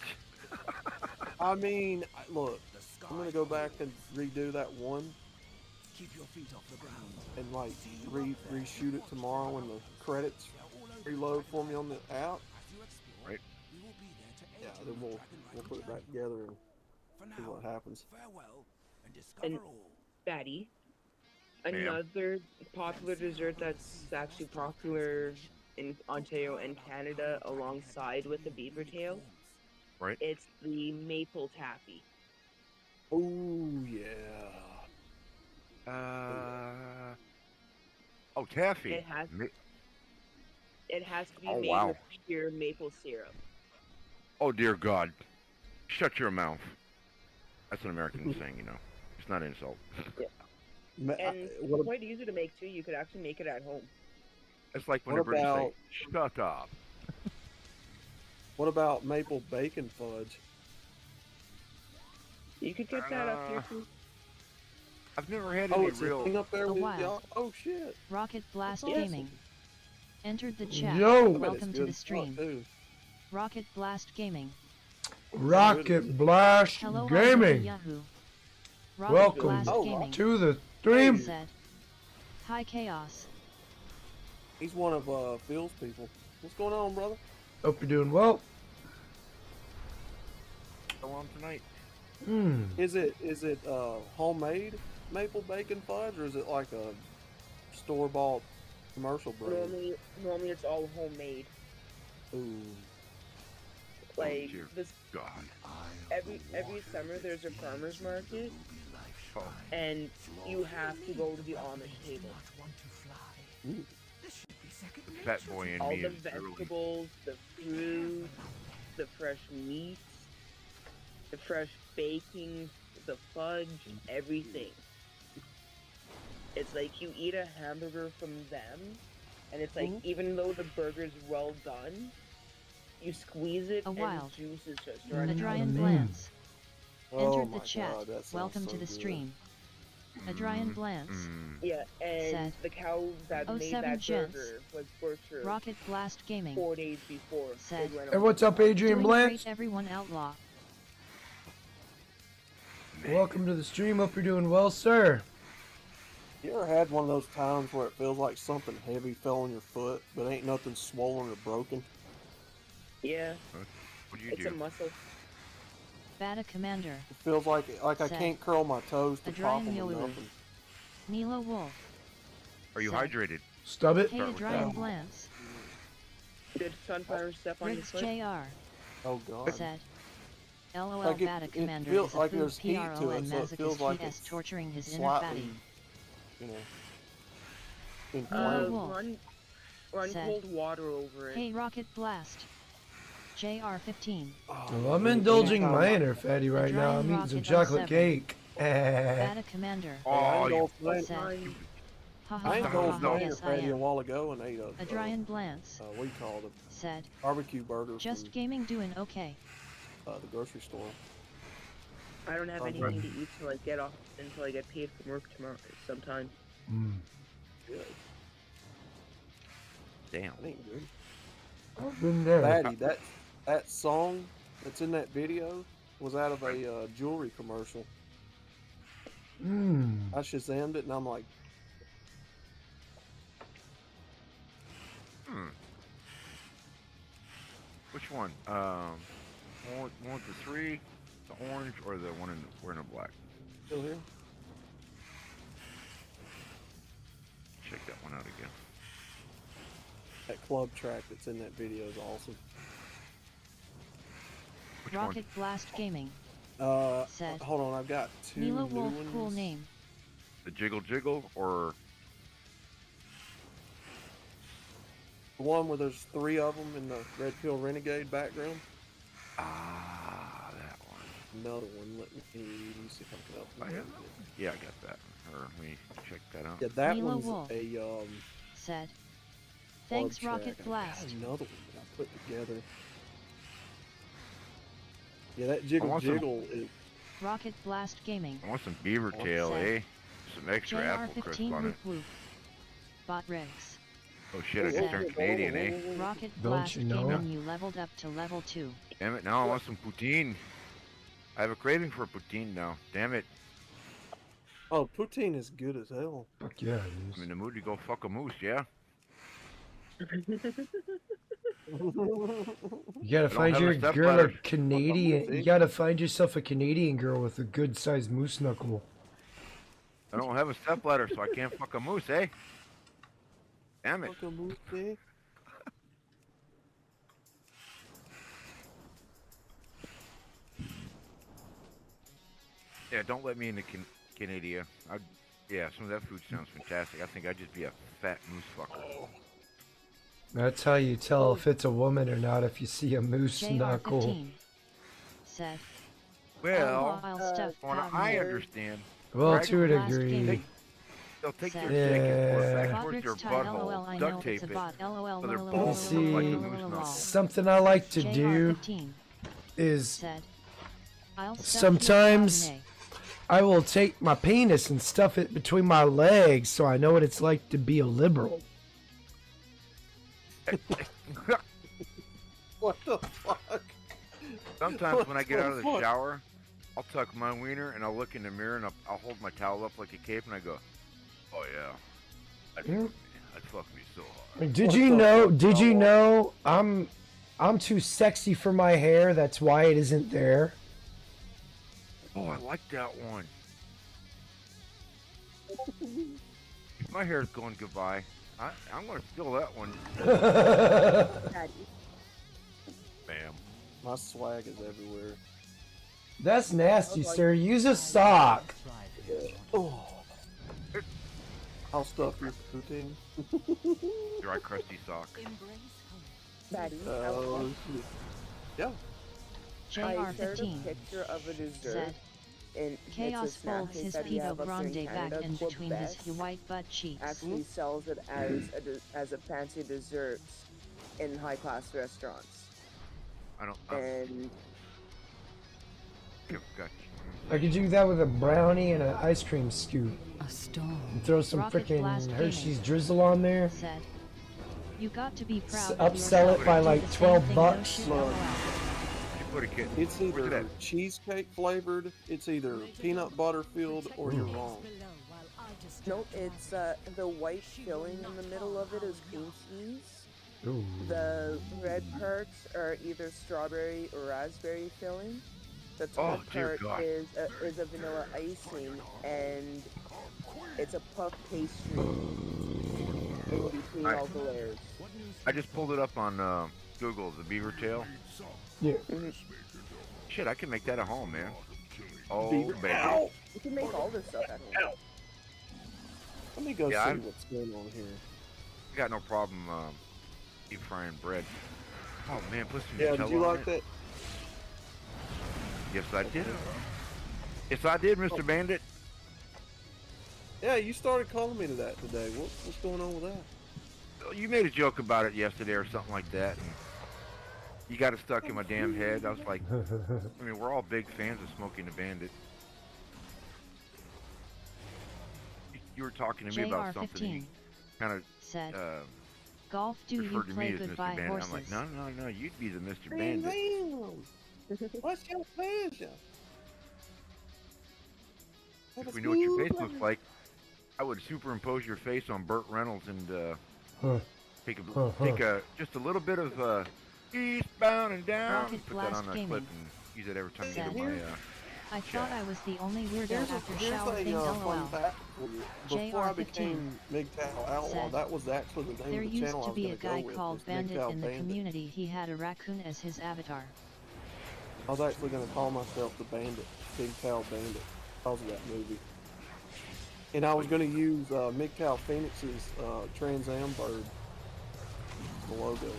I mean, look, I'm gonna go back and redo that one. Keep your feet off the ground. And like reshoot it tomorrow when the credits reload for me on the app. Right. Yeah, then we'll put it back together and see what happens. And Batty, another popular dessert that's actually popular in Ontario and Canada alongside with the beaver tail. Right. It's the maple taffy. Oh yeah. Taffy. It has to be made with pure maple syrup. Oh dear God! Shut your mouth. That's an American saying, you know. It's not an insult. Yeah. And it's quite easy to make too. You could actually make it at home. It's like when the British say, "Shut up." What about maple bacon fudge? You could get that up here too. I've never had any real thing up there with wild. y'all. Oh shit! Rocket Blast That's Gaming. Entered the chat. Yo! Welcome to the stream. Rocket Blast Gaming. Rocket Blast Hello, Gaming. Yahoo. Rocket Welcome Blast Gaming. to the stream. Said, hi, Chaos. He's one of Phil's people. What's going on, brother? Hope you're doing well. Go on tonight. Is it homemade maple bacon fudge, or is it like a store-bought commercial brand? Normally it's all homemade. Ooh. Like this. God. Every summer there's a farmer's market, and you have to go to the Amish table. The fat boy in all me the is vegetables, the fruit, the fresh meat, the fresh baking, the fudge, everything. It's like you eat a hamburger from them, and it's like even though the burger's well done, you squeeze it and wild. juice is just running. Adrian Blance. Oh Entered my the chat. God, that sounds Welcome so to the good. stream. Adrian Blance. Yeah, and Said, the cow that made 07 that gents. burger was butchered Rocket Blast Gaming. 4 days before. Said, they went Hey, on. what's up, Adrian Doing Blance? great, everyone outlaw. Welcome to the stream. Hope you're doing well, sir. You ever had one of those times where it feels like something heavy fell on your foot, but ain't nothing swollen or broken? Yeah. What do you It's do? a muscle. Bata Commander. It feels like I Said, can't curl my toes to pop Adrian them or Yolilu. nothing. Nilo Wolf. Are you Said, hydrated? Stub it. Hey, Adrian Blance. Did sunflower step on your Riggs foot? JR. Oh God. Said, LOL Like Bata it Commander feels is a like food there's heat PRO to it, and so it feels masochist like PS it's torturing his inner slightly, fatty. you know, Nilo inflamed. Wolf. Run Said, cold water over it. Hey, Rocket Blast. JR15. Well, I'm indulging my inner fatty right now. I'm Adrian eating some Rocket chocolate 07. cake. Bata Commander. I indulged said, I indulged my inner yes, I fatty a am. while ago and ate a Adrian Blance. we called it said, barbecue burger just from gaming doing okay. the grocery store. I don't have anything to eat until I get paid from work tomorrow sometime. Good. Damn. That ain't good. I've been there. Fatty, that song that's in that video was out of a jewelry commercial. I Shazammed it and I'm like, Which one? One with the 3, the orange, or the one wearing the black? still here? Check that one out again. That club track that's in that video is awesome. Which Rocket Blast Gaming. Said, hold on, I've got 2 Mila new Wolf, ones. cool name. The Jiggle Jiggle, or The one where there's 3 of them in the Red Pill Renegade background. that one. Another one. Let me see if I can help. Yeah, I got that. Or let me check that out. Yeah, that Mila one's Wolf a said, thanks club Rocket track. Blast. I got another one that I put together. Yeah, that Jiggle want some- Jiggle is. Rocket Blast Gaming. I want some beaver tail, eh? Some extra apple crisp JR15 on it. Whoop Whoop. Bot Rigs. Oh shit, I just turned Canadian, eh? Rocket Don't Blast you know? Gaming, you leveled up to level 2. Damn it, now I want some poutine. I have a craving for poutine now. Damn it. Oh, poutine is good as hell. Fuck yeah, it I'm in the mood to go fuck a moose, yeah? You gotta I don't find have your a step girl a ladder. Canadian. You gotta find yourself a Canadian girl with a good sized moose knuckle. I don't have a stepladder, so I can't fuck a moose, eh? Damn it. Fuck a moose, eh? Yeah, don't let me into Canada. Yeah, some of that food sounds fantastic. I think I'd just be a fat moose fucker. That's how you tell if it's a woman or not if you see a moose knuckle. JR15 said, Well, stuff from what I understand, Well, to a Blast degree. Gaming. they'll take Said, their dick and pour it back Yeah. towards your Roderick's tie, LOL, butthole, I know duct it's tape a it, bot, LOL, so their lol, balls lol, look like a lol, moose lol, knuckle. Something I like to do JR15 is said, I'll stuff sometimes you I will take my penis and stuff it between my legs so I know what it's like to be a liberal. What the fuck? Sometimes when I get out of the fuck? shower, I'll tuck my wiener and I'll look in the mirror and I'll hold my towel up like a cape and I go, oh yeah, that'd fuck me so hard. Did you know? Did you know I'm too sexy for my hair? That's why it isn't there. Oh, I like that one. My hair's going goodbye. I'm gonna steal that one. Bam. My swag is everywhere. That's nasty, sir. Use a sock. Oh. I'll stuff your poutine. Dry crusty sock. Maddie, Oh, shit. Yeah. I shared a JR15 picture of a dessert. said, And Chaos it's a snack folds cake his that we pedo have up here in grande back Canada, in between his Quebec. white butt cheeks. Actually sells it as a fancy dessert in high class restaurants. I don't. And Gotcha. I could do that with a brownie and an ice cream scoop. A storm. And throw some Rocket Blast freaking Gaming Hershey's drizzle on there. Said, you got to be proud of Upsell yourself. it by Do like the same 12 thing, bucks. no shit, LOL. It's either cheesecake flavored, it's either peanut butter filled, or you're wrong. no, it's the white filling in the middle of it is cream cheese. Ooh. The red parts are either strawberry or raspberry filling. The top dear part God. is a vanilla icing, and it's a puff pastry in between all the layers. I just pulled it up on Google, the beaver tail. Yeah. Shit, I can make that at home, man. Oh, Beaver- baby. Ow! You can make all this stuff at home. Let me go Yeah, see what's going on here. I got no problem deep frying bread. Oh man, put some Yeah, Nutella did you on like it. that? Yes, I did. Yes, I did, Mr. Bandit. Yeah, you started calling me to that today. What's going on with that? You made a joke about it yesterday or something like that, and you got it stuck in my damn head. I was like, I mean, we're all big fans of Smokey and the Bandit. You were talking to me about something. You kind of said, "Golf, do you referred to play me as Mr. goodbye Bandit. horses?" I'm like, no, you'd be the Mr. Bandit. What's your pleasure? If we knew what your face looks like, I would superimpose your face on Burt Reynolds and take just a little bit of eastbound and down. Rocket Put that on Blast a clip Gaming and use it every time you said, get my. I thought I was the only weirdo Here's after a shower thing, fun lol. fact for you. Before I became MGTOW Outlaw, said, that was actually the name There of the used channel to I was be a going to guy go with. called was Bandit MGTOW in the Bandit. community. He had a raccoon as his avatar. I was actually going to call myself the Bandit, Big Cow Bandit, because of that movie. And I was going to use MGTOW Phoenix's Trans Am Bird, the logo.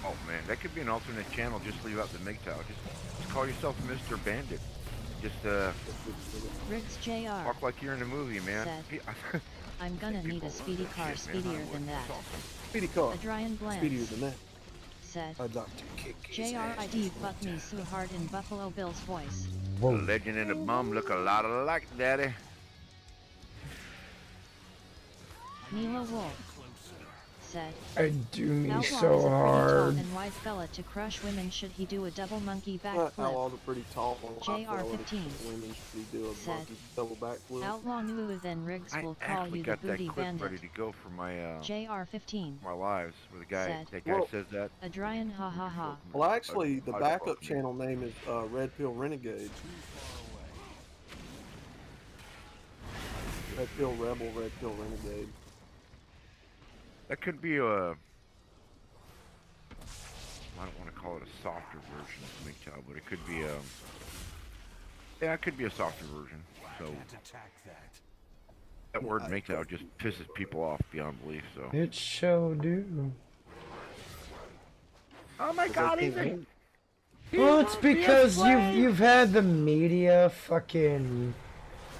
Oh man, that could be an alternate channel. Just leave out the MGTOW. Just call yourself Mr. Bandit. Just Riggs Jr. walk like you're in a movie, man. said, I'm gonna need a speedy car speedier than that. Speedy car. Adrian Bland Speedier than that. said, I'd like to kick his ass. JRID fuck me so hard in Buffalo Bill's voice. The legend and the bum look a lot alike, Daddy. Mila Wolf said, I do me Outlaw so is a pretty tall hard. and wide fella to crush women. Should he do a double monkey Outlaw's backflip? a pretty tall one. JR15 Women should do a said, monkey double backflip. Outlaw knew then Riggs will call Actually you the got that booty clip bandit. ready to go for my JR15 my lives, where the guy said, that guy says that. Adrian ha ha ha. Well, actually, the I- backup channel name is Red Pill Renegade. Red Pill Rebel, Red Pill Renegade. That could be a. I don't want to call it a softer version of MGTOW, but it could be a. Yeah, it could be a softer version. So that word MGTOW just pisses people off beyond belief. So. It sure do. Oh my God! Well, it's because you've had the media fucking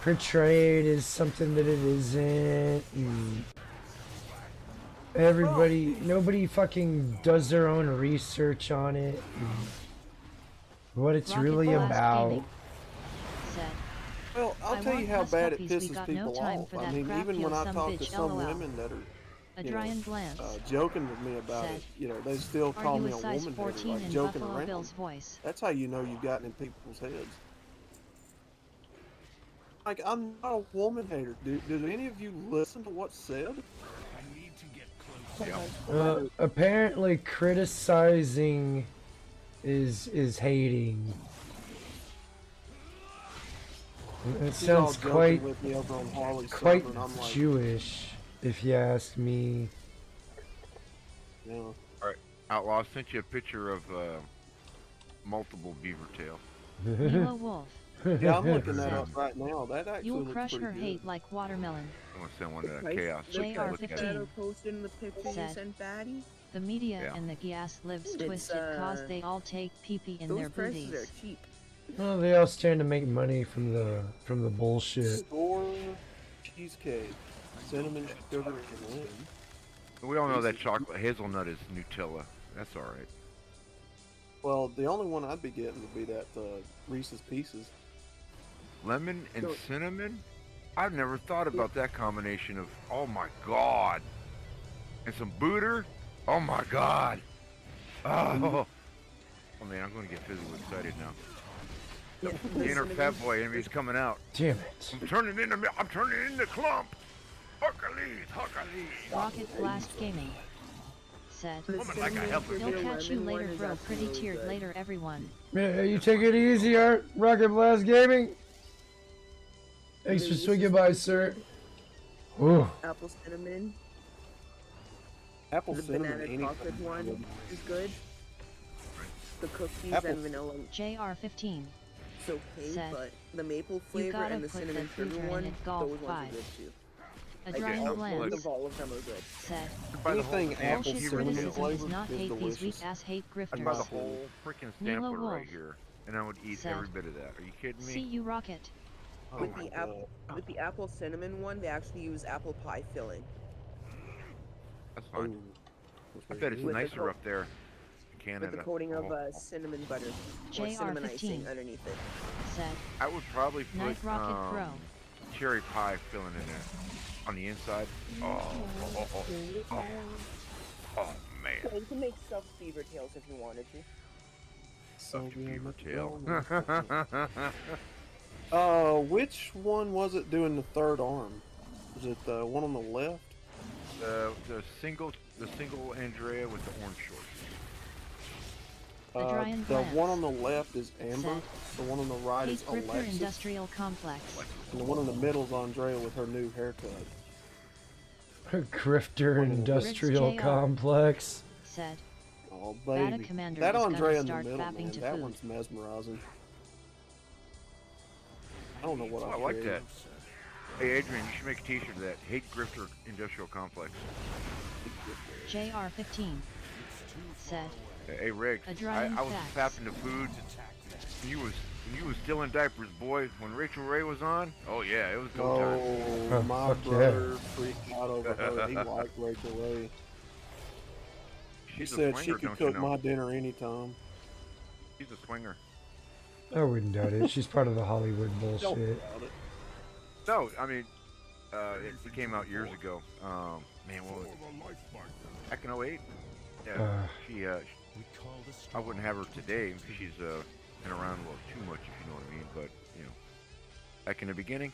portray it as something that it isn't. And nobody fucking does their own research on it. And what it's Rocket really Blast about. Gaming said, Well, I'll tell you how bad it pisses got people no time off. for I that mean, crap, even you when I some talk to bitch, some LOL. women that are, Adrian Bland joking with me about said, it, you know, they still Are call you me a a size woman 14 hater, like in joking Buffalo around. Bill's voice? That's how you know you've gotten in people's heads. Like, I'm not a woman hater. Do any of you listen to what's said? Apparently criticizing is hating. It She's all sounds joking quite with me over on Harley's quite server, and I'm like, Jewish, if you ask me. yeah. Alright, Outlaw, I sent you a picture of multiple beaver tail. Mila Wolf Yeah, I'm looking that up right now. That actually You'll looks crush pretty her good. hate like watermelon. I'm gonna send one to that Price- Chaos. the Look price at that it. are posted in the picture you Said, sent Batty. The media Yeah. and the gas lives It's, twisted cause they all take pee-pee in those their prices booties. are cheap. Well, they all stand to make money from the bullshit. Store cheesecake, cinnamon, sugar, and lemon. We all know that chocolate hazelnut is Nutella. That's alright. Well, the only one I'd be getting would be that Reese's Pieces. Lemon and No. cinnamon? I've never thought about that combination of, oh my God. And some booter? Oh my God. Oh. Oh man, I'm going to get physically excited now. The inner fat boy in me is coming out. Damn it. I'm turning into clump. Hercules. Rocket Blast Gaming said, Woman like I help her. He'll catch you later, bro. Pretty tiered later, everyone. Yeah, you take it easy, Art. Rocket Blast Gaming. Thanks for swinging by, sir. Ooh. Apple cinnamon. Apple The cinnamon, banana anything. chocolate one is good. The cookies Apple- and vanilla JR15 is okay, said, but the maple flavor gotta and the put cinnamon the sugar sugar in one, it, golf those ones are 5. good too. Adrian all Bland of all of them are good. said, Anything apple bullshit cinnamon criticism is flavored not is hate these delicious. weak ass hate I'd buy the grifters. whole freaking Nilo sampler right Wolf here, and I would eat said, every bit of that. Are you kidding me? see you rocket. Oh With my the god. with the apple cinnamon one, they actually use apple pie filling. That's fine. That's I very bet it's good. With the nicer co- up there in Canada. With the coating of Oh. cinnamon butter or JR cinnamon 15 icing underneath it. said, I would probably Night put Rocket Pro cherry pie filling in there on the inside. Oh man. Yeah, you can make stuffed beaver tails if you wanted to. Stuffed beaver tail. Which one was it doing the third arm? Was it the one on the left? The single Andrea with the orange shorts. Adrian The Glance one on the left is Amber. said, The one on the right Hate is Grifter Alexis. Industrial Complex. And the one in the middle is Andrea with her new haircut. Grifter Industrial Jr. complex. Said, Oh Bata baby, Commander that is Andrea gonna in the start middle, fapping man, to that food. one's mesmerizing. I don't know what Oh, I I like created. that. Hey Adrian, you should make a t-shirt of that. Hate Grifter Industrial Complex. JR15 said, Hey Rick, Adrian I was facts. fapping to food when you was still in diapers, boy. When Rachel Ray was on, oh yeah, it was go time. Oh, my brother freaked out over her. He liked Rachel Ray. He She's a said she swinger, could don't you cook know? my dinner anytime. She's a swinger. I wouldn't doubt it. She's part of the Hollywood Don't bullshit. doubt it. No, I mean, it came out years ago. Man, what was it? Back in 08? Yeah, I wouldn't have her today because she's been around a little too much, if you know what I mean. But, you know, back in the beginning.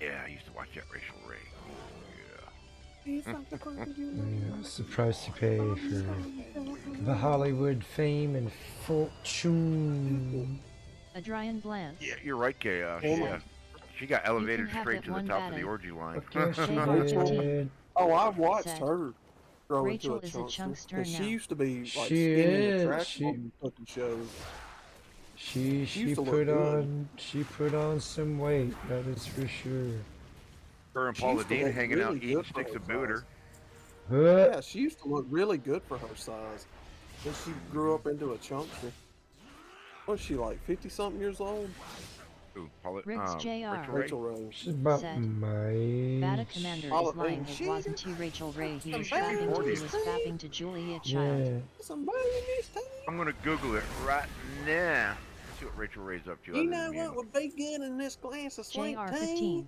Yeah, I used to watch that Rachel Ray. Yeah. Yeah, I was surprised to pay for the Hollywood fame and fortune. Adrian Bland. Yeah, you're right, Chaos. Oh, Yeah. She got elevated have straight it to the one top of the batted. orgy line. Okay, she JR15 did. Oh, I've watched said, her grow Rachel into a is a chunkster. chunkster 'Cause she now. used to be like She skinny and is. attractive on cooking shows. She used to look good. put on some weight, that is for sure. Her and She Paula used to Dean look hanging out really eating good for sticks her of booter. Huh? Yeah, she used to look really good for her size. Then she grew up into a chunkster. What's she like, 50-something years old? Ooh, Paula, Riggs Jr. Rachel Ray. Rachel Ray. She's about said, my Bata age. Commander Paula is lying. Dean. It wasn't he, Rachel Ray. He was She should be fapping to, 40. he was fapping to Julia Child. Yeah. Somebody needs to. I'm gonna Google it right now. See what Rachel Ray's up to. You other know than what would be good in this glass of sweet JR15 tea?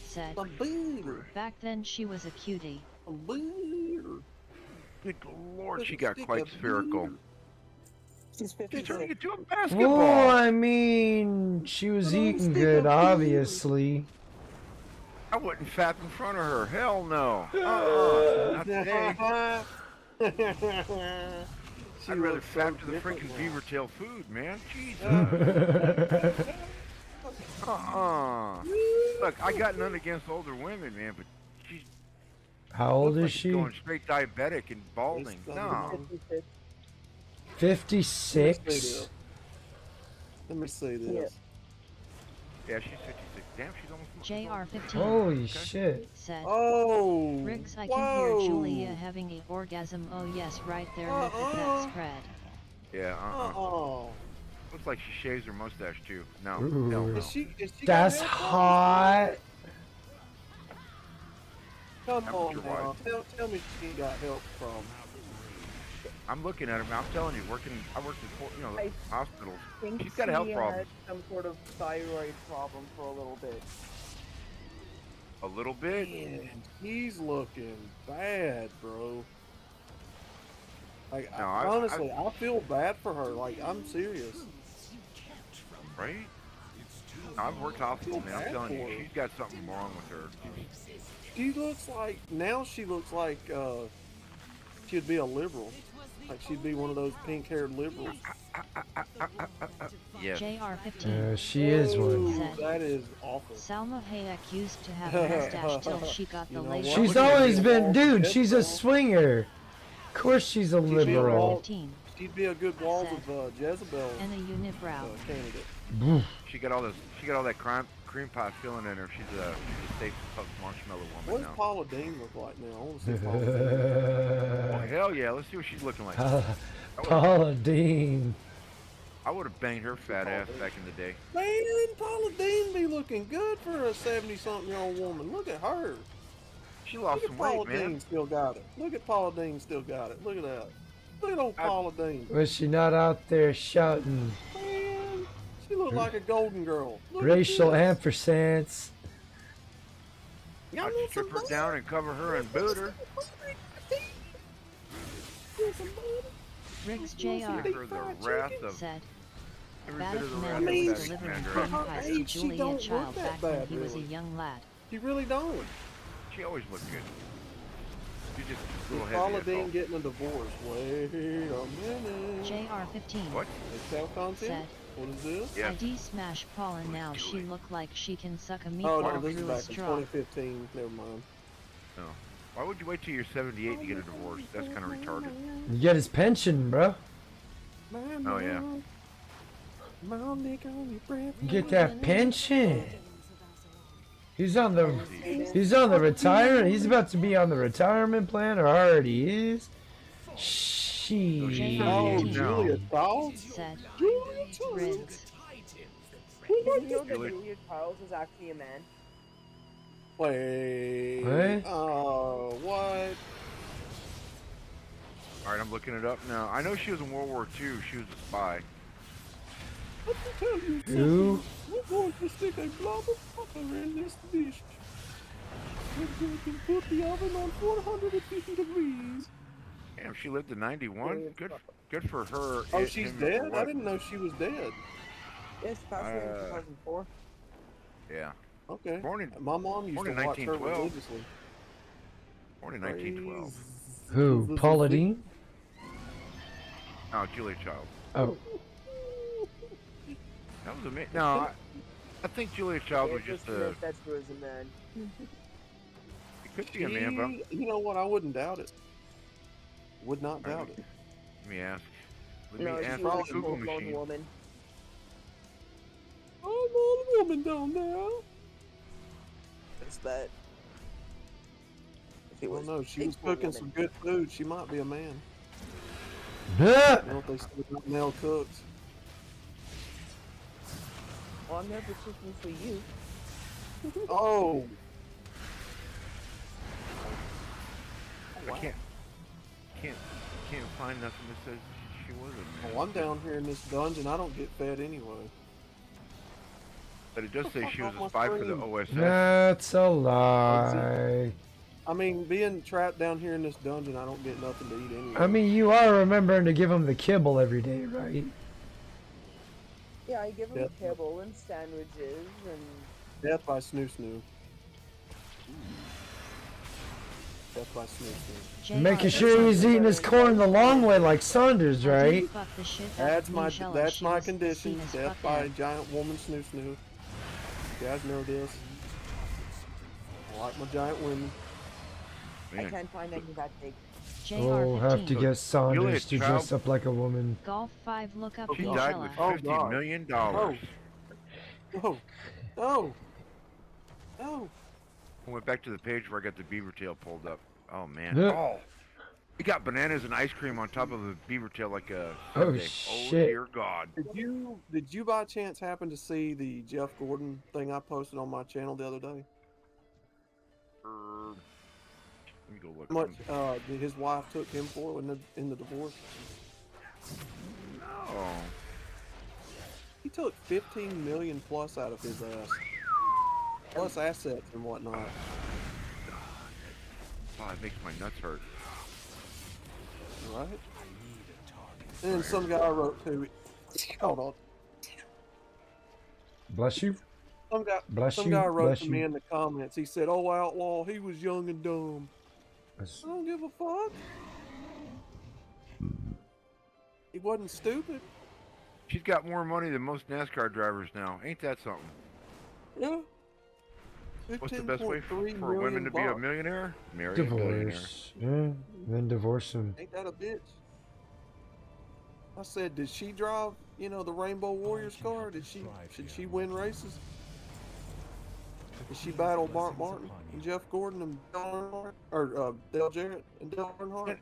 said, A beer. back then she was a cutie. A beer. Good lord, she Little got stick quite of spherical. beer. She's She's turning 56. into a Well, basketball. I mean, she was Little eating stick good, of beer. obviously. I wouldn't fap in front of her. Hell no. Not today. I'd rather fap to the freaking beaver tail food, man. Jesus. Look, I got none against older women, man, but she's How old looks is like she's she? going straight diabetic and balding. No. 56? Let me see this. Yeah, she's 56. Damn, she's almost. JR15 Holy shit. said, Oh. Riggs, I can whoa. hear Julia having an orgasm. Oh yes, right there. Look at that spread. Yeah, Oh. Looks like she shaves her mustache too. No, Ooh. hell no. Is she That's got help? hot. Come That was on your now. wife. Tell me she got help from. I'm looking at her. I'm telling you, I worked in I hospitals. think She's got a health she problem. had some sort of thyroid problem for a little bit. A little bit. Man, he's looking bad, bro. Like, No, honestly, I feel bad for her. Like, I'm serious. Right? No, I've worked hospitals, man. I'm bad telling you, for her. she's got something wrong with her. She looks like she'd be a liberal. Like she'd be one of those pink-haired liberals. Yes. JR15 She is one. said, That is awful. Salma Hayek used to have a mustache till she got the You know laser. what? She's always been, dude, she's a swinger. Of course she's a liberal. JR15 She'd be a good walls of Jezebel And a unibrow. candidate. She got all that cream pie filling in her. She's a safe puff marshmallow What woman does now. Paula Deen look like now? I want to see Paula Deen. Oh, hell yeah, let's see what she's looking like. Paula Deen. I would have banged her fat ass back in the day. Man, Paula Deen be looking good for a 70-something-year-old woman. Look at her. She lost some weight, Paula man. Deen still got it. Look at Paula Deen still got it. Look at that. Look at old Paula Deen. Was she not out there shouting Man, she looked like a golden girl. Look racial at this. ampersands? I'd strip her down and cover her and boot her. Riggs Jr. For the wrath of said, every bit of the Battle wrath Man of was that delivering commander. cream pies to She Julia don't Child look that back when bad, he was a really. young lad. She really don't. She always looked good. She's just a little Is heavy. Paula that's all. Deen getting a divorce? Wait a minute. JR15 What? Excel content? said, What is this? Yeah. ID smash Paula now she look like she can suck a Oh meatball no, this is through a back in straw. 2015. Never mind. No. Why would you wait till you're 78 to get a divorce? That's kind of retarded. You get his pension, bro. Oh yeah. You get that pension. He's on the retirement. He's about to be on the retirement plan, or already is. She. Oh, Julia Childs? Said, Julia Childs. Riggs. Did you know that Julia Charles is actually a man? Wait. What? Oh, what? All right, I'm looking it up now. I know she was in World War II. She was a spy. Let me tell you Who? something. We're going to stick a blob of butter in this dish. We're going to put the oven on 450 degrees. Damn, she lived to 91. Good for her. Oh, she's dead? I didn't know she was dead. Yes, passed away in 2004. Yeah. Okay. Born in, My mom used born to in watch her 1912. religiously. Born in 1912. Who? Paula Deen? Oh, Julia Child. Oh. That was amazing. No, I think Julia Child was just a. That's who is a man. It could be a man, but You know what? I wouldn't doubt it. Would not doubt it. let me ask. Let No, me she ask was the a Google full-blown machine. woman. I'm a woman down there. It's that. If it Well, was no, she a was full cooking woman. some good food. She might be a man. Yeah. You know what they say about male cooks? Well, I'm never cooking for you. Oh! I can't find nothing that says she was a man. Well, I'm down here in this dungeon. I don't get fed anyway. But it does say she was a spy for the OSS. That's a lie. I mean, being trapped down here in this dungeon, I don't get nothing to eat anyway. I mean, you are remembering to give him the kibble every day, right? Yeah, I give him Yep. kibble and sandwiches and. Death by Snoo Snoo. Death by Snoo Snoo. Making sure he's eating his corn the long way like Saunders, right? That's my condition. Death by a giant woman Snoo Snoo. You guys know this. I like my giant women. I can't find any that big. Oh, have to get Saunders to Child- dress up like a woman. Golf 5 look up She the died with Shella. $50 million. Oh. Oh. Oh. I went back to the page where I got the beaver tail pulled up. Oh man. Yeah. Oh. We got bananas and ice cream on top of a beaver tail like a Oh, sundae. shit. Oh dear God. Did you by chance happen to see the Jeff Gordon thing I posted on my channel the other day? Let me go look. How much his wife took him for in the divorce? No. He took 15 million plus out of his ass, plus assets and whatnot. Oh, it makes my nuts hurt. Right? And then some guy wrote to me. Hold on. Bless you. Bless Some you, guy wrote bless to me you. in the comments. He said, "Oh, Outlaw, he was young and dumb." That's- I don't give a fuck. He wasn't stupid. She's got more money than most NASCAR drivers now. Ain't that something? Yeah. What's the best way for 15.3 women to be a million millionaire? Marry a billionaire. Divorce. Yeah, then divorce him. Ain't that a bitch? I said, did she drive, the Rainbow Warriors car? Should she win races? Did she battle Mark Martin and Jeff Gordon and Dale Earnhardt? Or Dale Jarrett and Dale Earnhardt?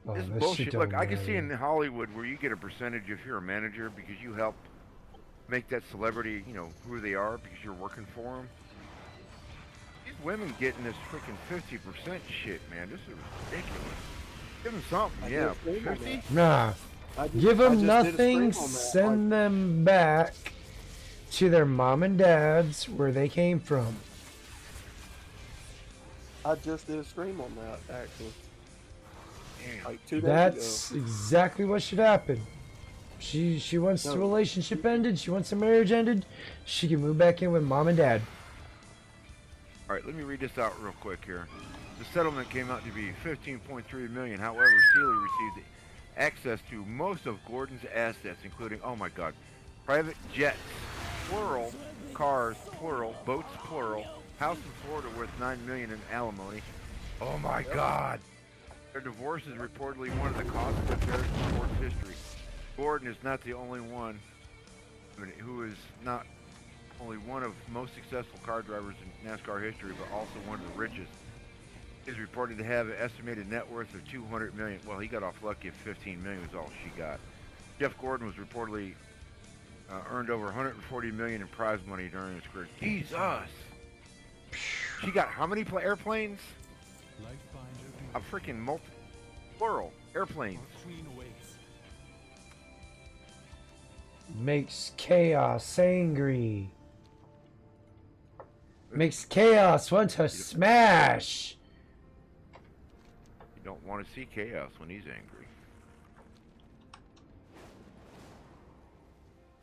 Oh, It's that bullshit. shit Look, don't I can see in matter. Hollywood where you get a percentage if you're a manager because you help make that celebrity, who they are because you're working for them. These women getting this freaking 50% shit, man. This is ridiculous. Give them something, yeah. 50? Nah. Give them nothing, send them back to their mom and dad's where they came from. I just did a stream on that, actually. Like 2 days That's ago. exactly what should happen. She wants the relationship ended, she wants the marriage ended, she can move back in with mom and dad. Alright, let me read this out real quick here. The settlement came out to be $15.3 million. However, Sealy received access to most of Gordon's assets, including, oh my god, private jets, plural, cars, plural, boats, plural, house in Florida worth $9 million in alimony. Oh my god! Their divorce is reportedly one of the causes of their sports history. Gordon is not the only one who is not only one of most successful car drivers in NASCAR history, but also one of the richest. He is reported to have an estimated net worth of $200 million. Well, he got off lucky if $15 million was all she got. Jeff Gordon was reportedly earned over $140 million in prize money during his career. Jesus! She got how many airplanes? A freaking plural airplanes. Makes chaos angry. Makes chaos want to smash. You don't want to see chaos when he's angry.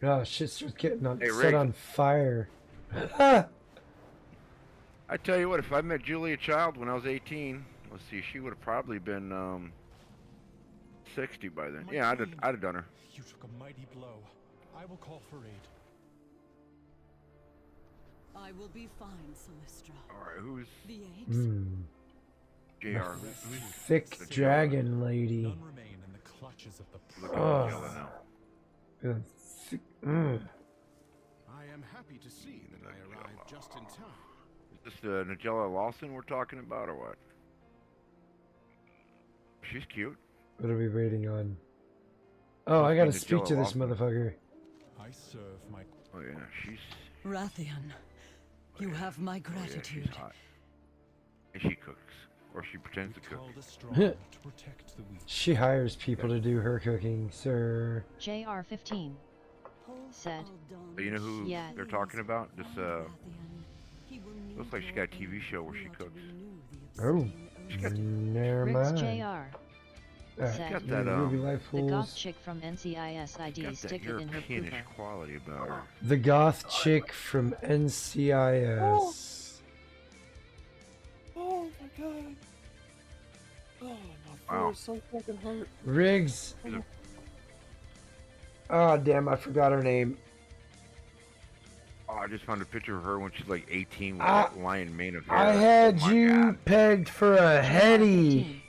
Oh, shit's just getting Hey, set Rick. on fire. I tell you what, if I met Julia Child when I was 18, let's see, she would have probably been 60 by then. Yeah, I'd have done her. You took a mighty blow. I will call for aid. I will be fine, Celestra. Alright, who's The eggs? JR? Who's Thick the dragon lady. None remain in the clutches of the Look Oh. at yellow now. I am happy to see that I arrived just in time. Is this Nigella Lawson we're talking about or what? She's cute. What are we waiting on? Oh, I gotta Nigella speak to this Lawson. motherfucker. I serve my... Oh yeah, she's... Rathian, you have my Oh, yeah, gratitude. she's hot. And she cooks. Or she pretends to cook. Called a strong to protect the weak. She hires people to do her cooking, sir. JR15 said, So you know who Yeah. they're talking about? This looks like she got a TV show where she cooks. Oh, She got never Riggs mind. JR said, got that, Ruby Life the goth Fools. chick from NCIS ID got that stick it in her Europeanish pooper. quality about her. The goth chick from NCIS. Oh my god. Oh, my Wow. foot is so fucking hurt. Riggs. Oh, damn, I forgot her name. Oh, I just found a picture of her when she's like 18 with I- that lion mane of hair. I had Oh my you God. pegged for a heady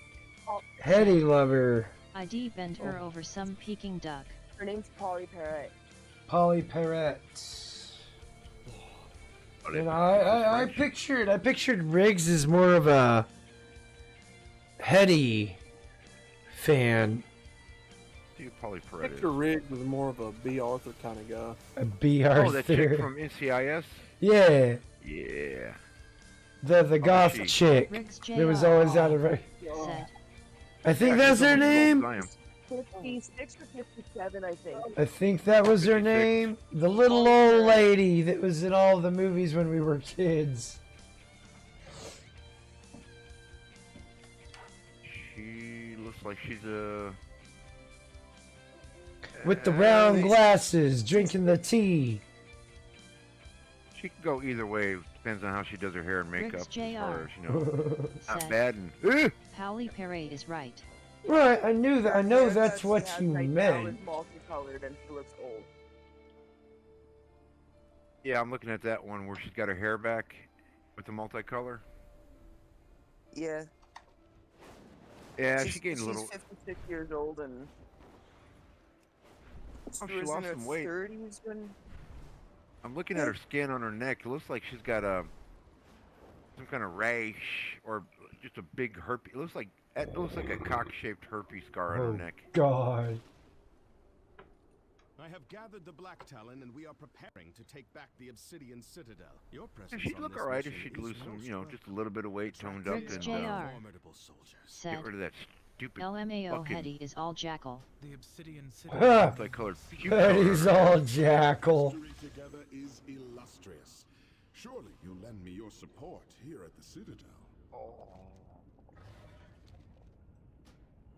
lover. ID bent her over some peking duck. Her name's Polly Parrot. Polly Perrette. And I pictured Riggs as more of a heady fan. See who Polly Perrette is. Victor Riggs was more of a B. Arthur kind of guy. A B. Oh, that chick Arthur. from NCIS? Yeah, Yeah. the goth she? chick. Riggs That was JR always out of right. said, I think Yeah, that's she's her almost as old name. as I am. 56 or 57, I think. I think that was her 56. name. The little old lady that was in all the movies when we were kids. She looks like she's a... With the round glasses, drinking the tea. She could go either way. Depends on how she does her hair and makeup. Riggs As far as, JR not said, bad and... Polly Perret is right. Right, I knew that. I know Hair that's that she what has you right now meant. is multicolored and she looks old. Yeah, I'm looking at that one where she's got her hair back with the multicolor. Yeah. Yeah, she gained a she's little... 56 years old and Oh, she she was lost in her some weight. 30s when. I'm looking at her skin on her neck. It looks like she's got some kind of rash or just a big herpes. It looks like a cock-shaped herpes scar on her Oh neck. God. I have gathered the Black Talon, and we are preparing to take back the Obsidian Citadel. Your presence She'd on look this alright if mission she'd is lose some, most just a little bit of weight, toned up, Riggs and Jr. formidable soldiers. said, get rid of that stupid LMAO fucking Hetty is all jackal. The Obsidian Ha! multicolored puke Eddie's color. all jackal. History together is illustrious. Surely you'll lend me your support here at the Citadel.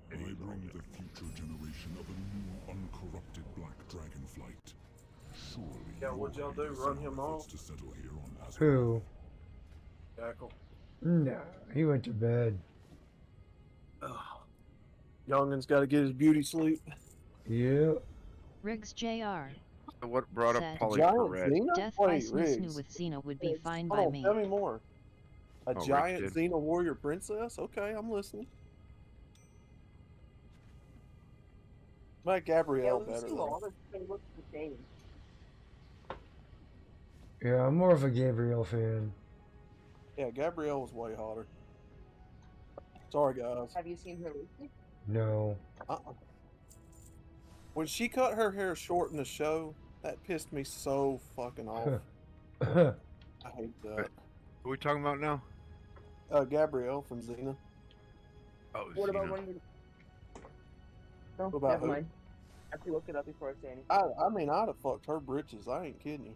I bring the future generation of a new uncorrupted black dragon flight. Surely Yeah, what'd y'all do? Run him off? to settle here on Asgard. Who? Jackal. No, he went to bed. Youngin's got to get his beauty sleep. Yeah. Riggs Jr. So what brought up said, Polly Giant Red? Xena? Death by Wait, Snoo Riggs. with Xena would be fine Hold by on, me. tell me more. A Riggs giant did. Xena warrior princess? Okay, I'm listening. Make Gabrielle Yeah, better Lucy though. Lawless looks the same. Yeah, I'm more of a Gabrielle fan. Yeah, Gabrielle was way hotter. Sorry, guys. Have you seen her lately? No. When she cut her hair short in the show, that pissed me so fucking off. I hate that. Who are we talking about now? Gabrielle from Xena. Oh, What about Xena. one? No, What about never who? mind. I have to look it up before I say anything. I mean, I'd have fucked her britches. I ain't kidding you.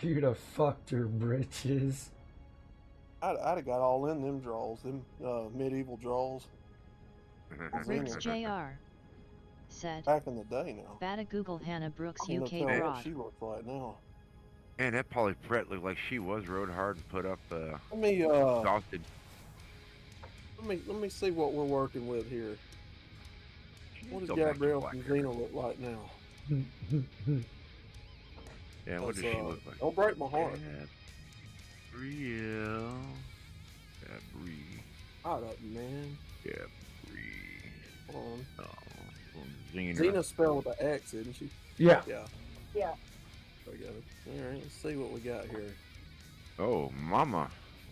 You'd have fucked her britches. I'd have got all in them draws, them medieval draws. Riggs Jr. said, Back in the day now. Bada Google Hannah Brooks I don't UK know what broad. she looks like now. Man, that Polly Brett looked like she was rode hard and put up Let me exhausted. let me see what we're working with here. What does Go back to Gabrielle black from hair. Xena look like now? Yeah, what does she look like? Don't break my heart. Gabrielle. Gabrielle. Shut up, man. Gabrielle. Hold on. Oh, Xena. Xena's spelled with an X, isn't she? Yeah. Yeah. Yeah. I got it. Alright, let's see what we got here. Oh, mama.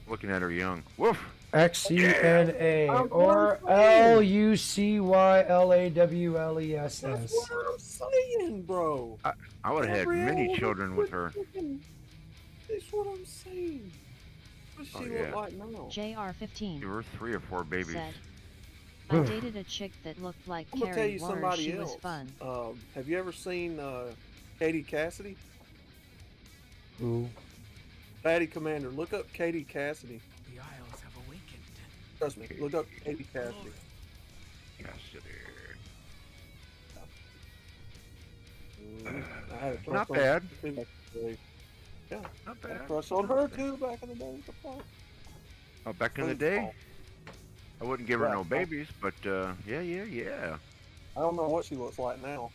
Looking at her young. Woof. XCNA or LUCYLAWLESS. That's what I'm saying, bro. I would have had Gabrielle many was children with her. That's what I'm saying. What does Oh, she yeah. look like now? JR15 There were 3 or 4 babies. said, I dated a chick that looked like I'm gonna tell Carrie you Warner. somebody She else. was fun. Have you ever seen Katie Cassidy? Who? Batty Commander. Look up Katie Cassidy. The Isles have awakened. Trust me. Look up Katie Cassidy. I had a crush Not on bad. her too back in the day. Yeah, Not I had a bad. crush on her too back in the day. What the fuck? Oh, back in the day? I wouldn't give her no babies, but yeah. I don't know what she looks like now.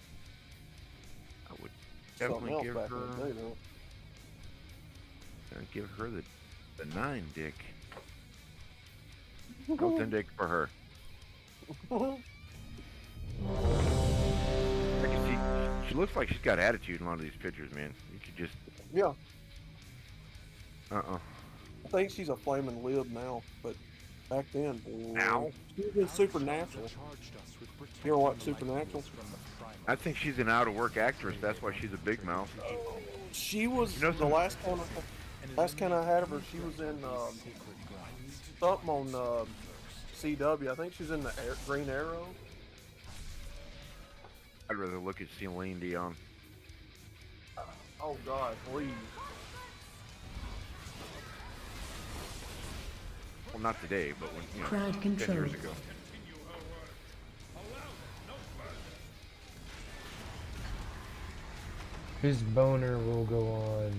I would Something definitely else give back her. in the day, though. I'd give her the 9 dick. No 10 dick for her. I can see she looks like she's got attitude in a lot of these pictures, man. You could just Yeah, I think she's a flaming lib now, but back then, Now? she was in Supernatural. You ever watch Supernatural? I think she's an out of work actress. That's why she's a big mouth. She was You know the last kind I had of her. She was in something on CW. I think she's in the Green Arrow. I'd rather look at Celine Dion. Oh God, please. Well, not today, but when Crowd 10 control. years ago. His boner will go on.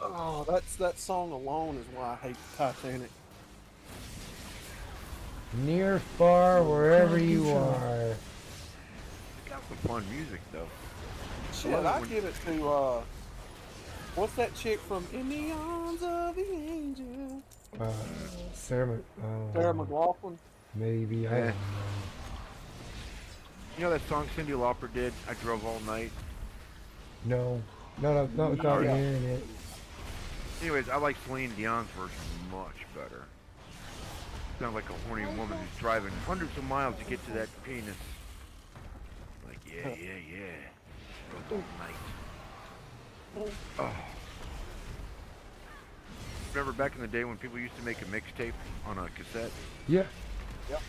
Oh, that song alone is why I hate Titanic. Near, far, wherever you are. It's got some fun music though. Shit, I give it to what's that chick from In the Arms of the Angel? Sarah Sarah McLaughlin. Maybe, I don't know. You know that song Cyndi Lauper did? I drove all night. No, not without Yeah. hearing it. Anyways, I like Celine Dion's version much better. Sounds like a horny woman who's driving hundreds of miles to get to that penis. Like, yeah. Drove all night. Oh. Remember back in the day when people used to make a mixtape on a cassette? Yeah. Yep.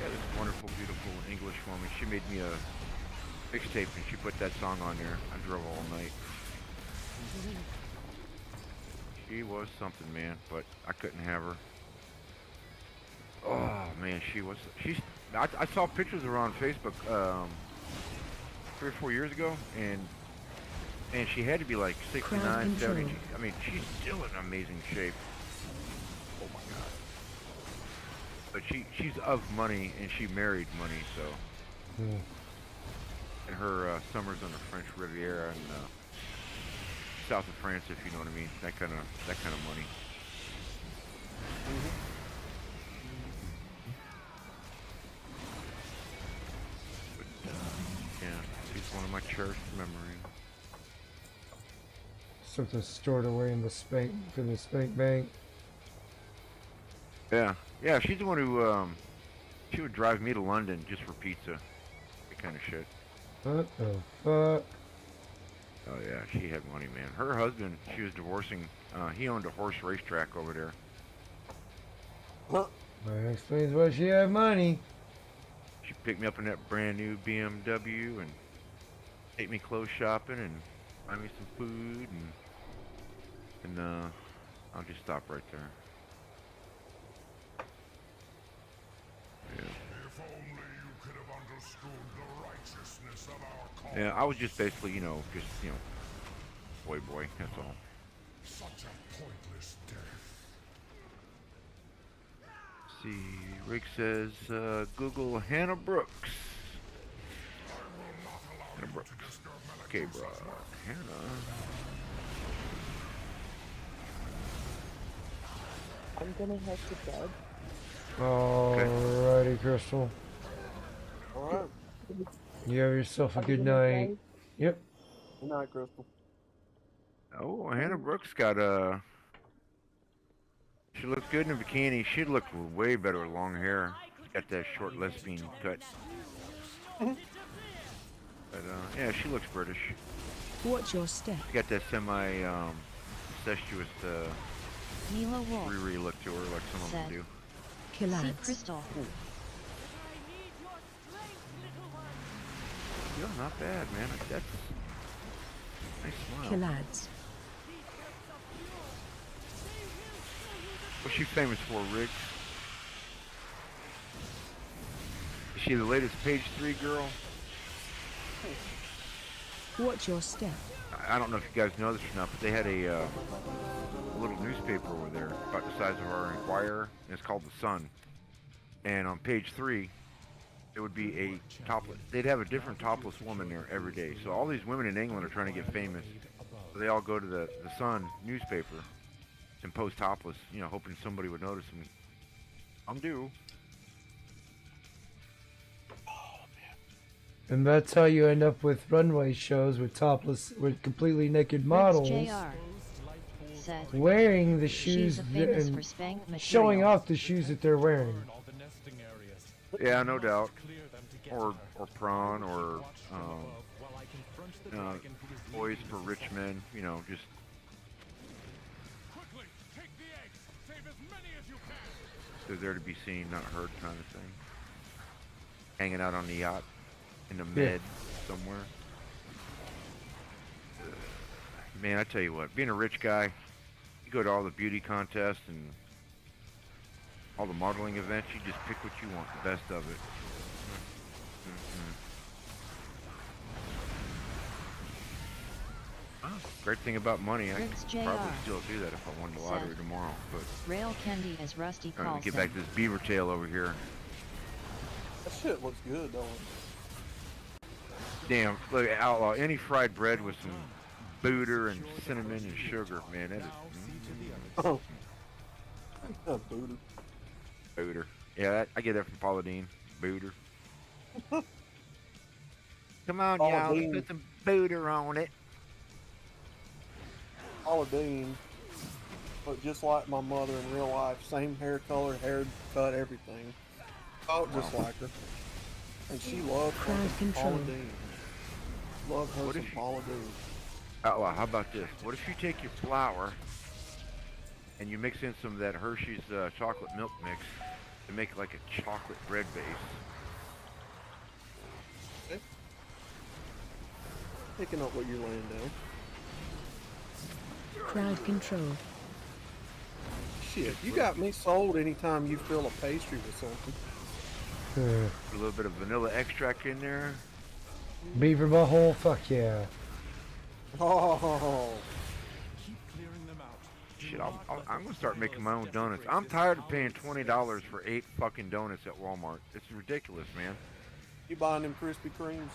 Yeah, this wonderful, beautiful English woman. She made me a mixtape and she put that song on there. I drove all night. She was something, man, but I couldn't have her. Oh man, I saw pictures of her on Facebook 3 or 4 years ago, and she had to be like 69, 70. I mean, she's still in amazing shape. Oh my god. But she's of money, and she married money, so. Mm. And her summers on the French Riviera and south of France, if you know what I mean. That kind of money. But yeah, she's one of my cherished memories. Something stored away in the spank for the spank bank. Yeah, she's the one who she would drive me to London just for pizza. That kind of shit. What the fuck? Oh yeah, she had money, man. Her husband, she was divorcing. He owned a horse racetrack over there. That explains why she had money. She picked me up in that brand new BMW and take me clothes shopping and buy me some food and I'll just stop right there. Yeah. If only you could have understood the righteousness of our cause. Yeah, I was just basically, boy, that's all. Such a pointless death. See, Rick says, Google Hannah Brooks. Hannah Brooks. Okay, bro. Hannah. I'm gonna head to bed. Alrighty, Crystal. Alright. You have yourself a good night. Yep. Good night, Crystal. Oh, Hannah Brooks got she looks good in a bikini. She'd look way better with long hair. Got that short lesbian cut. But yeah, she looks British. Watch your step. She got that semi incestuous Mila Wolf Riri look to her, like some of them do. See Crystal. Yeah, not bad, man. That's nice smile. Killads. What's she famous for, Rick? Is she the latest Page 3 girl? Watch your step. I don't know if you guys know this or not, but they had a little newspaper over there about the size of our Enquirer, and it's called The Sun. And on page 3, it would be a topless. They'd have a different topless woman there every day. So all these women in England are trying to get famous. So they all go to the Sun newspaper and post topless, hoping somebody would notice them. I'm due. And that's how you end up with runway shows with completely naked models Said, wearing the she's shoes famous and for spank showing material. off the shoes that they're wearing. Yeah, no doubt. Or prawn, or boys for rich men, just. They're there to be seen, not heard, kind of thing. Hanging out on the yacht in the med somewhere. Man, I tell you what, being a rich guy, you go to all the beauty contests and all the modeling events, you just pick what you want, the best of it. Great thing about money, I Rick's could probably JR. still do that if I won the lottery tomorrow. But Rail Candy as Rusty trying calls to get him. back to this beaver tail over here. That shit looks good, don't it? Damn, look, outlaw, any fried bread with some booter and cinnamon and sugar, man, that is... Oh. Booter. Booter. Yeah, I get that from Paula Deen. Booter. Come on, Paula y'all. Let's Deen. put some booter on it. Paula Deen, but just like my mother in real life, same hair color, haircut, everything. Oh, just like her. And she loved Crowd fucking Paula control. Deen. Love her What some if- Paula Deen. Outlaw, how about this? What if you take your flour and you mix in some of that Hershey's chocolate milk mix to make like a chocolate bread base? Okay. Picking up what you're laying down. Crowd control. Shit, you got me sold anytime you fill a pastry with something. Put a little bit of vanilla extract in there. Beaver butthole, fuck yeah. Oh. Shit, I'm gonna start making my own donuts. I'm tired of paying $20 for 8 fucking donuts at Walmart. It's ridiculous, man. You buying them Krispy Kremes?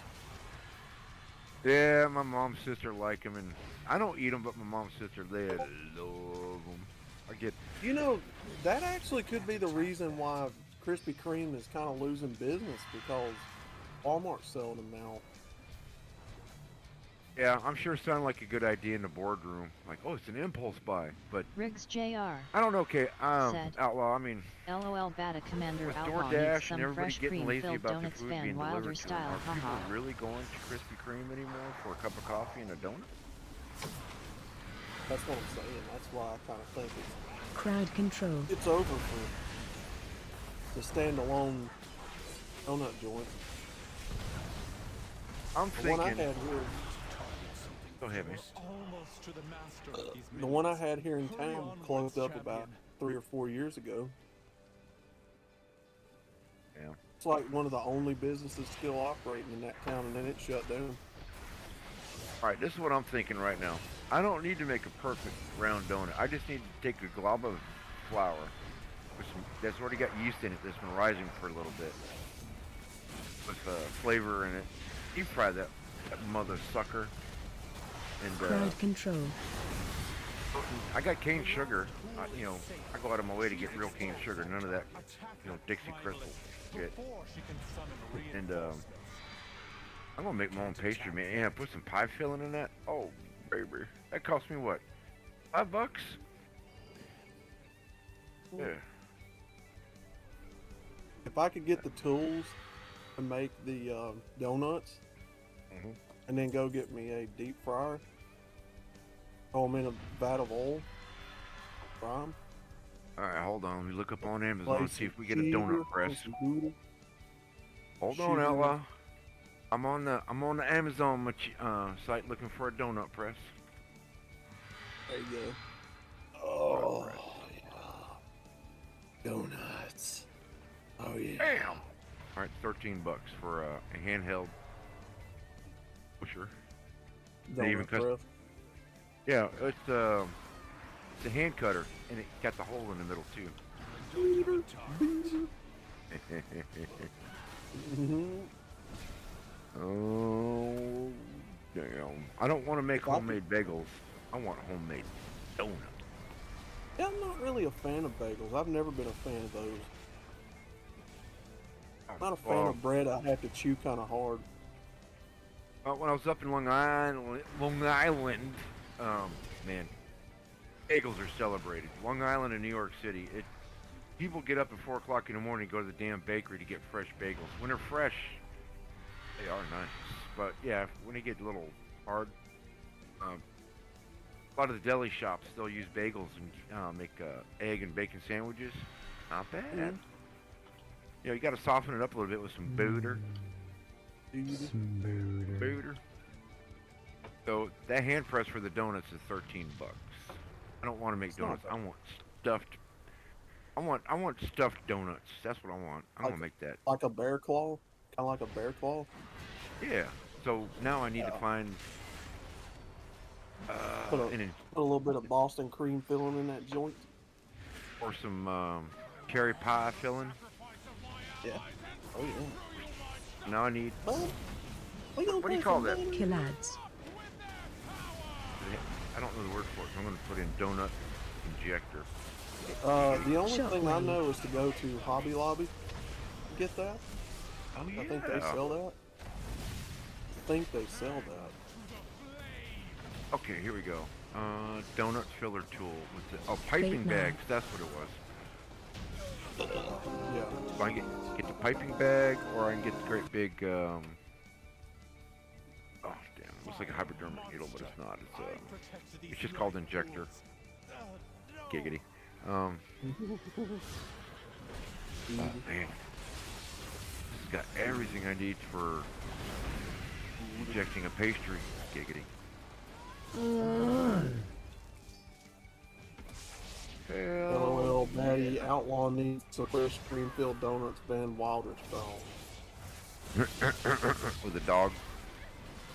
Yeah, my mom's sister like them, and I don't eat them, but my mom's sister, they love them. I get. You know, that actually could be the reason why Krispy Kreme is kind of losing business, because Walmart's selling them now. Yeah, I'm sure it sounded like a good idea in the boardroom. Like, oh, it's an impulse buy, but Riggs Jr. I don't know. Okay, said, Outlaw. I mean, LOL Bata Commander with Outlaw DoorDash needs some and everybody fresh getting lazy cream-filled about the donuts food Van being Wilder delivered to them, style, are people haha. really going to Krispy Kreme anymore for a cup of coffee and a donut? That's what I'm saying. That's why I kind of think Crowd control. it's over for the standalone donut joint. I'm The one I thinking. had here. Go ahead, man. The one I had here in town closed up about 3 or 4 years ago. Yeah. It's like one of the only businesses still operating in that town, and then it shut down. All right, this is what I'm thinking right now. I don't need to make a perfect round donut. I just need to take a glob of flour with some, that's already got yeast in it that's been rising for a little bit with flavor in it. Deep fry that mother sucker. And Crowd control. I got cane sugar. I go out of my way to get real cane sugar. None of that, Dixie Crystal shit. And I'm gonna make my own pastry, man. Yeah, put some pie filling in that. Oh, baby, that cost me what? $5? Yeah. If I could get the tools to make the donuts, and then go get me a deep fryer, throw them in a vat of oil, fry 'em. All right, hold on. Let me look up on Amazon and see if we get a Cheese, donut press. some Gouda. Hold on, sugar. Outlaw. I'm on the Amazon site looking for a donut press. There you go. Oh, yeah. Donuts. Oh, yeah. Bam! All right, $13 for a handheld pusher. They even Donut press. Yeah, it's a hand cutter, and it got the hole in the middle too. Oh, damn! I don't want to make homemade bagels. I want homemade donuts. Yeah, I'm not really a fan of bagels. I've never been a fan of those. I'm not a fan of bread I have to chew kind of hard. When I was up in Long Island, man, bagels are celebrated. Long Island and New York City, people get up at 4 o'clock in the morning, go to the damn bakery to get fresh bagels. When they're fresh, they are nice. But yeah, when they get a little hard, a lot of the deli shops still use bagels and make egg and bacon sandwiches. Not bad. Mm-hmm. You got to soften it up a little bit with some butter. Booter. So that hand press for the donuts is $13. I don't want to make donuts. I want stuffed. I want stuffed donuts. That's what I want. I'm gonna make that. Like a bear claw, kind of like a bear claw. Yeah. So now I need to find. Put a little bit of Boston cream filling in that joint. Or some cherry pie filling. Yeah. Oh yeah. Now I need. What do you call that? Killads. I don't know the word for it. So I'm going to put in donut injector. The only thing I know is to go to Hobby Lobby. Get that? Oh, I think they sell that. think they sell that. Okay, here we go. Donut filler tool. What's it? Oh, piping bags. That's what it was. Yeah. So I can get the piping bag, or I can get the great big. Oh damn! It looks like a hypodermic needle, but it's not. It's just called injector. Giggity. Oh man, this has got everything I need for injecting a pastry. Giggity. LOL, Daddy, Outlaw needs some fresh cream-filled donuts, Van Wilder style. With a dog.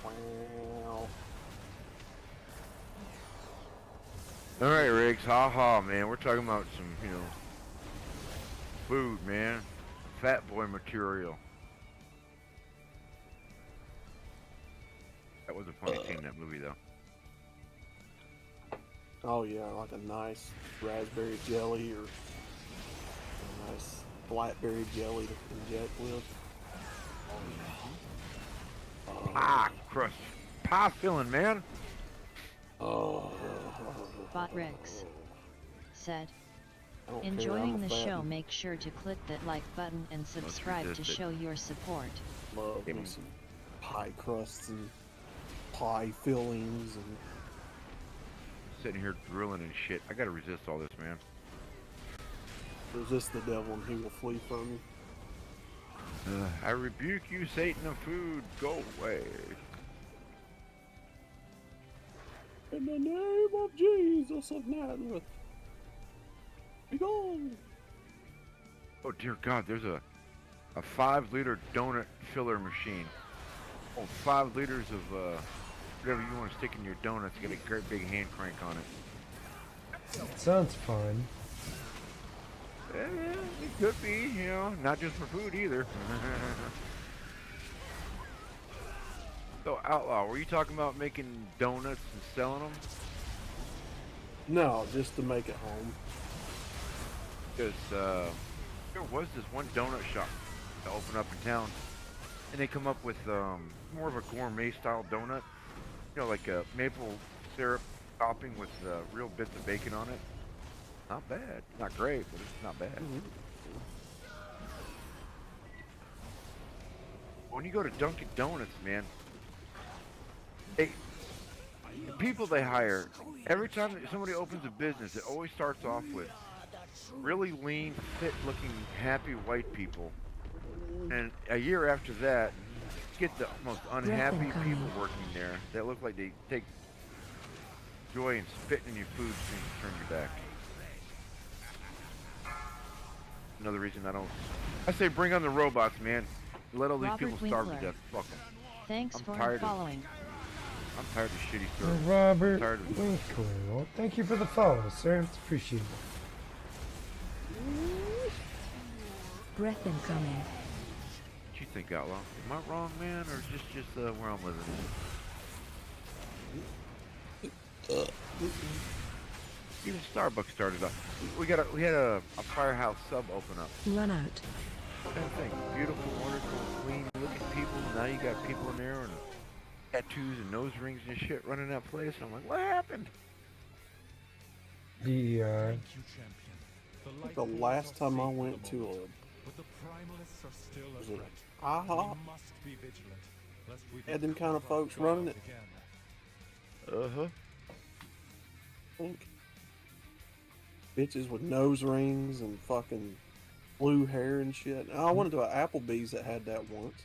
Wow. Alright, Riggs, haha, man. We're talking about some, food, man. Fat boy material. That was a funny scene in that movie, though. Oh yeah, like a nice raspberry jelly or a nice blackberry jelly to inject with. Pie crust. Pie filling, man. BotRix said, I don't care, enjoying I'm a the show, fan. make sure to click that like button and subscribe to show your support. Love me some pie crusts and pie fillings and Sitting here drilling and shit. I gotta resist all this, man. resist the devil and he will flee from you. I rebuke you, Satan of food. Go away. In the name of Jesus of Nazareth. Be gone. Oh dear God, there's a 5-liter donut filler machine. Oh, 5 liters of whatever you want to stick in your donuts. Got a great big hand crank on it. Sounds fun. It could be, not just for food either. So, Outlaw, were you talking about making donuts and selling them? No, just to make it home. Because there was this one donut shop that opened up in town, and they come up with more of a gourmet style donut. Like a maple syrup topping with real bits of bacon on it. Not bad. Not great, but it's not bad. When you go to Dunkin' Donuts, man, the people they hire, every time that somebody opens a business, it always starts off with really lean, fit-looking, happy white people. And a year after that, get the most unhappy people working there that look like they take joy in spitting in your food as soon as you turn your back. Another reason I say bring on the robots, man. Let all these Robert people starve to Winkler. death. Fuck them. Thanks I'm for tired following. I'm tired of shitty service. Robert I'm tired of Winkler. Well, thank you for the follow, sir. It's appreciated. Breath incoming. What you think, Outlaw? Am I wrong, man, or is this just where I'm living? Even Starbucks started up. We had a Firehouse sub open up. Run out. Same thing. Beautiful, wonderful, clean looking people. Now you got people in there and tattoos and nose rings and shit running that place. I'm like, what happened? DEI. The last time I went to IHOP, had them kind of folks running it. Uh-huh. Think. Bitches with nose rings and fucking blue hair and shit. And I went to an Applebee's that had that once.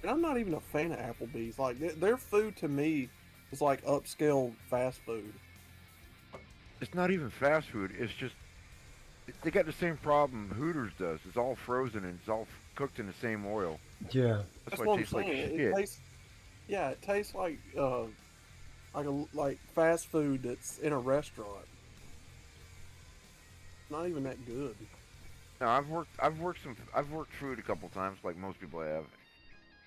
And I'm not even a fan of Applebee's. Like, their food to me is like upscale fast food. It's not even fast food. It's just they got the same problem Hooters does. It's all frozen and it's all cooked in the same oil. Yeah. That's why what it tastes I'm like saying. shit. It tastes, yeah, it tastes like fast food that's in a restaurant. Not even that good. No, I've worked food a couple times, like most people have,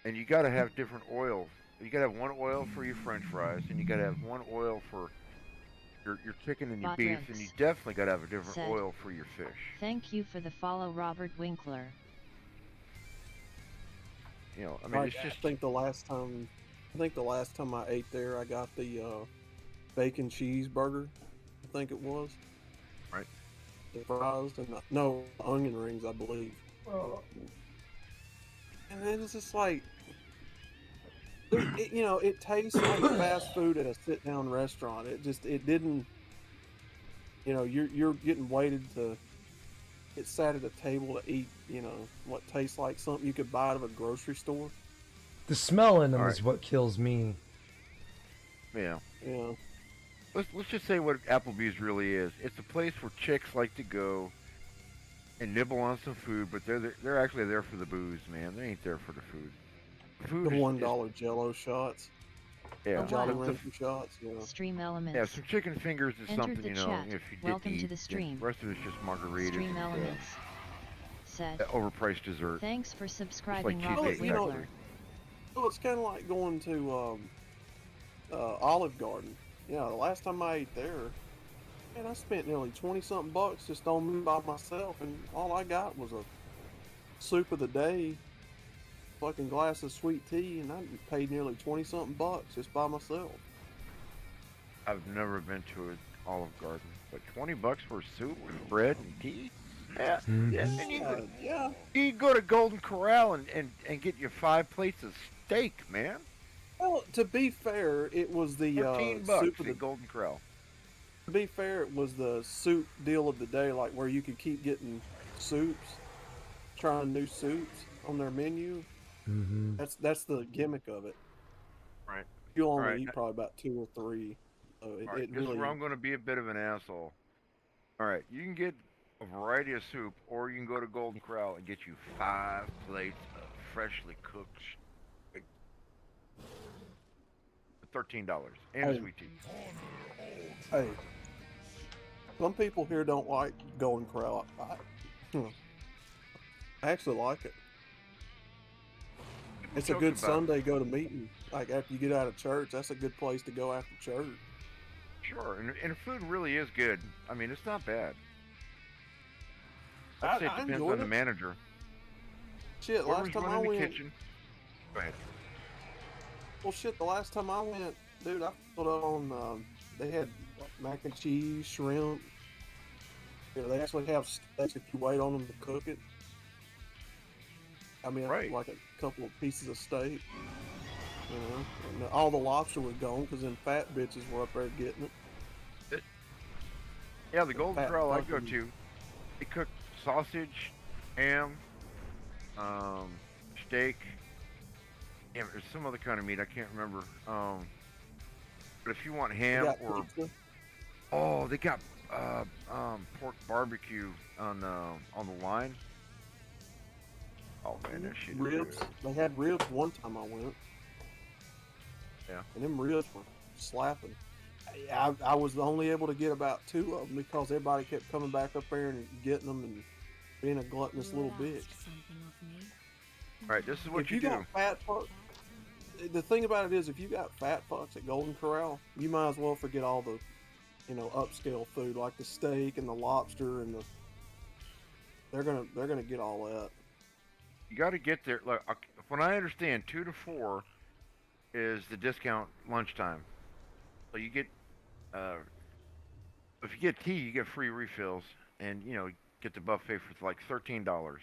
and you got to have different oils. You got to have one oil for your French fries, and you got to have one oil for your chicken and your beef, and you definitely got to have a different Said, oil for your fish. Thank you for the follow, Robert Winkler. You know, I mean, it's just. I think the last time I ate there, I got the bacon cheeseburger. I think it was. Right. The fries and no onion rings, I believe. And then it's just like, it tastes like fast food at a sit-down restaurant. It didn't. You're getting waited to get sat at a table to eat. What tastes like something you could buy out of a grocery store. The smell in them is what kills me. Yeah. Yeah. Let's just say what Applebee's really is. It's a place where chicks like to go and nibble on some food, but they're actually there for the booze, man. They ain't there for the food. The $1 Jello shots. Yeah. Jolly Rancher shots. Yeah. Stream elements. Yeah, some chicken fingers is Entered something, the you know, chat. if you did Welcome eat. to the stream. The rest of it's just margaritas. Stream and, elements. Said. Overpriced dessert. Thanks for subscribing, Just Robert like Cheesecake Winkler. Well, it's kind of like going to Olive Garden. The last time I ate there, man, I spent nearly 20-something bucks just on me by myself, and all I got was a soup of the day, fucking glass of sweet tea, and I paid nearly 20-something bucks just by myself. I've never been to an Olive Garden, but $20 for soup and bread and tea? Yeah. Yeah. And you go to Golden Corral and get your 5 plates of steak, man. Well, to be fair, it was the $13 soup of the at Golden Corral. To be fair, it was the soup deal of the day, like where you could keep getting soups, trying new soups on their menu. Mm-hmm. That's the gimmick of it. Right. You'll only eat probably about 2 or 3. So This is where I'm going to be a bit of an asshole. All right, you can get a variety of soup, or you can go to Golden Corral and get you 5 plates of freshly cooked steak. $13 and a sweet tea. Hey, some people here don't like Golden Corral. I actually like it. It's a good Sunday go to meeting. Like after you get out of church, that's a good place to go after church. Sure, and the food really is good. I mean, it's not bad. I'd say it depends on the manager. Shit, last time I went. Kitchen. Go ahead. Well, shit, the last time I went, dude, I put on. They had mac and cheese, shrimp. They actually have steaks if you wait on them to cook it. I mean, like a couple of pieces of steak. And all the lobster was gone because them fat bitches were up there getting it. Yeah, the Golden Corral I go to, they cook sausage, ham, steak. Yeah, there's some other kind of meat I can't remember. But if you want ham or pizza? They got pork barbecue on the line. Oh man, that shit. Ribs. They had ribs one time I went. Yeah. And them ribs were slapping. I was only able to get about 2 of them because everybody kept coming back up there and getting them and being a gluttonous little bitch. All right, this is what if you got fat fucks, the thing about it is, if you got fat fucks at Golden Corral, you might as well forget all the, upscale food like the steak and the lobster and the. They're gonna get all that. You got to get there. Look, when I understand, 2 to 4 is the discount lunchtime. So you get, if you get tea, you get free refills, and get the buffet for like $13.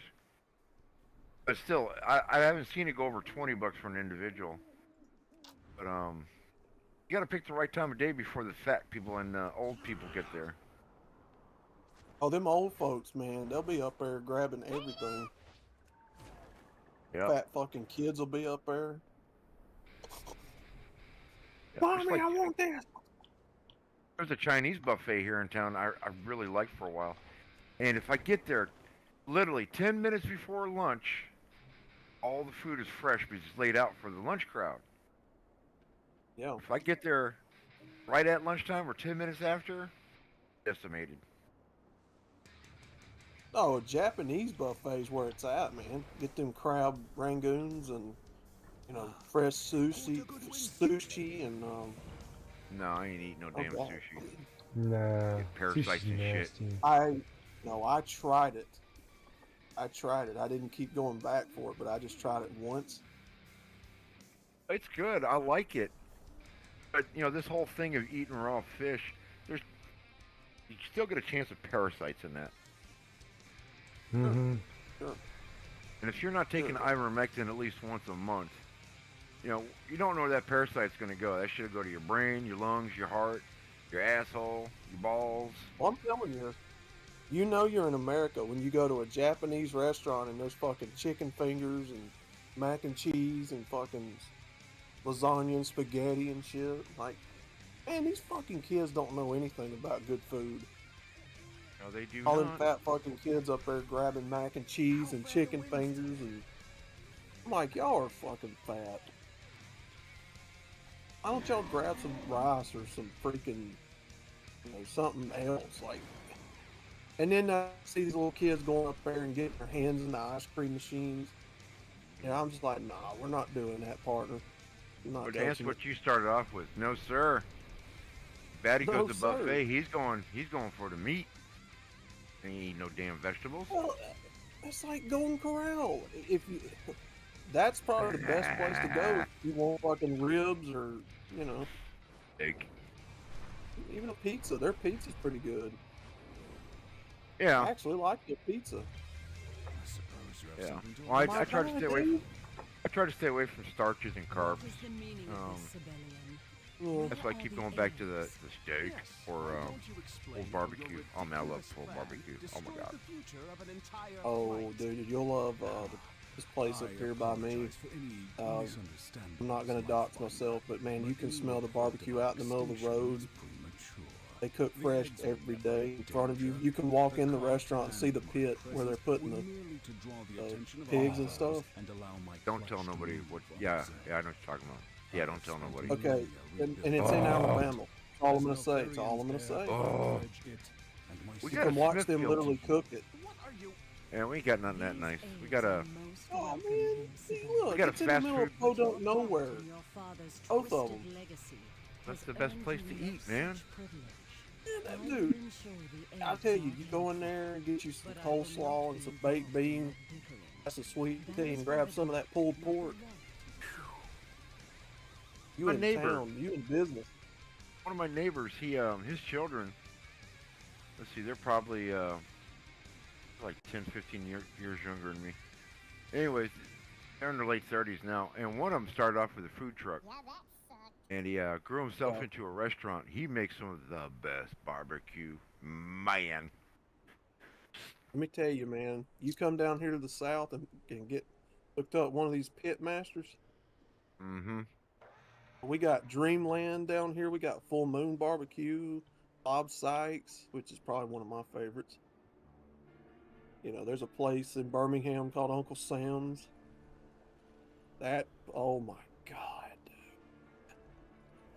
But still, I haven't seen it go over $20 for an individual. But you got to pick the right time of day before the fat people and old people get there. Oh, them old folks, man, they'll be up there grabbing everything. Yep. Fat fucking kids will be up there. Yeah, Mommy, I want this. There's a Chinese buffet here in town I really liked for a while. And if I get there literally 10 minutes before lunch, all the food is fresh because it's laid out for the lunch crowd. Yeah. If I get there right at lunchtime or 10 minutes after, decimated. Oh, a Japanese buffet's where it's at, man. Get them crab rangoons and, fresh sushi and, No, I ain't eating no damn sushi. Nah. Parasites and shit. I tried it. I tried it. I didn't keep going back for it, but I just tried it once. It's good. I like it. But you know, this whole thing of eating raw fish, there's you still get a chance of parasites in that. Mm-hmm. Sure. And if you're not taking ivermectin at least once a month, you know, you don't know where that parasite's going to go. That should go to your brain, your lungs, your heart, your asshole, your balls. Well, I'm telling you, you know you're in America when you go to a Japanese restaurant and there's fucking chicken fingers and mac and cheese and fucking lasagna and spaghetti and shit. Like, man, these fucking kids don't know anything about good food. No, they do All not. them fat fucking kids up there grabbing mac and cheese and chicken fingers, and I'm like, y'all are fucking fat. Why don't y'all grab some rice or some freaking, you know, something else? Like, and then I see these little kids going up there and getting their hands in the ice cream machines. And I'm just like, nah, we're not doing that, partner. We're not But that's touching it. what you started off with. No, sir. Batty No, goes to sir. buffet. He's going for the meat. He ain't eat no damn vegetables. Well, it's like Golden Corral. If you, that's probably the best place to go if you want fucking ribs or, you know, steak. Even a pizza. Their pizza's pretty good. Yeah. I actually like their pizza. I suppose you have Yeah. something to Well, I My try to God, stay away. dude. I try to stay away from starches and carbs. That's why I keep going back to the steak or pulled barbecue. Oh man, I love pulled barbecue. Oh my god. Oh, dude, you'll love this place up here by me. I'm not gonna dox myself, but man, you can smell the barbecue out in the middle of the road. They cook fresh every day in front of you. You can walk in the restaurant and see the pit where they're putting the pigs and stuff. Don't tell nobody what. Yeah, I know what you're talking about. Yeah, don't tell nobody. Okay, and it's in Alabama. That's all I'm gonna say. It's all I'm gonna say. Oh. We You got can a watch them Smithfield. literally cook it. Yeah, we ain't got nothing that nice. We got a. Oh man, see, look, We got a it's in the fast middle of food- Podunk nowhere. Both of them. That's the best place to eat, man. Dude, I'll tell you, you go in there and get you some coleslaw and some baked beans. That's a sweet tea, and grab some of that pulled pork. You My in neighbor. town, you in business. One of my neighbors, his children. Let's see, they're probably like 10, 15 years younger than me. Anyways, they're in their late 30s now, and one of them started off with a food truck. And he grew himself into a restaurant. He makes some of the best barbecue, man. Let me tell you, man, you come down here to the south and get hooked up one of these pit masters. Mm-hmm. We got Dreamland down here. We got Full Moon Barbecue, Bob Sykes, which is probably one of my favorites. You know, there's a place in Birmingham called Uncle Sam's. That, oh my God,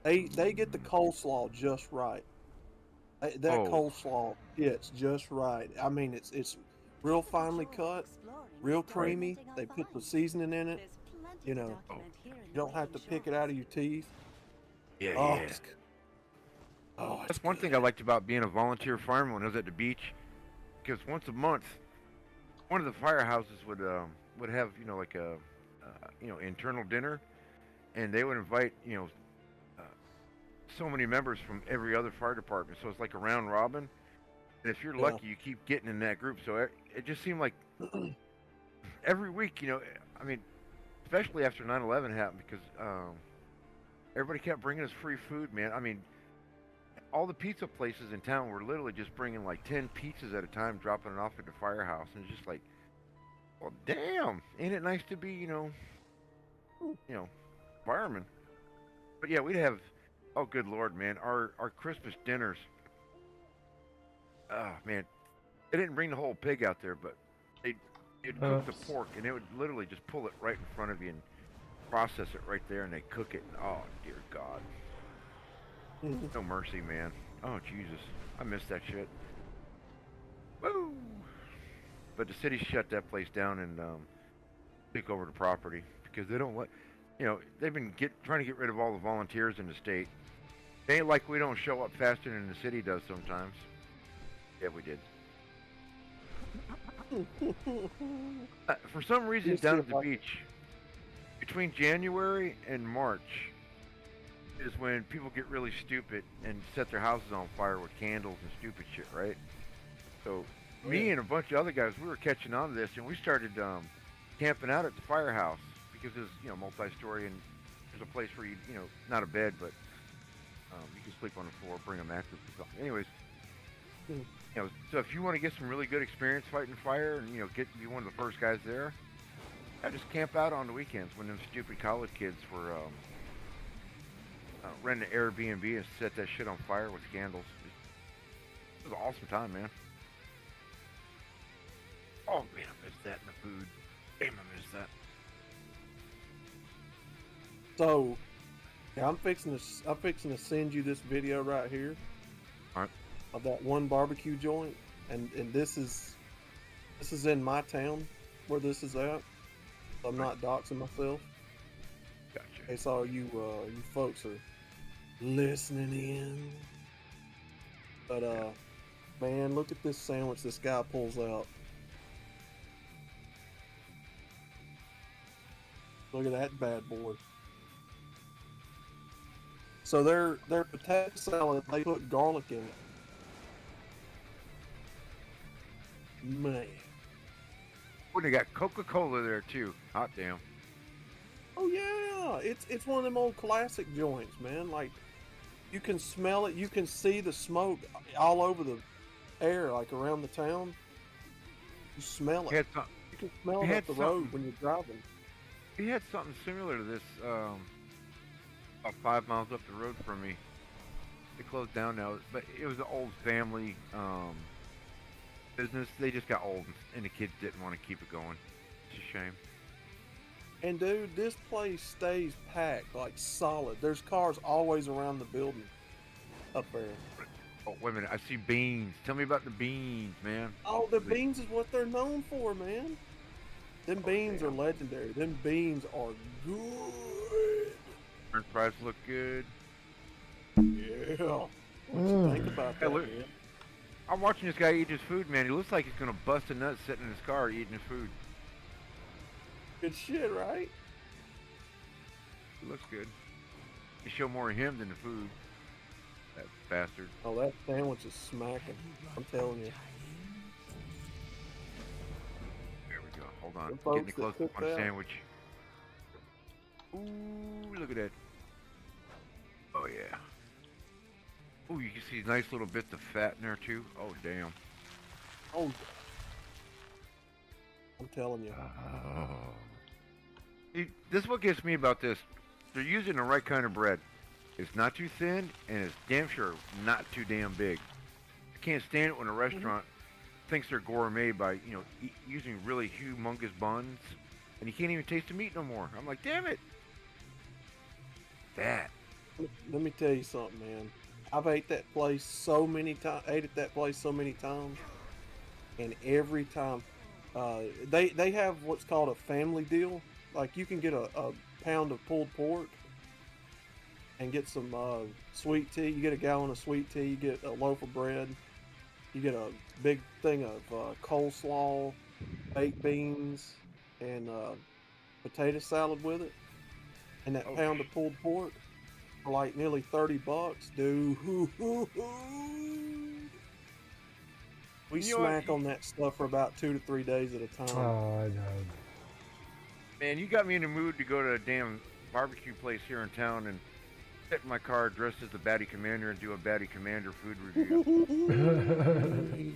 dude. They get the coleslaw just right. That coleslaw hits just right. I mean, it's real finely cut, real creamy. They put the seasoning in it. You know, you don't have to pick it out of your teeth. Yeah, Oh, yeah. it's good. Oh, That's one thing I liked about being a volunteer fireman when I was at the beach, because once a month, one of the firehouses would have like a internal dinner, and they would invite so many members from every other fire department. So it's like a round robin, and if you're Yeah. lucky, you keep getting in that group. So it just seemed like every week, I mean, especially after 9/11 happened, because everybody kept bringing us free food, man. I mean, all the pizza places in town were literally just bringing like 10 pizzas at a time, dropping it off at the firehouse, and it's just like, well, damn, ain't it nice to be, fireman? But yeah, we'd have, oh, good Lord, man, our Christmas dinners. Oh man, they didn't bring the whole pig out there, but they'd cook the pork, and they would literally just pull it right in front of you and process it right there, and they cook it. And, oh dear God. No mercy, man. Oh, Jesus. I miss that shit. Woo! But the city shut that place down and took over the property because they don't let, they've been trying to get rid of all the volunteers in the state. It ain't like we don't show up faster than the city does sometimes. Yeah, we did. For some reason, down at the beach, between January and March is when people get really stupid and set their houses on fire with candles and stupid shit, right? So me and a bunch of other guys, we were catching on to this, and we started camping out at the firehouse because it's, you know, multi-story, and there's a place where you know, not a bed, but you can sleep on the floor, bring a mattress or something. Anyways, you know, so if you want to get some really good experience fighting fire and, you know, be one of the first guys there, I just camp out on the weekends when them stupid college kids were renting an Airbnb and set that shit on fire with candles. It was an awesome time, man. Oh man, I miss that in the food. Damn, I miss that. So, yeah, I'm fixing to send you this video right here. All right. Of that one barbecue joint, and this is in my town where this is at. I'm not doxing myself. Gotcha. Okay, so you folks are listening in. But man, look at this sandwich this guy pulls out. Look at that bad boy. So their potato salad, they put garlic in it. Man. Oh, they got Coca-Cola there too. Hot damn. Oh yeah, it's one of them old classic joints, man. Like, you can smell it, you can see the smoke all over the air, like around the town. You smell it. You can smell it up the road when you're driving. He had something similar to this about 5 miles up the road from me. They closed down now, but it was an old family business. They just got old, and the kids didn't want to keep it going. It's a shame. And dude, this place stays packed, like solid. There's cars always around the building up there. Oh, wait a minute. I see beans. Tell me about the beans, man. Oh, the beans is what they're known for, man. Them beans are legendary. Them beans are good. French fries look good. Yeah. What you think about that, man? I'm watching this guy eat his food, man. He looks like he's gonna bust a nut sitting in his car eating his food. Good shit, right? It looks good. You show more of him than the food. That bastard. Oh, that sandwich is smacking. I'm telling you. There we go. Hold on. Folks Getting close that on the cook that. sandwich. Ooh, look at that. Oh yeah. Ooh, you can see nice little bits of fat in there too. Oh damn. Oh, I'm telling you. See, this is what gets me about this. They're using the right kind of bread. It's not too thin, and it's damn sure not too damn big. I can't stand it when a restaurant thinks they're gourmet by, you know, using really humongous buns, and you can't even taste the meat no more. I'm like, damn it. That. Let me tell you something, man. I've ate at that place so many times, and every time, they have what's called a family deal. Like, you can get a pound of pulled pork and get some sweet tea. You get a gallon of sweet tea, you get a loaf of bread, you get a big thing of coleslaw, baked beans, and potato salad with it, and that pound of pulled pork for like nearly $30, dude. We smack on that stuff for about 2 to 3 days at a time. Oh, I know. Man, you got me in the mood to go to a damn barbecue place here in town and sit in my car dressed as the Batty Commander and do a Batty Commander food review.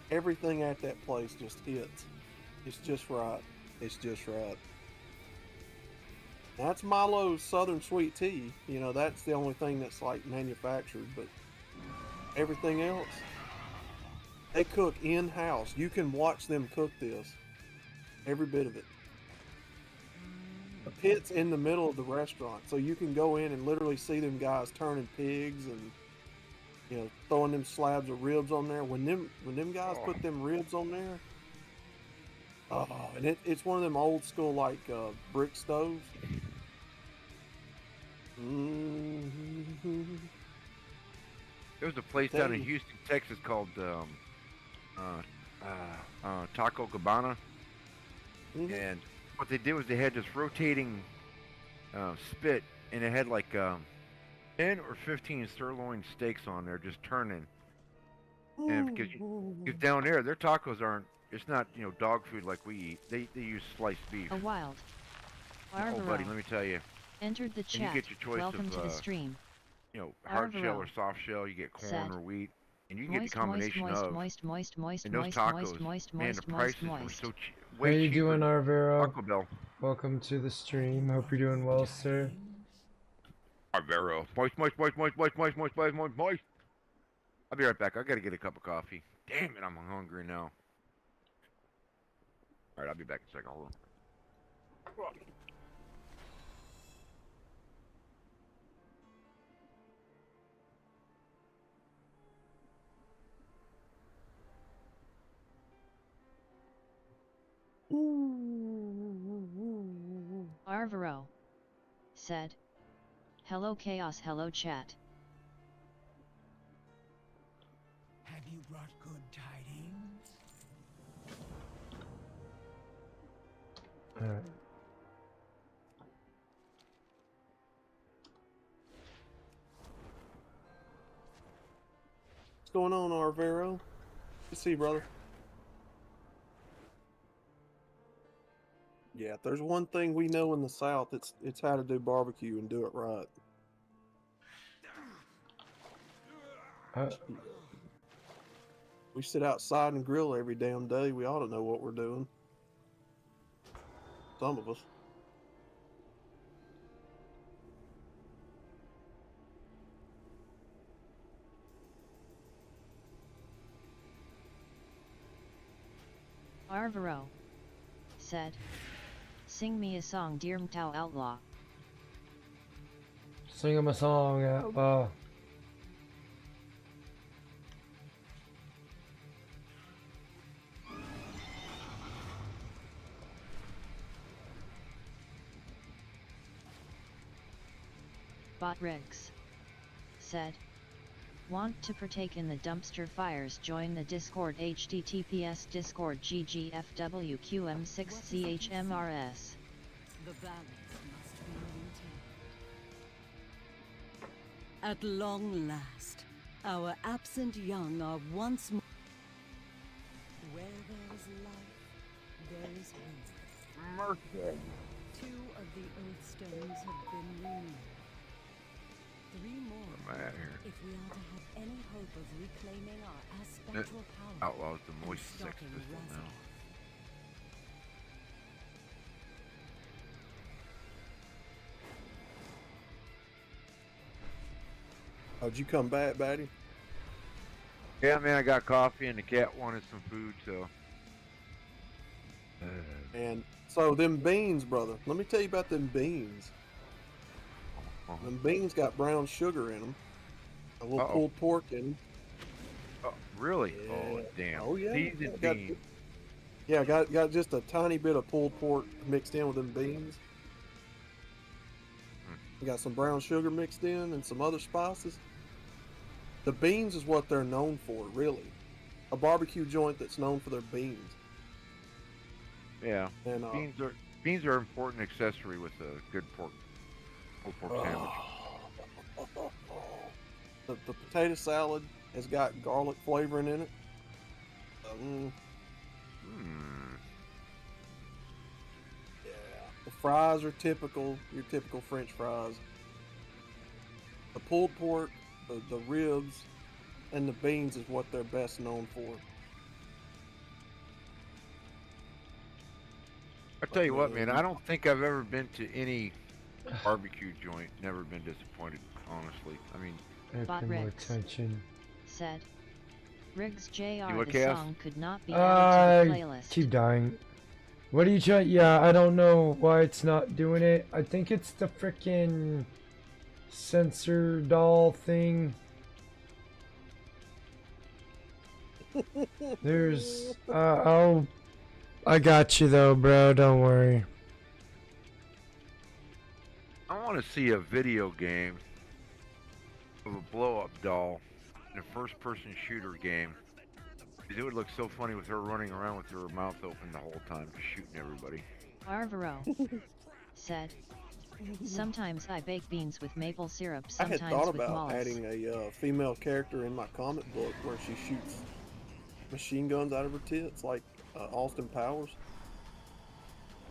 Everything at that place just hits. It's just right. It's just right. That's Milo's Southern Sweet Tea. You know, that's the only thing that's like manufactured, but everything else, they cook in-house. You can watch them cook this. Every bit of it. The pit's in the middle of the restaurant, so you can go in and literally see them guys turning pigs and, you know, throwing them slabs of ribs on there. When them guys put them ribs on there, and it's one of them old school like brick stoves. There was a place down in Houston, Texas called Taco Cabana, and what they did was they had this rotating spit, and it had like 10 or 15 sirloin steaks on there, just turning. And because down there, their tacos aren't. It's not dog food like we eat. They use sliced beef. A wild. Oh, buddy, let me tell you. Entered the And you chat. get your choice Welcome of to the stream. hard shell or Arvaro soft shell. You get corn said, or wheat, and you get the moist, combination moist, of. moist, moist, moist, And those moist, tacos, moist, moist, man, moist, the prices moist, were moist. so How way you cheaper doing, than Arvero? Taco Bell. Welcome to the stream. Hope you're doing well, sir. Arvero. Moist, moist, moist, moist, moist, moist, moist, moist, moist, moist. I'll be right back. I gotta get a cup of coffee. Damn it, I'm hungry now. Alright, I'll be back in a second. Hold on. Arvaro said, hello chaos, hello chat. Have you brought good tidings? Alright. What's going on, Arvero? Good to see you, brother. Yeah, if there's one thing we know in the South, it's how to do barbecue and do it right. We sit outside and grill every damn day. We ought to know what we're doing. Some of us. Arvaro said, sing me a song, dear Mtao Outlaw. Sing him a song, outlaw. Bot Riggs said, want to partake in the dumpster fires, join the Discord, https discord ggfwqm6chmrs. The balance must be maintained. At long last, our absent young are once more. Where there is life, there is hope. Mercy. 2 of the Earth Stones have been renewed. 3 more. Where am I at here? If we are to have any hope of reclaiming our aspectral power. Outlaws the moist sex stopping pistol Razor. now. Oh, did you come back, Batty? Yeah, man, I got coffee and the cat wanted some food, so. And so them beans, brother. Let me tell you about them beans. Them beans got brown sugar in them. A little pulled pork in them. Oh, really? Yeah. Oh, damn. Oh yeah. Seasoned Got- beans. Yeah, got just a tiny bit of pulled pork mixed in with them beans. We got some brown sugar mixed in and some other spices. The beans is what they're known for, really. A barbecue joint that's known for their beans. Yeah. And, beans are an important accessory with a good pulled pork sandwich. The potato salad has got garlic flavoring in it. Yeah. The fries are typical, your typical French fries. The pulled pork, the ribs, and the beans is what they're best known for. I tell you what, man, I don't think I've ever been to any barbecue joint. Never been disappointed, honestly. I mean, Bot more Riggs attention. said, Riggs Jr. You what, the Chaos? song could not be added to the playlist. Keep dying. What are you trying? Yeah, I don't know why it's not doing it. I think it's the frickin' sensor doll thing. There's, I got you though, bro. Don't worry. I want to see a video game of a blow-up doll in a first-person shooter game. It would look so funny with her running around with her mouth open the whole time, just shooting everybody. Arvaro said, sometimes I bake beans with maple syrup, I had sometimes thought with about molasses. adding a female character in my comic book where she shoots machine guns out of her tits, like Austin Powers.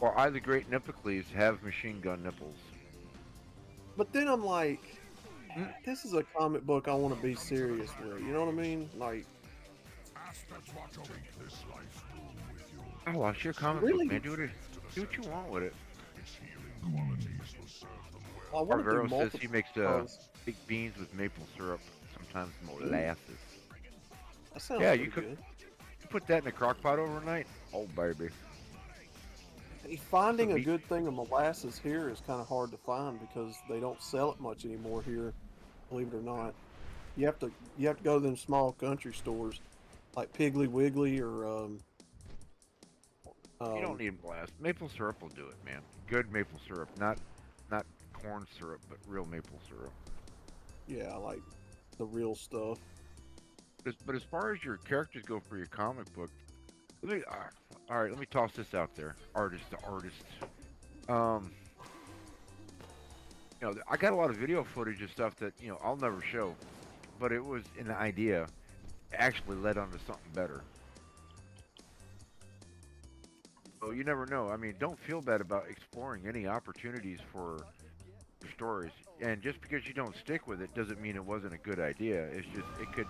Well, I, the Great Nippocles, have machine gun nipples. But then I'm like, this is a comic book I want to be serious with. You know what I mean? Like, Oh, well, it's your comic Really? book, man. Do what you want with it. I want to do Arvaro says multiple. he makes baked beans with maple syrup, sometimes molasses. That sounds Yeah, pretty you could good. put that in a crock pot overnight. Oh, baby. Finding a good thing of molasses here is kind of hard to find because they don't sell it much anymore here, believe it or not. You have to go to them small country stores like Piggly Wiggly or You don't need molasses. Maple syrup will do it, man. Good maple syrup, not corn syrup, but real maple syrup. yeah, like the real stuff. But as far as your characters go for your comic book, all right, let me toss this out there. Artist to artist. You know, I got a lot of video footage of stuff that, you know, I'll never show, but it was an idea. It actually led on to something better. So you never know. I mean, don't feel bad about exploring any opportunities for stories. And just because you don't stick with it doesn't mean it wasn't a good idea. It's just it could.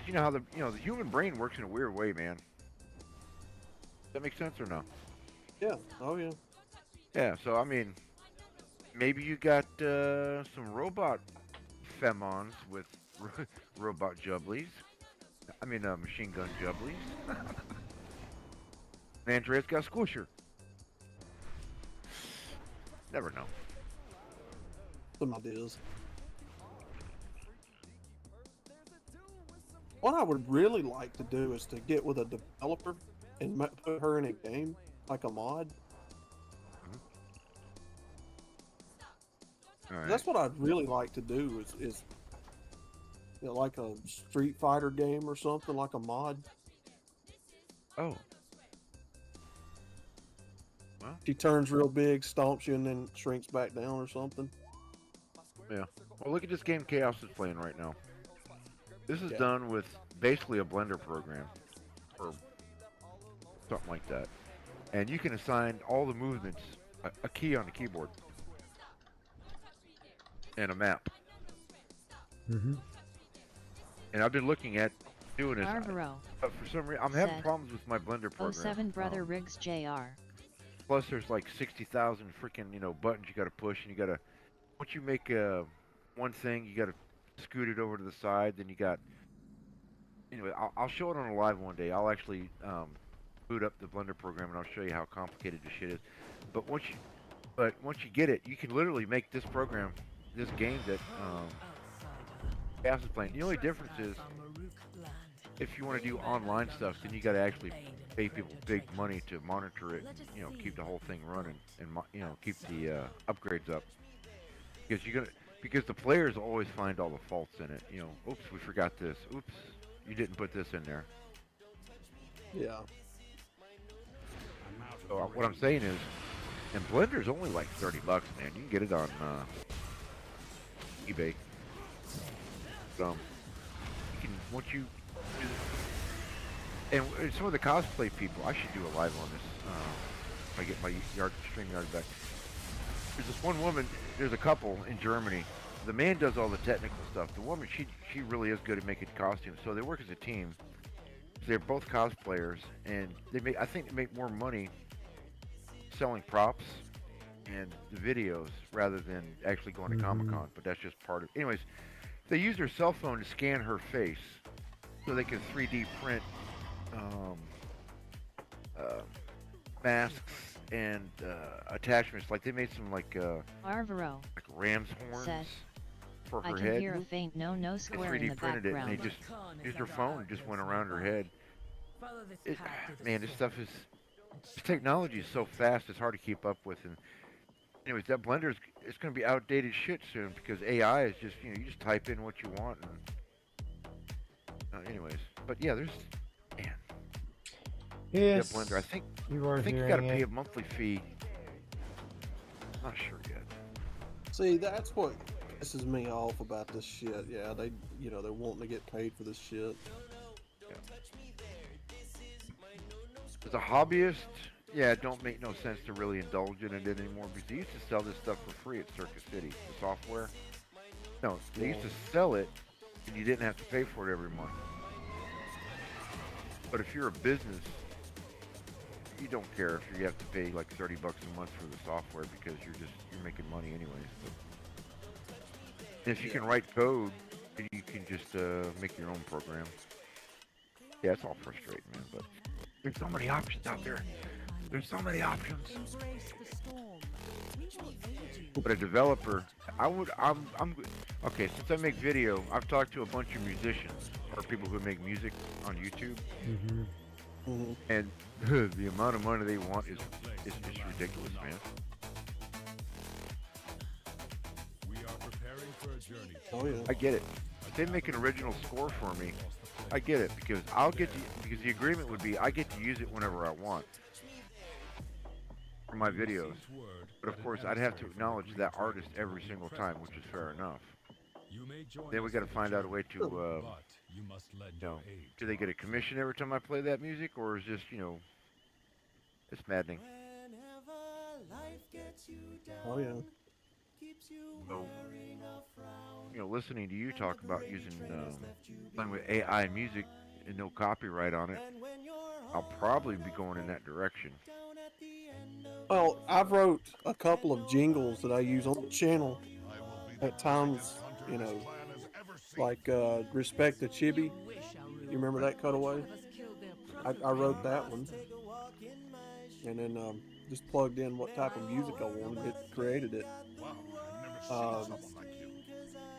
You know how the human brain works in a weird way, man. Does that make sense or no? Yeah. Oh yeah. Yeah. So I mean, maybe you got some robot femons with robot jubblies. I mean, machine gun jubblies. Andrea's got squisher. Never know. Some ideas. What I would really like to do is to get with a developer and put her in a game, like a mod. All right. That's what I'd really like to do is you know, like a Street Fighter game or something, like a mod. Oh. Well. She turns real big, stomps you, and then shrinks back down or something. Yeah. Well, look at this game Chaos is playing right now. This is done with basically a Blender program, or something like that. And you can assign all the movements a key on the keyboard and a map. Mm-hmm. And I've been looking at doing this. Arvaro But for some reason, I'm having said, problems with my Blender program. 07 Brother Riggs Jr. Plus, there's like 60,000 freaking buttons you got to push, and you got to once you make one thing, you got to scoot it over to the side. Then you got anyway. I'll show it on a live one day. I'll actually boot up the Blender program, and I'll show you how complicated this shit is. But once you get it, you can literally make this program, this game that Chaos is playing. The only difference is if you want to do online stuff, then you got to actually pay people big money to monitor it, keep the whole thing running, and keep the upgrades up. Because the players always find all the faults in it. Oops, we forgot this. Oops, you didn't put this in there. Yeah. So what I'm saying is, and Blender's only like $30, man. You can get it on eBay. You can and some of the cosplay people, I should do a live on this. If I get my stream yard back. There's this one woman. There's a couple in Germany. The man does all the technical stuff. The woman, she really is good at making costumes. So they work as a team. They're both cosplayers, and I think they make more money selling props and the videos rather than actually going to Comic-Con. But that's just part of it. Anyways, they use their cell phone to scan her face so they can 3D print masks and attachments. Like they made some Arvaro like ram's horns said, for her I can head. hear a faint no square They in the 3D printed it, and background. they just used her phone and just went around her head. Man, this stuff this technology is so fast, it's hard to keep up with. And anyways, that Blender it's going to be outdated shit soon because AI is just you just type in what you want. And anyways, but yeah, there's man. Yes. Blender. I think you are you got to hearing pay it. a monthly fee. Not sure yet. See, that's what pisses me off about this shit. Yeah, they're wanting to get paid for this shit. As a hobbyist, yeah, it don't make no sense to really indulge in it anymore because they used to sell this stuff for free at Circuit City, the software. No, they used to sell it and you didn't have to pay for it every month. But if you're a business, you don't care if you have to pay like $30 a month for the software because you're making money anyways. But if you can write code, then you can just make your own program. Yeah, it's all frustrating, man, but there's so many options out there. There's so many options. But a developer, I'm okay, since I make video, I've talked to a bunch of musicians or people who make music on YouTube. And the amount of money they want is ridiculous, man. We are preparing for a journey. Oh yeah. I get it. If they make an original score for me, I get it because because the agreement would be I get to use it whenever I want for my videos. But of course, I'd have to acknowledge that artist every single time, which is fair enough. Then we got to find out a way to, do they get a commission every time I play that music, or is just, it's maddening. Oh yeah. So, listening to you talk about using playing with AI music and no copyright on it, I'll probably be going in that direction. Well, I've wrote a couple of jingles that I use on the channel. At times, like Respect the Chibi. You remember that cutaway? I wrote that one. And then just plugged in what type of music I wanted. It created it.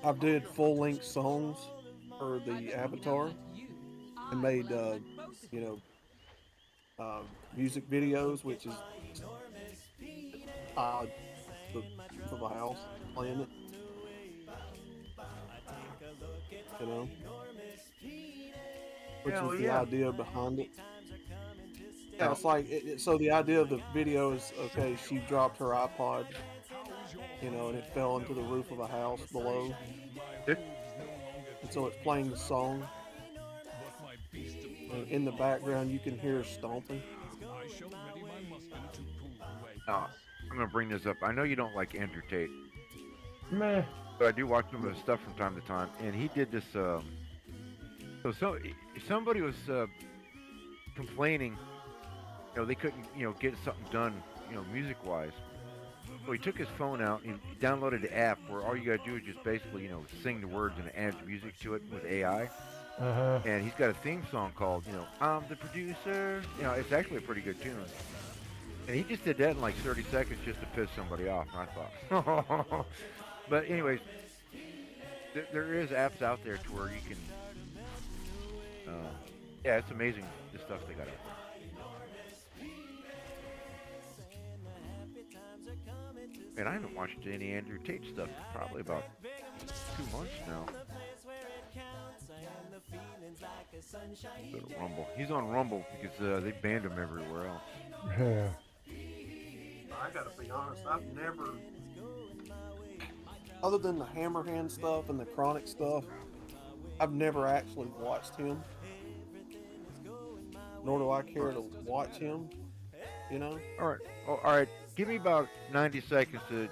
I did full-length songs for the Avatar and made, music videos, which is for the house, playing it. Which is the idea behind it. Yeah, it's like, so the idea of the video is, okay, she dropped her iPod, and it fell into the roof of a house below. And so it's playing the song. And in the background, you can hear her stomping. I'm going to bring this up. I know you don't like Andrew Tate. Meh. But I do watch some of his stuff from time to time. And he did this, somebody was complaining, they couldn't, get something done, music-wise. So he took his phone out and he downloaded the app where all you gotta do is just basically, sing the words and it adds music to it with AI. And he's got a theme song called, I'm the producer. It's actually a pretty good tune. And he just did that in like 30 seconds just to piss somebody off. And I thought, but anyways, there is apps out there to where you can, yeah, it's amazing the stuff they got out there. And I haven't watched any Andrew Tate stuff in probably about 2 months now. Go to Rumble. He's on Rumble because they banned him everywhere else. Yeah. I gotta be honest, I've never, other than the Hammerhand stuff and the Chronic stuff, I've never actually watched him. Nor do I care to watch him, All right. Give me about 90 seconds to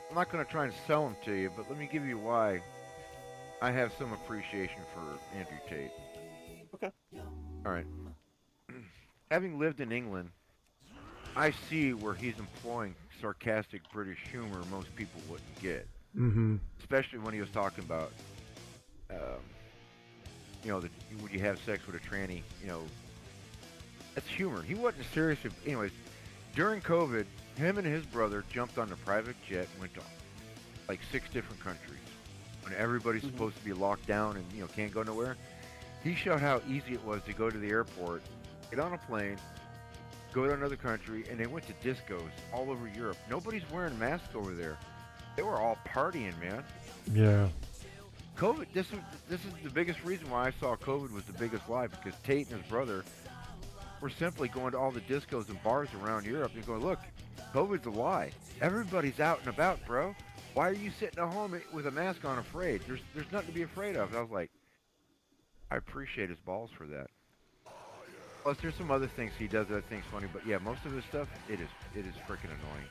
I'm not going to try and sell them to you, but let me give you why I have some appreciation for Andrew Tate. Okay. All right. Having lived in England, I see where he's employing sarcastic British humor most people wouldn't get. Mm-hmm. Especially when he was talking about, when you have sex with a tranny, that's humor. He wasn't serious. Anyways, during COVID, him and his brother jumped on a private jet and went to like 6 different countries. When everybody's supposed to be locked down and, can't go nowhere. He showed how easy it was to go to the airport, get on a plane, go to another country, and they went to discos all over Europe. Nobody's wearing masks over there. They were all partying, man. Yeah. COVID, this is the biggest reason why I saw COVID was the biggest lie, because Tate and his brother we're simply going to all the discos and bars around Europe and going, look, COVID's a lie. Everybody's out and about, bro. Why are you sitting at home with a mask on afraid? There's nothing to be afraid of. And I was like, I appreciate his balls for that. Plus, there's some other things he does that I think's funny, but yeah, most of his stuff, it is freaking annoying.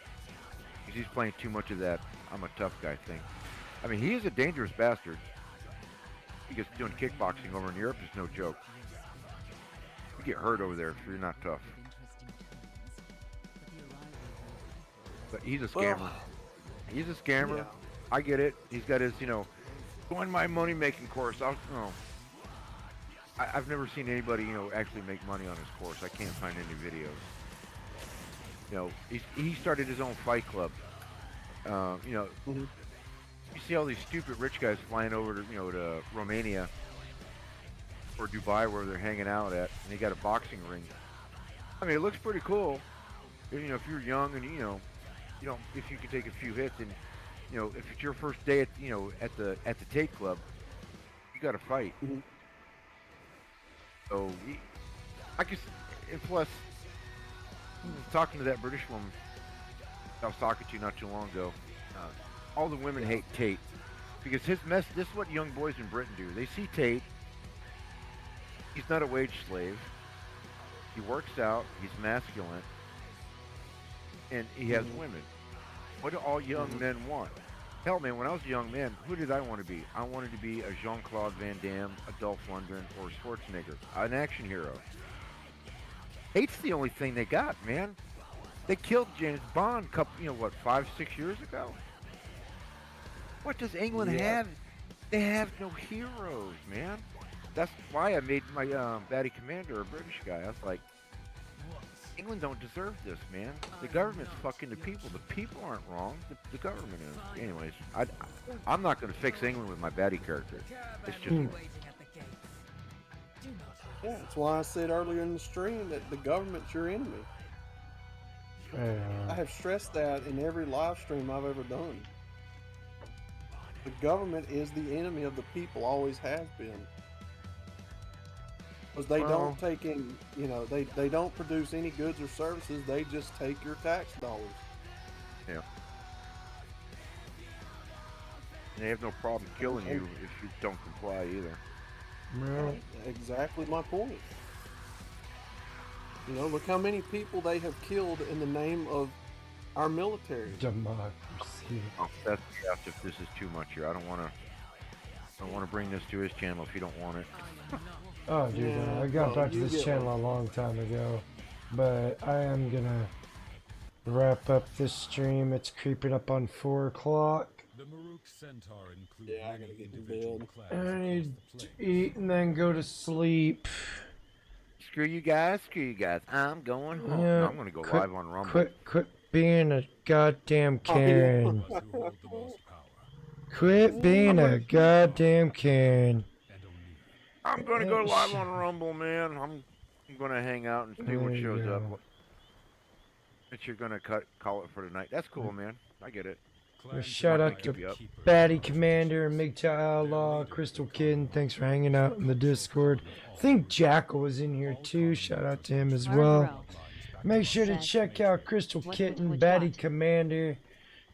Because he's playing too much of that I'm a tough guy thing. I mean, he is a dangerous bastard. Because doing kickboxing over in Europe is no joke. You get hurt over there if you're not tough. But he's a scammer. He's a scammer. Yeah. I get it. He's got his, join my money-making course. I've never seen anybody, actually make money on his course. I can't find any videos. He started his own fight club. You see all these stupid rich guys flying over to, to Romania or Dubai where they're hanging out at, and they got a boxing ring. I mean, it looks pretty cool. If you're young and if you can take a few hits, and if it's your first day at at the Tate Club, you got to fight. So I guess, and plus, talking to that British woman I was talking to not too long ago. All the women hate Tate because this is what young boys in Britain do. They see Tate. He's not a wage slave. He works out. He's masculine. And he has women. What do all young men want? Hell, man, when I was a young man, who did I want to be? I wanted to be a Jean-Claude Van Damme, a Dolph Lundgren, or a Schwarzenegger, an action hero. Tate's the only thing they got, man. They killed James Bond 5, 6 years ago? What does England have? They have no heroes, man. That's why I made my Batty Commander a British guy. I was like, England don't deserve this, man. The government's fucking the people. The people aren't wrong. The government is. Anyways, I'm not going to fix England with my Batty character. It's just... Yeah, that's why I said earlier in the stream that the government's your enemy. I have stressed that in every live stream I've ever done. The government is the enemy of the people, always has been. Because they don't take in, they don't produce any goods or services, they just take your tax dollars. Yeah. And they have no problem killing you if you don't comply either. No. Exactly my point. Look how many people they have killed in the name of our military. Democracy. Oh, that's if this is too much here. I don't want to bring this to his channel if you don't want it. Oh, dude, I got back to this channel a long time ago, but I am gonna wrap up this stream. It's creeping up on 4 o'clock. Yeah, I gotta get to bed. I need to eat and then go to sleep. Screw you guys. I'm going home. Yeah, No, I'm gonna go live on Rumble. Quit being a goddamn Karen. Quit being a goddamn Karen. I'm gonna go live on Rumble, man. I'm gonna hang out and see what shows up. But you're gonna call it for tonight. That's cool, man. I get it. Shout out to Batty Commander, MGTOW Outlaw, Crystal Kid. Thanks for hanging out in the Discord. I think Jackal was in here too. Shout out to him as well. Make sure to check out Crystal Kitten, Batty Commander,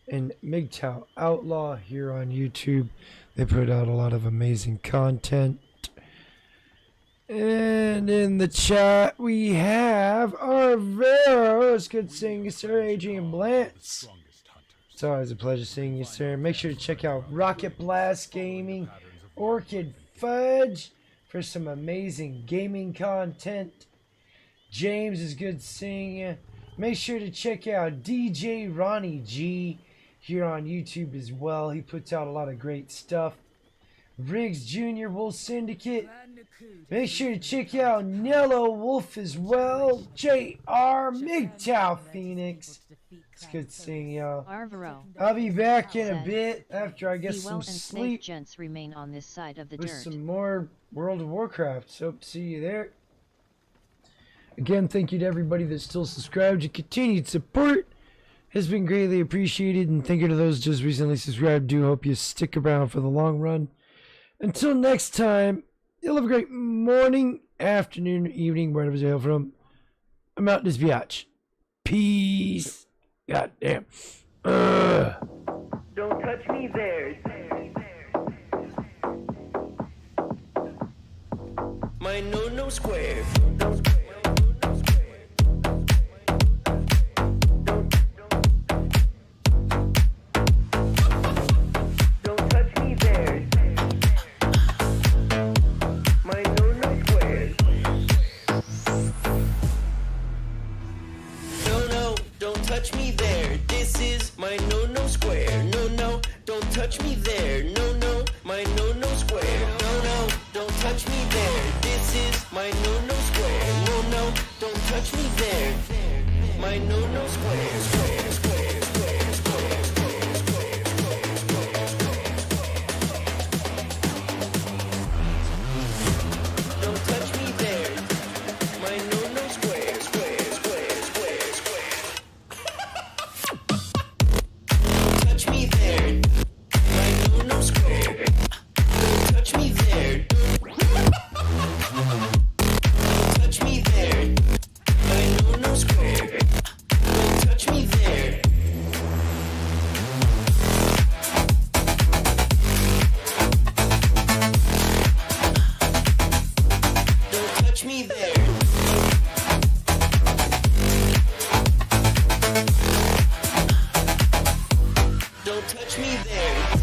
and MGTOW Outlaw here on YouTube. They put out a lot of amazing content. And in the chat we have Arveros. Good seeing you, sir. Adrian Blantz. It's always a pleasure seeing you, sir. Make sure to check out Rocket Blast Gaming, Orchid Fudge for some amazing gaming content. James, is good seeing you. Make sure to check out DJ Ronnie G here on YouTube as well. He puts out a lot of great stuff. Riggs Jr. Wolf Syndicate. Make sure to check out Nello Wolf as well. JR MGTOW Phoenix. It's good seeing y'all. I'll be back in a bit after I get some sleep. Gents remain on this side of the with dirt. some more World of Warcraft. So see you there. Again, thank you to everybody that's still subscribed. Your continued support has been greatly appreciated, and thank you to those just recently subscribed. Do hope you stick around for the long run. Until next time, you'll have a great morning, afternoon, evening, wherever you hail from. I'm out this biatch. Peace. God damn. Don't touch me there. My no square. Don't touch me there. My no square. No, don't touch me there. This is my no square. No, don't touch me there. No, my no square. No, don't touch me there. This is my no square. No, don't touch me there. My no square. Square, square, square, square, square, square, square, square, square. Don't touch me there. My no square, square, square, square, square. Don't touch me there. My no square. Don't touch me there. Don't touch me there. My no square. Don't touch me there. Don't touch me there. Don't touch me there.